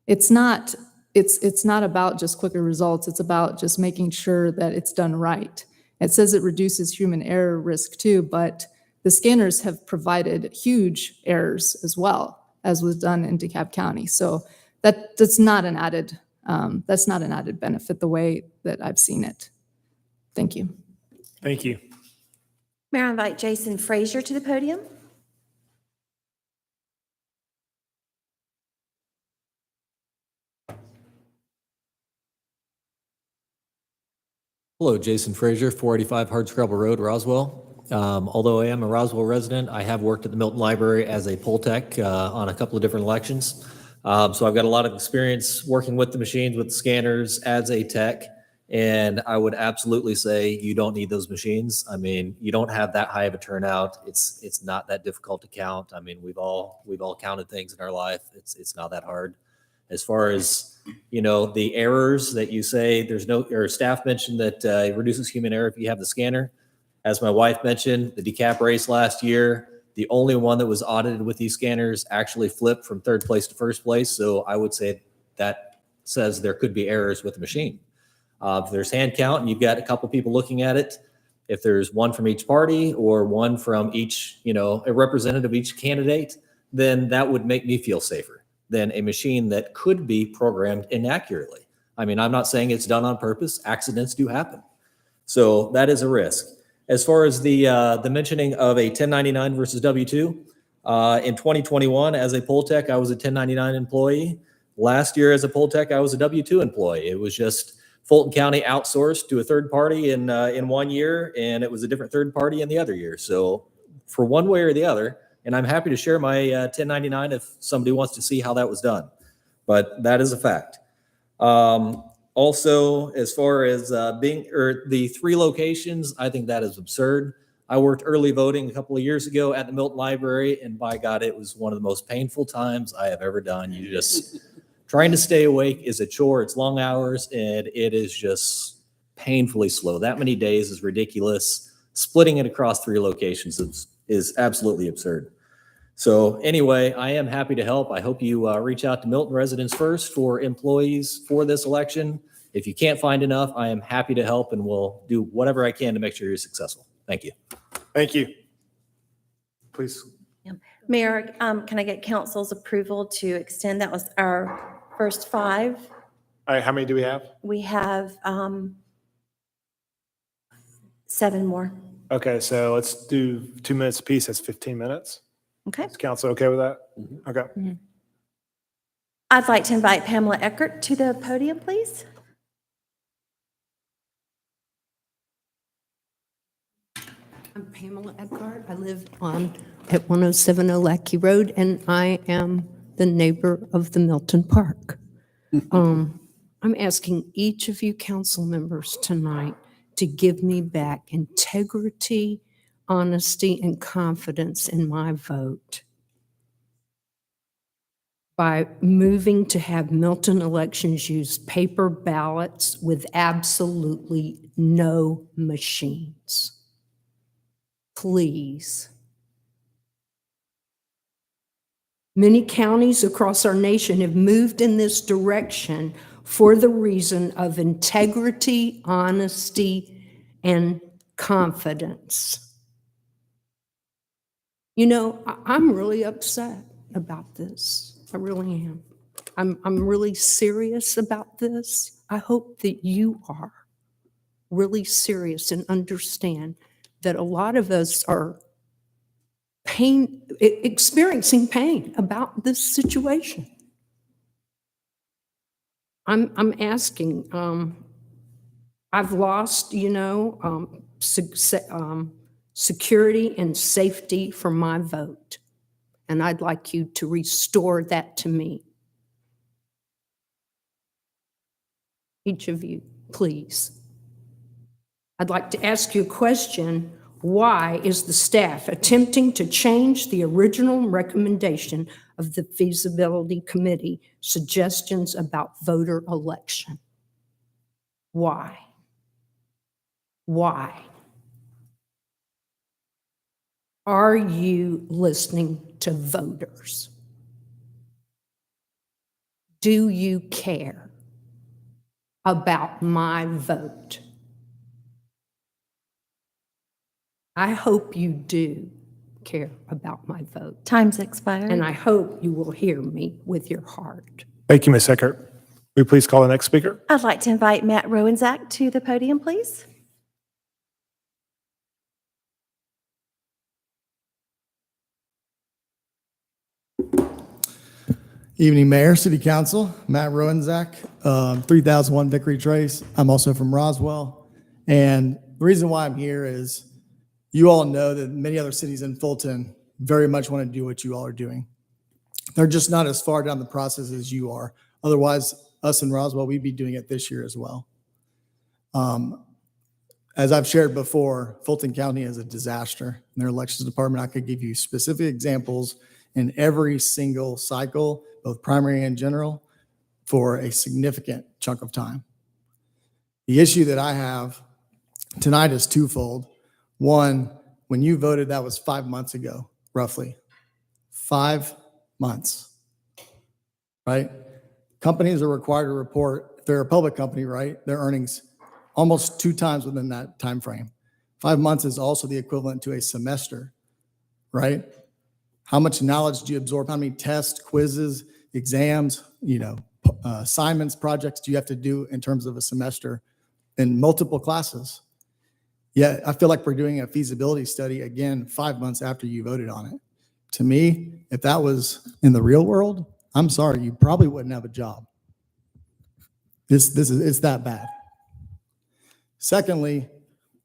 It's not about just quicker results. It's about just making sure that it's done right. It says it reduces human error risk too, but the scanners have provided huge errors as well, as was done in DeKalb County. So that's not an added benefit the way that I've seen it. Thank you. Thank you. May I invite Jason Frazier to the podium? Hello, Jason Frazier, 485 Hardscrabble Road, Roswell. Although I am a Roswell resident, I have worked at the Milton Library as a poll tech on a couple of different elections. So I've got a lot of experience working with the machines, with the scanners as a tech. And I would absolutely say you don't need those machines. I mean, you don't have that high of a turnout. It's not that difficult to count. I mean, we've all counted things in our life. It's not that hard. As far as, you know, the errors that you say, there's no, or staff mentioned that it reduces human error if you have the scanner. As my wife mentioned, the DeKalb race last year, the only one that was audited with these scanners actually flipped from third place to first place. So I would say that says there could be errors with the machine. If there's hand count and you've got a couple people looking at it, if there's one from each party or one from each, you know, a representative of each candidate, then that would make me feel safer than a machine that could be programmed inaccurately. I mean, I'm not saying it's done on purpose. Accidents do happen. So that is a risk. As far as the mentioning of a 1099 versus W-2, in 2021, as a poll tech, I was a 1099 employee. Last year as a poll tech, I was a W-2 employee. It was just Fulton County outsourced to a third party in 1 year, and it was a different third party in the other year. So for one way or the other, and I'm happy to share my 1099 if somebody wants to see how that was done. but that is a fact. Also, as far as the 3 locations, I think that is absurd. I worked early voting a couple of years ago at the Milton Library, and by God, it was one of the most painful times I have ever done. You just trying to stay awake is a chore. It's long hours, and it is just painfully slow. That many days is ridiculous. Splitting it across 3 locations is absolutely absurd. So anyway, I am happy to help. I hope you reach out to Milton residents first for employees for this election. If you can't find enough, I am happy to help, and will do whatever I can to make sure you're successful. Thank you. Thank you. Please. Mayor, can I get council's approval to extend? That was our first 5. All right, how many do we have? We have 7 more. Okay, so let's do 2 minutes apiece. That's 15 minutes. Okay. Is council okay with that? Okay. I'd like to invite Pamela Eckert to the podium, please. I'm Pamela Eckhart. I live at 107 Lackey Road, and I am the neighbor of the Milton Park. I'm asking each of you council members tonight to give me back integrity, honesty, and confidence in my vote by moving to have Milton elections use paper ballots with absolutely no machines. Please. Many counties across our nation have moved in this direction for the reason of integrity, honesty, and confidence. You know, I'm really upset about this. I really am. I'm really serious about this. I hope that you are really serious and understand that a lot of us are experiencing pain about this situation. I'm asking, I've lost, security and safety for my vote, and I'd like you to restore that to me. Each of you, please. I'd like to ask you a question. Why is the staff attempting to change the original recommendation of the feasibility committee suggestions about voter election? Why? Why? Are you listening to voters? Do you care about my vote? I hope you do care about my vote. Time's expired. And I hope you will hear me with your heart. Thank you, Ms. Eckert. Will you please call the next speaker? I'd like to invite Matt Rowenzak to the podium, please. Evening, Mayor, City Council, Matt Rowenzak, 3001 Vickery Trace. I'm also from Roswell. And the reason why I'm here is you all know that many other cities in Fulton very much want to do what you all are doing. They're just not as far down the process as you are. Otherwise, us in Roswell, we'd be doing it this year as well. As I've shared before, Fulton County is a disaster in their elections department. I could give you specific examples in every single cycle, both primary and general, for a significant chunk of time. The issue that I have tonight is twofold. One, when you voted, that was 5 months ago, roughly. 5 months, right? Companies are required to report, if they're a public company, right, their earnings almost 2 times within that time frame. 5 months is also the equivalent to a semester, right? How much knowledge do you absorb? How many tests, quizzes, exams, assignments, projects do you have to do in terms of a semester in multiple classes? Yet I feel like we're doing a feasibility study again 5 months after you voted on it. To me, if that was in the real world, I'm sorry, you probably wouldn't have a job. It's that bad. Secondly,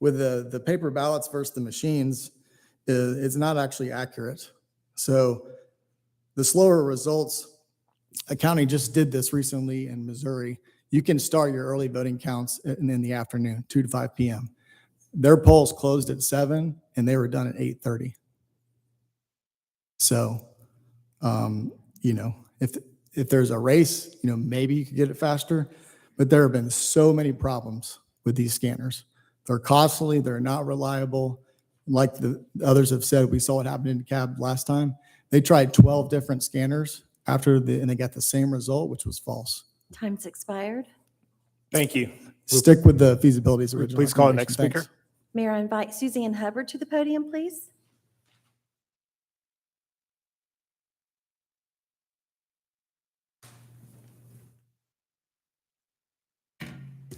with the paper ballots versus the machines, it's not actually accurate. So the slower results A county just did this recently in Missouri. You can start your early voting counts in the afternoon, 2 to 5 p.m. Their polls closed at 7 and they were done at 8:30. So, if there's a race, maybe you could get it faster, but there have been so many problems with these scanners. They're costly, they're not reliable. Like the others have said, we saw what happened in cab last time. They tried 12 different scanners and they got the same result, which was false. Time's expired. Thank you. Stick with the feasibility's original. Please call the next recommendation. speaker. Thanks. Mayor, I invite Suzanne Hubbard to the podium, please.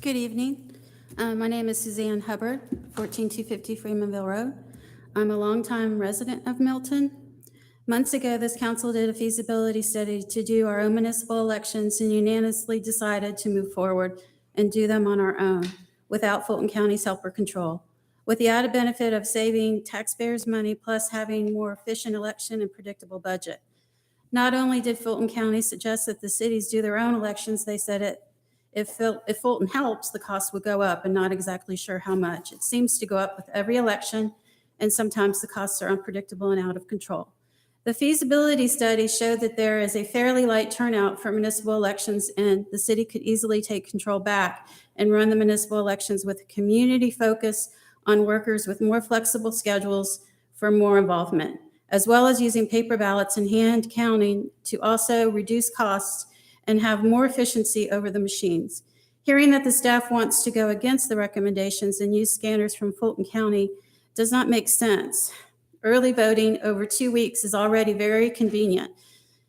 Good evening. My name is Suzanne Hubbard, 14250 Freemanville Road. I'm a longtime resident of Milton. Months ago, this council did a feasibility study to do our own municipal elections and unanimously decided to move forward and do them on our own without Fulton County's help or control, with the added benefit of saving taxpayers' money plus having more efficient election and predictable budget. Not only did Fulton County suggest that the cities do their own elections, they said if Fulton helps, the cost would go up, and not exactly sure how much. It seems to go up with every election, and sometimes the costs are unpredictable and out of control. The feasibility study showed that there is a fairly light turnout for municipal elections, and the city could easily take control back and run the municipal elections with a community focus on workers with more flexible schedules for more involvement, as well as using paper ballots and hand counting to also reduce costs and have more efficiency over the machines. Hearing that the staff wants to go against the recommendations and use scanners from Fulton County does not make sense. Early voting over 2 weeks is already very convenient.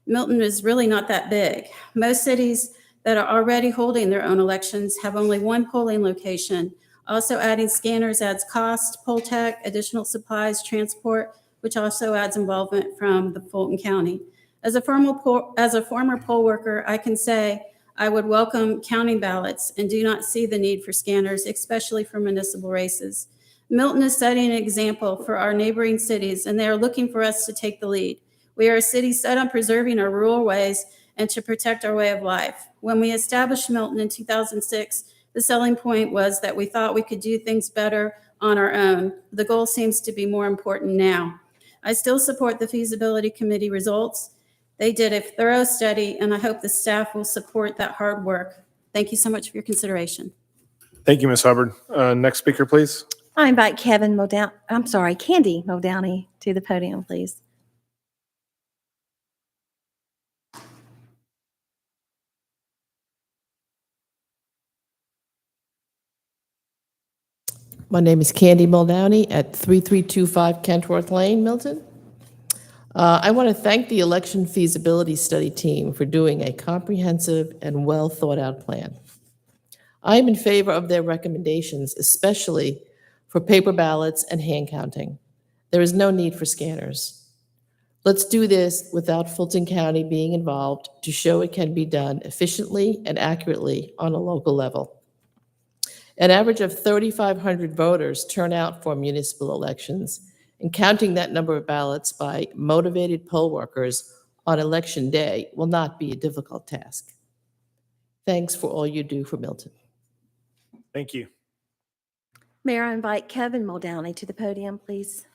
Milton is really not that big. Most cities that are already holding their own elections have only one polling location. Also, adding scanners adds cost, poll tech, additional supplies, transport, which also adds involvement from the Fulton County. As a former poll worker, I can say I would welcome counting ballots and do not see the need for scanners, especially for municipal races. Milton is setting an example for our neighboring cities, and they are looking for us to take the lead. We are a city set on preserving our rural ways and to protect our way of life. When we established Milton in 2006, the selling point was that we thought we could do things better on our own. The goal seems to be more important now. I still support the feasibility committee results. They did a thorough study, and I hope the staff will support that hard work. Thank you so much for your consideration. Thank you, Ms. Hubbard. Next speaker, please. I invite Candy Muldowney to the podium, please. My name is Candy Muldowney at 3325 Kentworth Lane, Milton. I want to thank the election feasibility study team for doing a comprehensive and well-thought-out plan. I am in favor of their recommendations, especially for paper ballots and hand counting. There is no need for scanners. Let's do this without Fulton County being involved to show it can be done efficiently and accurately on a local level. An average of 3,500 voters turn out for municipal elections, and counting that number of ballots by motivated poll workers on election day will not be a difficult task. Thanks for all you do for Milton. Thank you. Mayor, I invite Kevin Muldowney to the podium, please.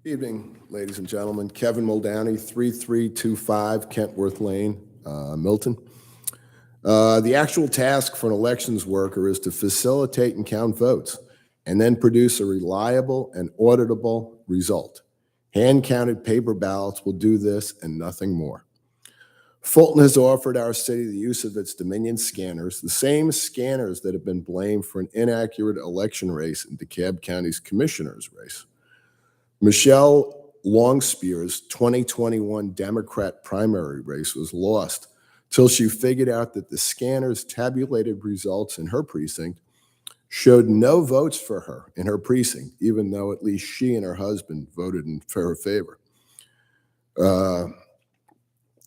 Evening, ladies and gentlemen. Kevin Muldowney, 3325 Kentworth Lane, Milton. The actual task for an elections worker is to facilitate and count votes and then produce a reliable and auditable result. Hand-counted paper ballots will do this and nothing more. Fulton has offered our city the use of its Dominion scanners, the same scanners that have been blamed for an inaccurate election race in DeKalb County's commissioner's race. Michelle Longspear's 2021 Democrat primary race was lost till she figured out that the scanners tabulated results in her precinct showed no votes for her in her precinct, even though at least she and her husband voted in her favor.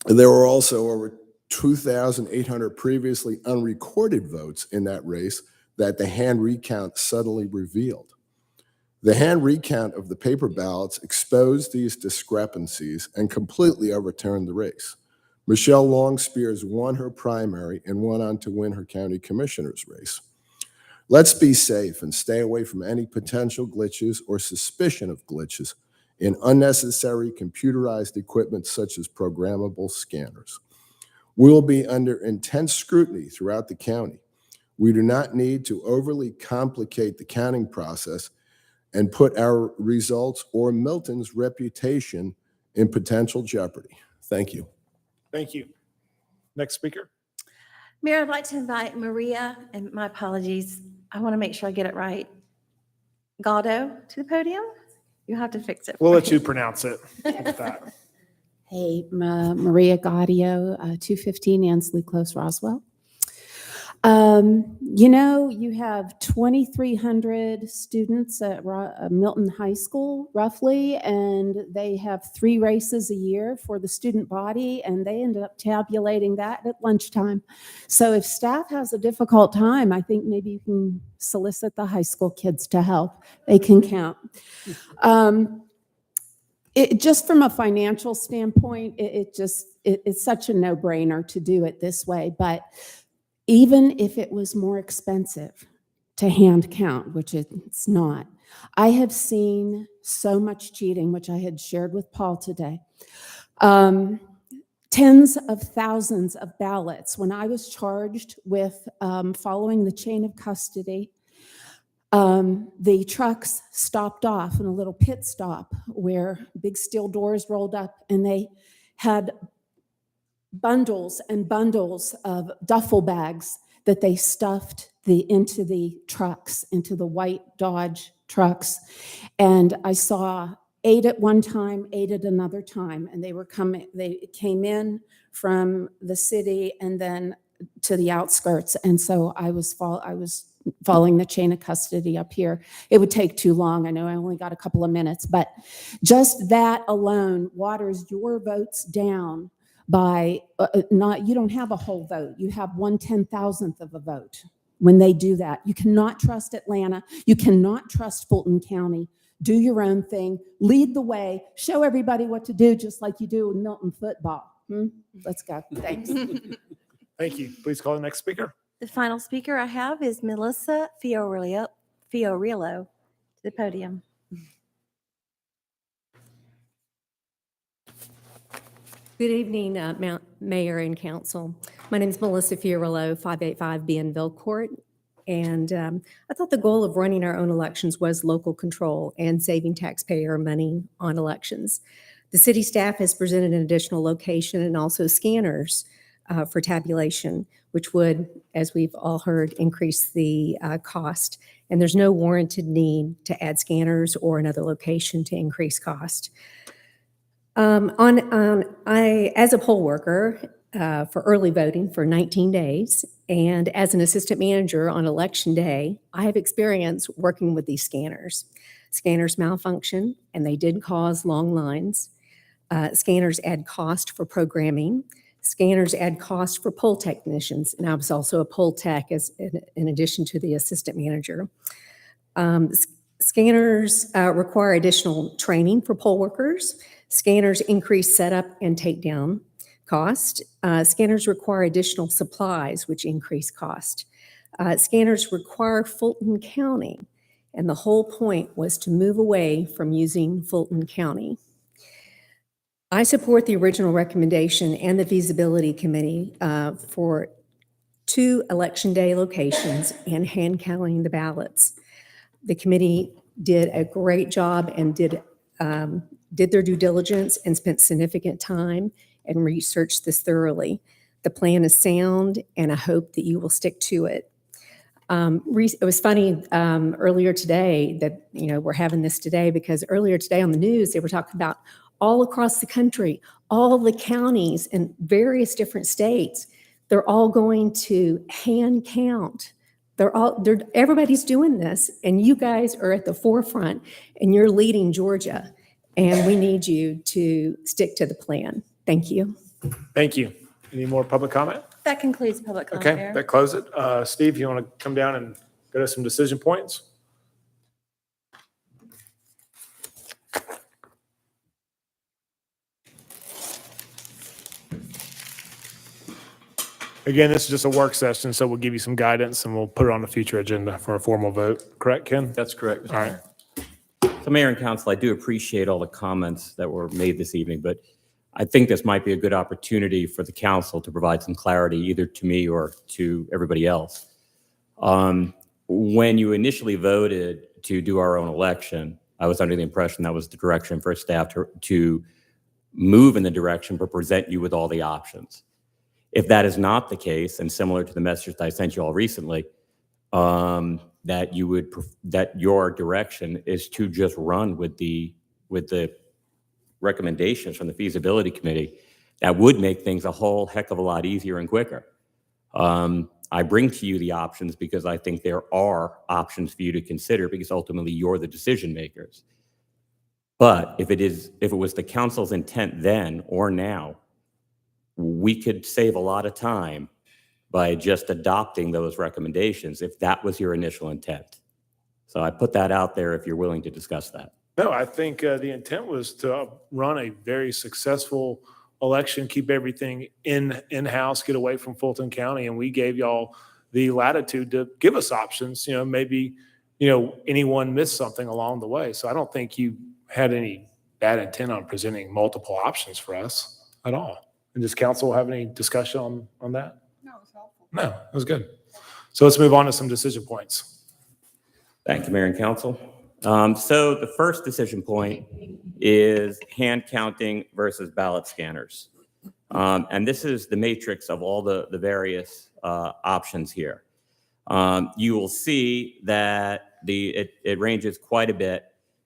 There were also over 2,800 previously unrecorded votes in that race that the hand recount suddenly revealed. The hand recount of the paper ballots exposed these discrepancies and completely overturned the race. Michelle Longspears won her primary and went on to win her county commissioner's race. Let's be safe and stay away from any potential glitches or suspicion of glitches in unnecessary computerized equipment such as programmable scanners. We will be under intense scrutiny throughout the county. We do not need to overly complicate the counting process and put our results or Milton's reputation in potential jeopardy. Thank you. Thank you. Next speaker. Mayor, I'd like to invite Maria, and my apologies, I want to make sure I get it right, Gatto to the podium. You have to fix it. We'll for let me. you pronounce it. with that. Hey, Maria Gaudio, 215 Ansley Close, Roswell. You have 2,300 students at Milton High School, roughly, and they have 3 races a year for the student body, and they end up tabulating that at lunchtime. So if staff has a difficult time, I think maybe you can solicit the high school kids to help. They can count. Just from a financial standpoint, it's such a no-brainer to do it this way, but even if it was more expensive to hand count, which it's not, I have seen so much cheating, which I had shared with Paul today. Tens of thousands of ballots. When I was charged with following the chain of custody, the trucks stopped off in a little pit stop where big steel doors rolled up, and they had bundles and bundles of duffel bags that they stuffed into the trucks, into the white Dodge trucks. And I saw 8 at one time, 8 at another time, and they came in from the city and then to the outskirts. And so I was following the chain of custody up here. It would take too long. I know I only got a couple of minutes, but just that alone waters your votes down by you don't have a whole vote. You have 1/10,000th of a vote when they do that. You cannot trust Atlanta. You cannot trust Fulton County. Do your own thing. Lead the way. Show everybody what to do, just like you do with Milton football. Let's go. Thanks. Thank you. Please call the next speaker. The final speaker I have is Melissa Fiorillo to the podium. Good evening, Mayor and Council. My name is Melissa Fiorillo, 585 Bienville Court. And I thought the goal of running our own elections was local control and saving taxpayer money on elections. The city staff has presented an additional location and also scanners for tabulation, which would, as we've all heard, increase the cost. And there's no warranted need to add scanners or another location to increase cost. As a poll worker for early voting for 19 days, and as an assistant manager on election day, I have experience working with these scanners. Scanners malfunction, and they did cause long lines. Scanners add cost for programming. Scanners add cost for poll technicians, and I was also a poll tech in addition to the assistant manager. Scanners require additional training for poll workers. Scanners increase setup and takedown cost. Scanners require additional supplies, which increase cost. Scanners require Fulton County, and the whole point was to move away from using Fulton County. I support the original recommendation and the feasibility committee for 2 election day locations and hand counting the ballots. The committee did a great job and did their due diligence and spent significant time and researched this thoroughly. The plan is sound, and I hope that you will stick to it. It was funny earlier today that, we're having this today, because earlier today on the news, they were talking about all across the country, all the counties in various different states, they're all going to hand count. Everybody's doing this, and you guys are at the forefront, and you're leading Georgia, and we need you to stick to the plan. Thank you. Thank you. Any more public comment? That concludes public comment, Okay, Mayor. that closes it. Steve, you want to come down and go to some decision points? Again, this is just a work session, so we'll give you some guidance and we'll put it on the future agenda for a formal vote. Correct, Ken? That's correct, Mr. All right. Mayor. So Mayor and Council, I do appreciate all the comments that were made this evening, but I think this might be a good opportunity for the council to provide some clarity either to me or to everybody else. When you initially voted to do our own election, I was under the impression that was the direction for staff to move in the direction but present you with all the options. If that is not the case, and similar to the message that I sent you all recently, that your direction is to just run with the recommendations from the feasibility committee, that would make things a whole heck of a lot easier and quicker. I bring to you the options because I think there are options for you to consider because ultimately you're the decision makers. But if it was the council's intent then or now, we could save a lot of time by just adopting those recommendations if that was your initial intent. So I put that out there if you're willing to discuss that. No, I think the intent was to run a very successful election, keep everything in-house, get away from Fulton County, and we gave y'all the latitude to give us options. Maybe anyone missed something along the way. So I don't think you had any bad intent on presenting multiple options for us at all. And does council have any discussion on that? No, it's helpful. No, that was good. So let's move on to some decision points. Thank you, Mayor and Council. So the first decision point is hand counting versus ballot scanners. And this is the matrix of all the various options here. You will see that it ranges quite a bit.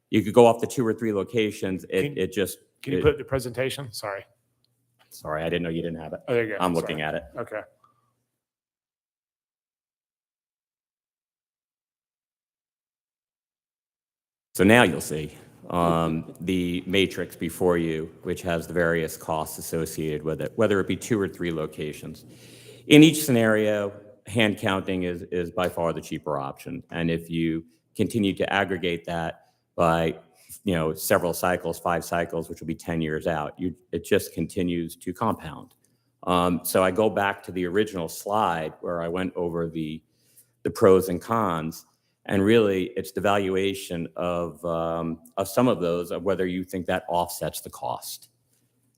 You could go off the 2 or 3 locations. Can you put up the presentation? Sorry, I didn't know you didn't have it. Oh, there you go. I'm Sorry. looking at it. Okay. So now you'll see the matrix before you, which has the various costs associated with it, whether it be 2 or 3 locations. In each scenario, hand counting is by far the cheaper option. And if you continue to aggregate that by several cycles, 5 cycles, which will be 10 years out, it just continues to compound. So I go back to the original slide where I went over the pros and cons. And really, it's the valuation of some of those, of whether you think that offsets the cost.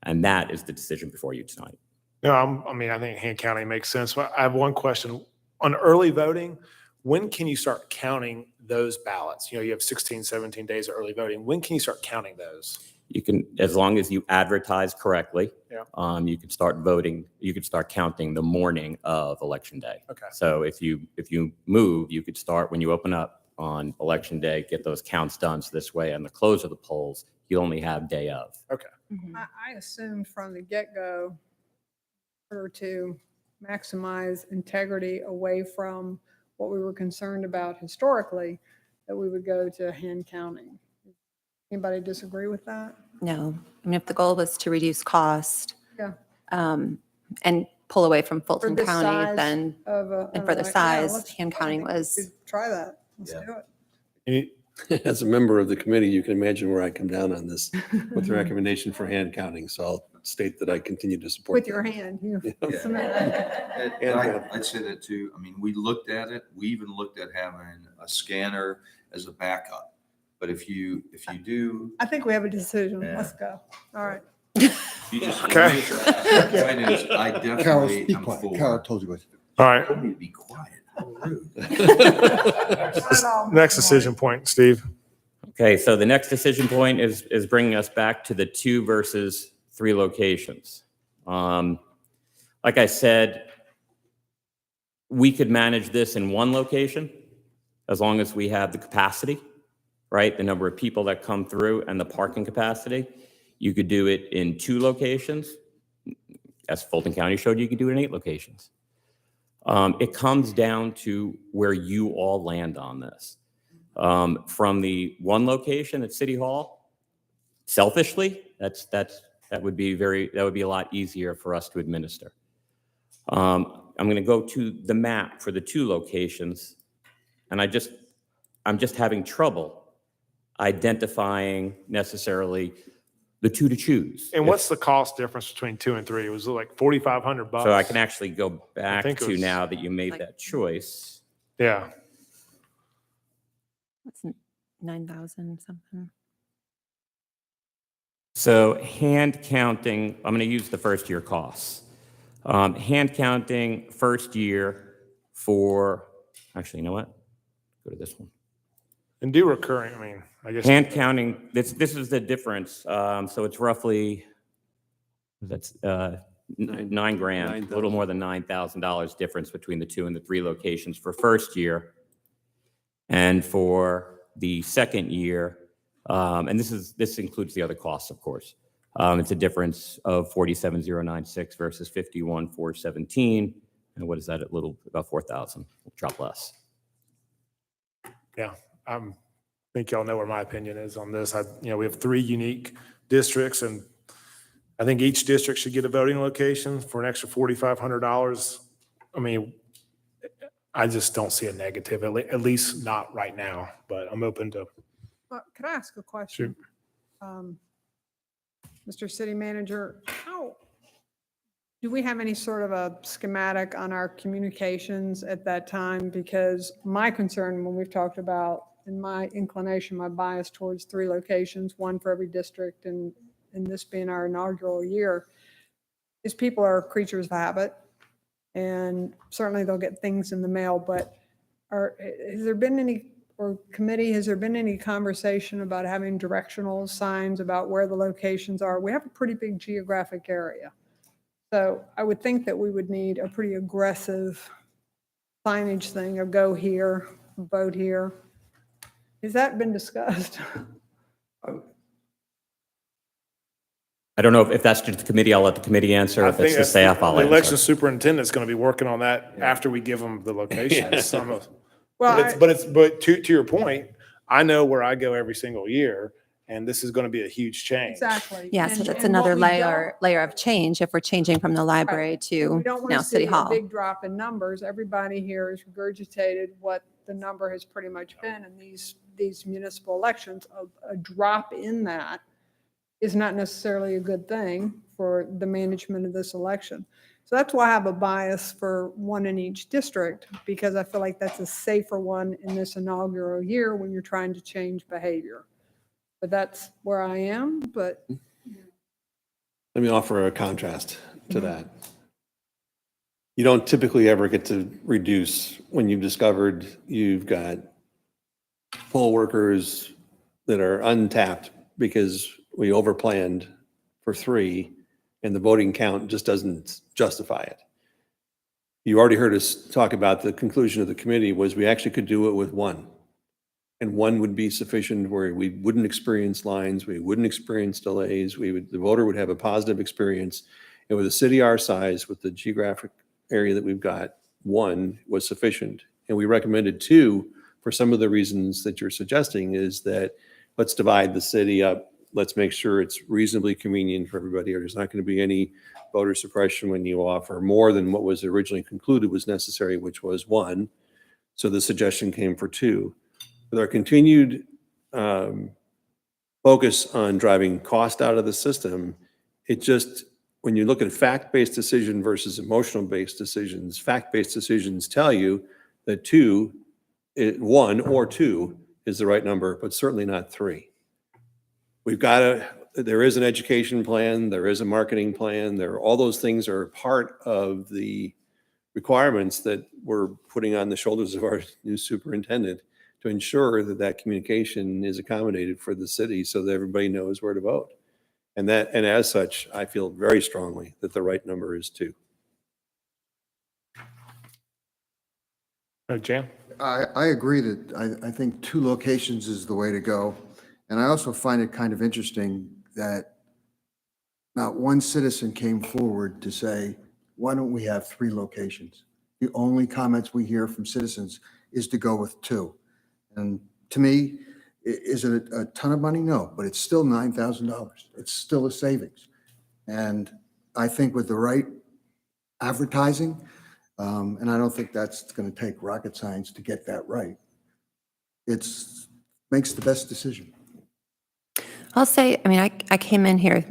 And that is the decision before you tonight. No, I think hand counting makes sense. But I have one question. On early voting, when can you start counting those ballots? You have 16, 17 days of early voting. When can you start counting those? You can, as long as you advertise correctly, you can start voting, you could start counting the morning of Election Day. Okay. So if you move, you could start when you open up on Election Day, get those counts done. So this way, on the close of the polls, you only have day of. Okay. I assumed from the get-go to maximize integrity away from what we were concerned about historically, that we would go to hand counting. Anybody disagree with that? No. If the goal was to reduce cost Yeah. and pull away from For Fulton the County, size then, of and for the size, hand counting I think we was, should try that. Let's Yeah. do it. As a member of the committee, you can imagine where I come down on this with the recommendation for hand counting. So I'll state that I continue to support. With your that. hand. You Yeah. submit it. And I'd say that too. I mean, we looked at it. We even looked at having a scanner as a backup. But if you do, I think we have a decision. Let's go. All right. you just. Okay. Point is, I definitely am for. Carol told you what to do. All right. Told me to be quiet. How rude. Next decision point, Steve. Okay, so the next decision point is bringing us back to the 2 versus 3 locations. Like I said, we could manage this in 1 location as long as we have the capacity, right? The number of people that come through and the parking capacity. You could do it in 2 locations. As Fulton County showed, you could do it in 8 locations. It comes down to where you all land on this. From the 1 location at City Hall, selfishly, that would be a lot easier for us to administer. I'm going to go to the map for the 2 locations, and I'm just having trouble identifying necessarily the two to choose. And what's the cost difference between 2 and 3? It was like $4,500. So I can actually go back think it to was now that you made that choice. Yeah. What's 9,000 something? So hand counting, I'm going to use the first year costs. Hand counting first year for, actually, you know what? Go to this one. And do recurring, I mean, I guess. Hand counting, this is the difference. So it's roughly, that's $9,000, a little more than $9,000 difference between the 2 and the 3 locations for first year. And for the second year, and this includes the other costs, of course. It's a difference of 47,096 versus 51,417. And what is that? About 4,000, drop less. Yeah, I think y'all know where my opinion is on this. We have 3 unique districts, and I think each district should get a voting location for an extra $4,500. I mean, I just don't see a negative, at least not right now, but I'm open to. Could I ask a question? Mr. City Manager, do we have any sort of a schematic on our communications at that time? Because my concern when we've talked about, in my inclination, my bias towards 3 locations, 1 for every district, and this being our inaugural year, is people are creatures of habit. And certainly they'll get things in the mail, but has there been any, or committee, has there been any conversation about having directional signs about where the locations are? We have a pretty big geographic area. So I would think that we would need a pretty aggressive signage thing of go here, vote here. Has that been discussed? I don't know if that's to the committee, I'll let the committee answer. I If think it's the staff, I'll the election answer. superintendent's going to be working on that after we give them the locations. Well, But to your point, I know where I go every single year, and this is going to be a huge change. Exactly. Yeah, so And- that's and what another we layer of change if we're changing from the library to We don't want now to City see a Hall. big drop in numbers. Everybody here has regurgitated what the number has pretty much been in these municipal elections. A drop in that is not necessarily a good thing for the management of this election. So that's why I have a bias for 1 in each district, because I feel like that's a safer one in this inaugural year when you're trying to change behavior. But that's where I am, but. Let me offer a contrast to that. You don't typically ever get to reduce when you've discovered you've got poll workers that are untapped because we overplanned for 3 and the voting count just doesn't justify it. You already heard us talk about the conclusion of the committee was we actually could do it with 1. And 1 would be sufficient where we wouldn't experience lines, we wouldn't experience delays, the voter would have a positive experience. And with a city our size, with the geographic area that we've got, 1 was sufficient. And we recommended 2 for some of the reasons that you're suggesting is that let's divide the city up. Let's make sure it's reasonably convenient for everybody, or there's not going to be any voter suppression when you offer more than what was originally concluded was necessary, which was 1. So the suggestion came for 2. With our continued focus on driving cost out of the system, it just, when you look at fact-based decision versus emotional-based decisions, fact-based decisions tell you that 1 or 2 is the right number, but certainly not 3. There is an education plan, there is a marketing plan, all those things are part of the requirements that we're putting on the shoulders of our new superintendent to ensure that that communication is accommodated for the city so that everybody knows where to vote. And as such, I feel very strongly that the right number is 2. Jan? I agree that I think 2 locations is the way to go. And I also find it kind of interesting that not one citizen came forward to say, why don't we have 3 locations? The only comments we hear from citizens is to go with 2. And to me, is it a ton of money? No, but it's still $9,000. It's still a savings. And I think with the right advertising, and I don't think that's going to take rocket science to get that right, makes the best decision. I'll say, I mean, I came in here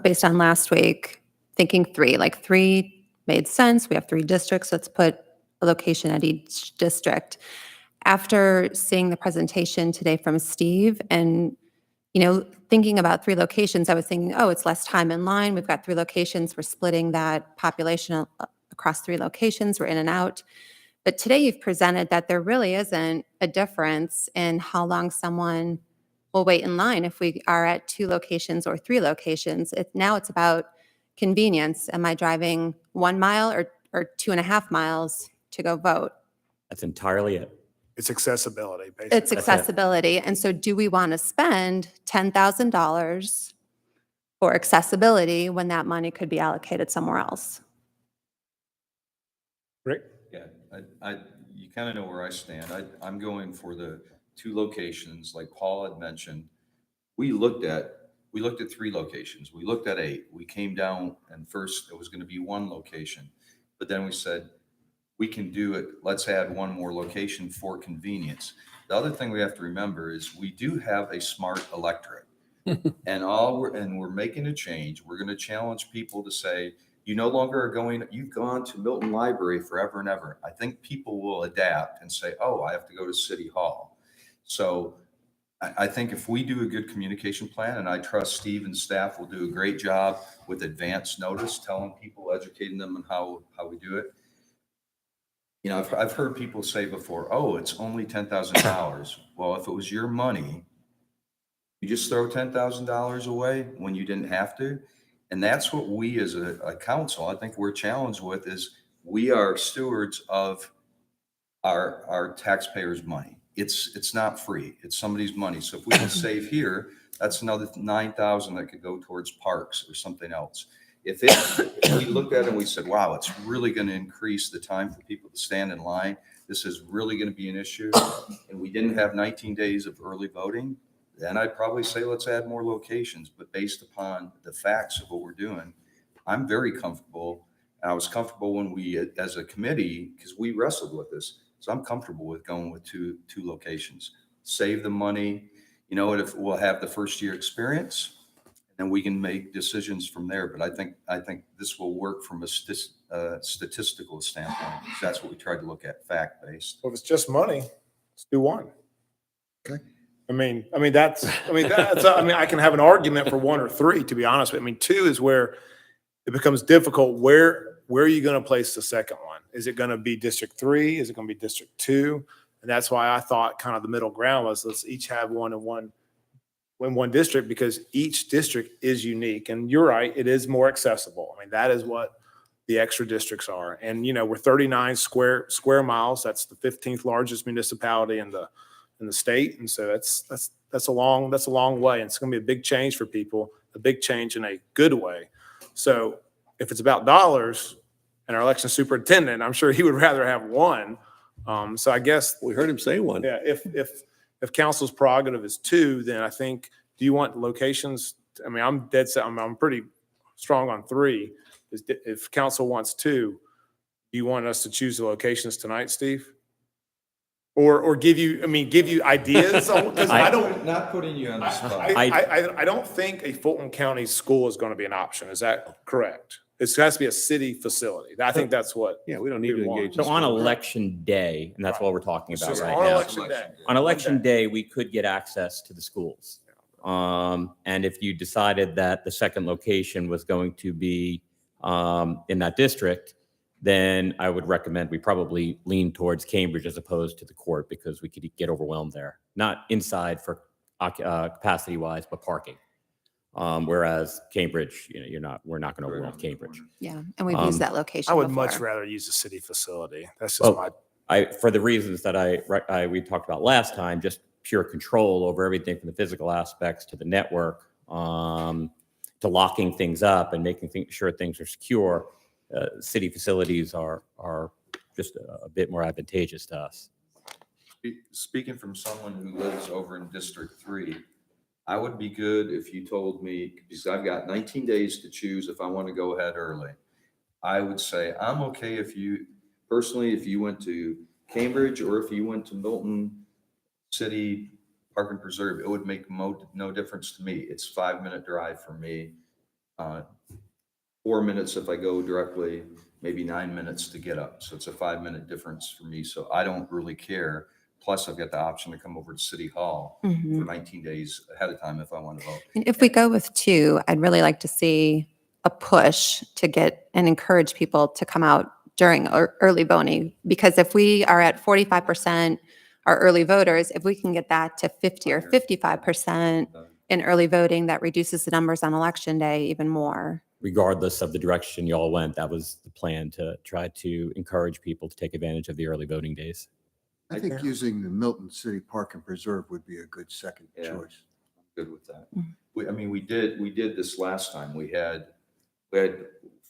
based on last week, thinking three, like three made sense. We have three districts. Let's put a location at each district. After seeing the presentation today from Steve and, thinking about three locations, I was thinking, oh, it's less time in line. We've got three locations. We're splitting that population across three locations. We're in and out. But today you've presented that there really isn't a difference in how long someone will wait in line if we are at two locations or three locations. Now it's about convenience. Am I driving 1 mile or 2.5 miles to go vote? That's entirely it. It's accessibility, basically. It's accessibility. And so do we want to spend $10,000 for accessibility when that money could be allocated somewhere else? Rick? Yeah, you kind of know where I stand. I'm going for the two locations, like Paul had mentioned. We looked at 3 locations. We looked at 8. We came down, and first it was going to be 1 location, but then we said, we can do it. Let's add 1 more location for convenience. The other thing we have to remember is we do have a smart electorate, and we're making a change. We're going to challenge people to say, you no longer are you've gone to Milton Library forever and ever. I think people will adapt and say, oh, I have to go to City Hall. So I think if we do a good communication plan, and I trust Steve and staff will do a great job with advance notice, telling people, educating them on how we do it. I've heard people say before, oh, it's only $10,000. Well, if it was your money, you just throw $10,000 away when you didn't have to. And that's what we as a council, I think we're challenged with, is we are stewards of our taxpayers' money. It's not free. It's somebody's money. So if we can save here, that's another $9,000 that could go towards parks or something else. If we looked at it and we said, wow, it's really going to increase the time for people to stand in line, this is really going to be an issue, and we didn't have 19 days of early voting, then I'd probably say let's add more locations. But based upon the facts of what we're doing, I'm very comfortable. And I was comfortable when we, as a committee, because we wrestled with this, so I'm comfortable with going with two locations. Save the money, if we'll have the first year experience, and we can make decisions from there. But I think this will work from a statistical standpoint, because that's what we tried to look at, fact-based. Well, if it's just money, let's do 1. Okay. I mean, I can have an argument for 1 or 3, to be honest with you. I mean, 2 is where it becomes difficult. Where are you going to place the second one? Is it going to be District 3? Is it going to be District 2? And that's why I thought kind of the middle ground was let's each have one in one district, because each district is unique. And you're right, it is more accessible. I mean, that is what the extra districts are. And, we're 39 square miles. That's the 15th largest municipality in the state. And so that's a long way. And it's going to be a big change for people, a big change in a good way. So if it's about dollars and our election superintendent, I'm sure he would rather have 1. So I guess We heard him say 1. yeah, if council's prerogative is 2, then I think, do you want locations? I mean, I'm dead set. I'm pretty strong on 3. If council wants 2, do you want us to choose the locations tonight, Steve? Or give you ideas? Because I don't. Not putting you on the spot. I don't think a Fulton County school is going to be an option. Is that correct? It has to be a city facility. I think that's what. Yeah, we don't need to engage. So on election day, and that's what we're talking about right On now. election day. On election day, we could get access to the schools. And if you decided that the second location was going to be in that district, then I would recommend we probably lean towards Cambridge as opposed to the court, because we could get overwhelmed there. Not inside for capacity wise, but parking. Whereas Cambridge, we're not going to overwhelm Cambridge. Yeah, and we've used that location I would before. much rather use a city facility. That's just For the reasons that we talked about last time, just pure control over everything from the physical aspects to the network, to locking things up and making sure things are secure. City facilities are just a bit more advantageous to us. Speaking from someone who lives over in District 3, I would be good if you told me, because I've got 19 days to choose if I want to go ahead early. I would say, I'm okay if you went to Cambridge or if you went to Milton City Park and Preserve, it would make no difference to me. It's 5-minute drive for me. 4 minutes if I go directly, maybe 9 minutes to get up. So it's a 5-minute difference for me. So I don't really care. Plus, I've got the option to come over to City Hall for 19 days ahead of time if I want to vote. And if we go with 2, I'd really like to see a push to get and encourage people to come out during early voting. Because if we are at 45% are early voters, if we can get that to 50 or 55% in early voting, that reduces the numbers on election day even more. Regardless of the direction y'all went, that was the plan, to try to encourage people to take advantage of the early voting days. I think using the Milton City Park and Preserve would be a good second Yeah. choice. I'm good with that. We did this last time. We had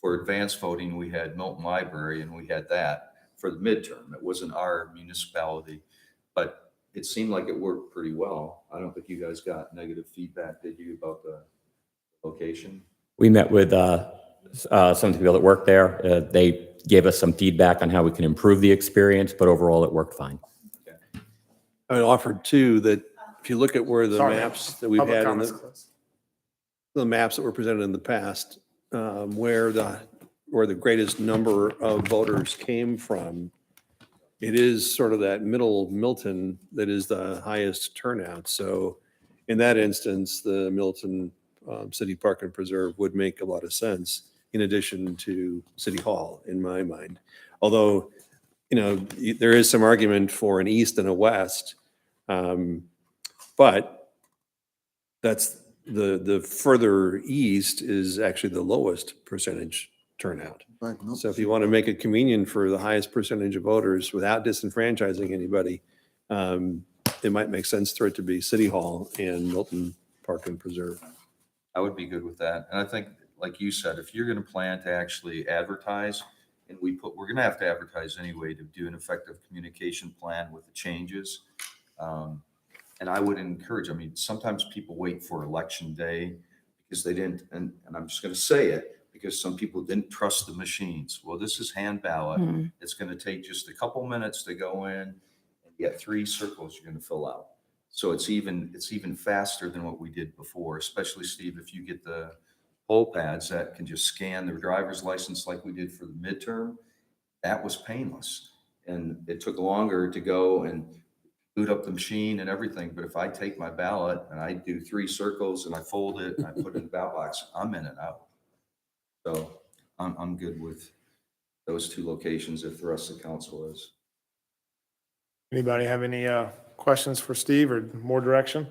for advanced voting, we had Milton Library, and we had that for the midterm. It wasn't our municipality, but it seemed like it worked pretty well. I don't think you guys got negative feedback, did you, about the location? We met with some of the people that work there. They gave us some feedback on how we can improve the experience, but overall it worked fine. I would offer too that if you look at where the Sorry, maps that we've public had, comments. the maps that were presented in the past, where the greatest number of voters came from, it is sort of that middle Milton that is the highest turnout. So in that instance, the Milton City Park and Preserve would make a lot of sense in addition to City Hall, in my mind. Although, there is some argument for an east and a west, but that's the further east is actually the lowest percentage turnout. So if you want to make it convenient for the highest percentage of voters without disenfranchising anybody, it might make sense for it to be City Hall and Milton Park and Preserve. I would be good with that. And I think, like you said, if you're going to plan to actually advertise, and we're going to have to advertise anyway to do an effective communication plan with the changes. And I would encourage, sometimes people wait for election day because they didn't, and I'm just going to say it, because some people didn't trust the machines. Well, this is hand ballot. It's going to take just a couple minutes to go in and get 3 circles you're going to fill out. So it's even faster than what we did before, especially, Steve, if you get the poll pads that can just scan their driver's license like we did for the midterm. That was painless. And it took longer to go and boot up the machine and everything. But if I take my ballot and I do 3 circles and I fold it and I put it in the ballot box, I'm in and out. So I'm good with those 2 locations if the rest of the council is. Anybody have any questions for Steve or more direction?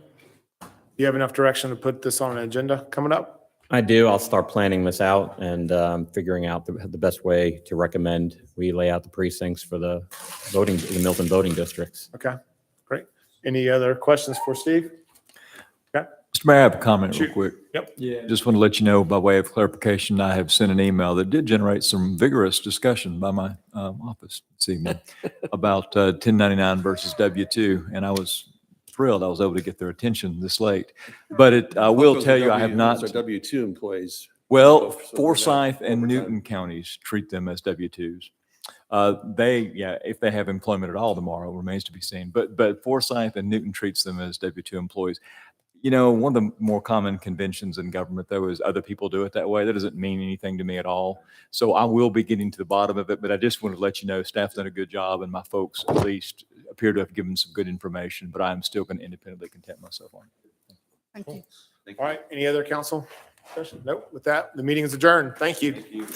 Do you have enough direction to put this on an agenda coming up? I do. I'll start planning this out and figuring out the best way to recommend we lay out the precincts for the Milton voting districts. Okay, great. Any other questions for Steve? Okay. Mr. Mayor, I have a comment real Shoot. quick. Yep. Yeah. Just want to let you know, by way of clarification, I have sent an email that did generate some vigorous discussion by my office this evening about 1099 versus W-2, and I was thrilled I was able to get their attention this late. But I will tell you, I have not. Those are W-2 employees. Well, So Forsyth and overtime. Newton counties treat them as W-2s. If they have employment at all tomorrow, remains to be seen. But Forsyth and Newton treats them as W-2 employees. One of the more common conventions in government, though, is other people do it that way. That doesn't mean anything to me at all. So I will be getting to the bottom of it, but I just wanted to let you know staff's done a good job, and my folks at least appear to have given some good information, but I'm still going to independently content myself on it. Thank you. All right, any other council discussion? Nope. With that, the meeting is adjourned. Thank you. Thank you.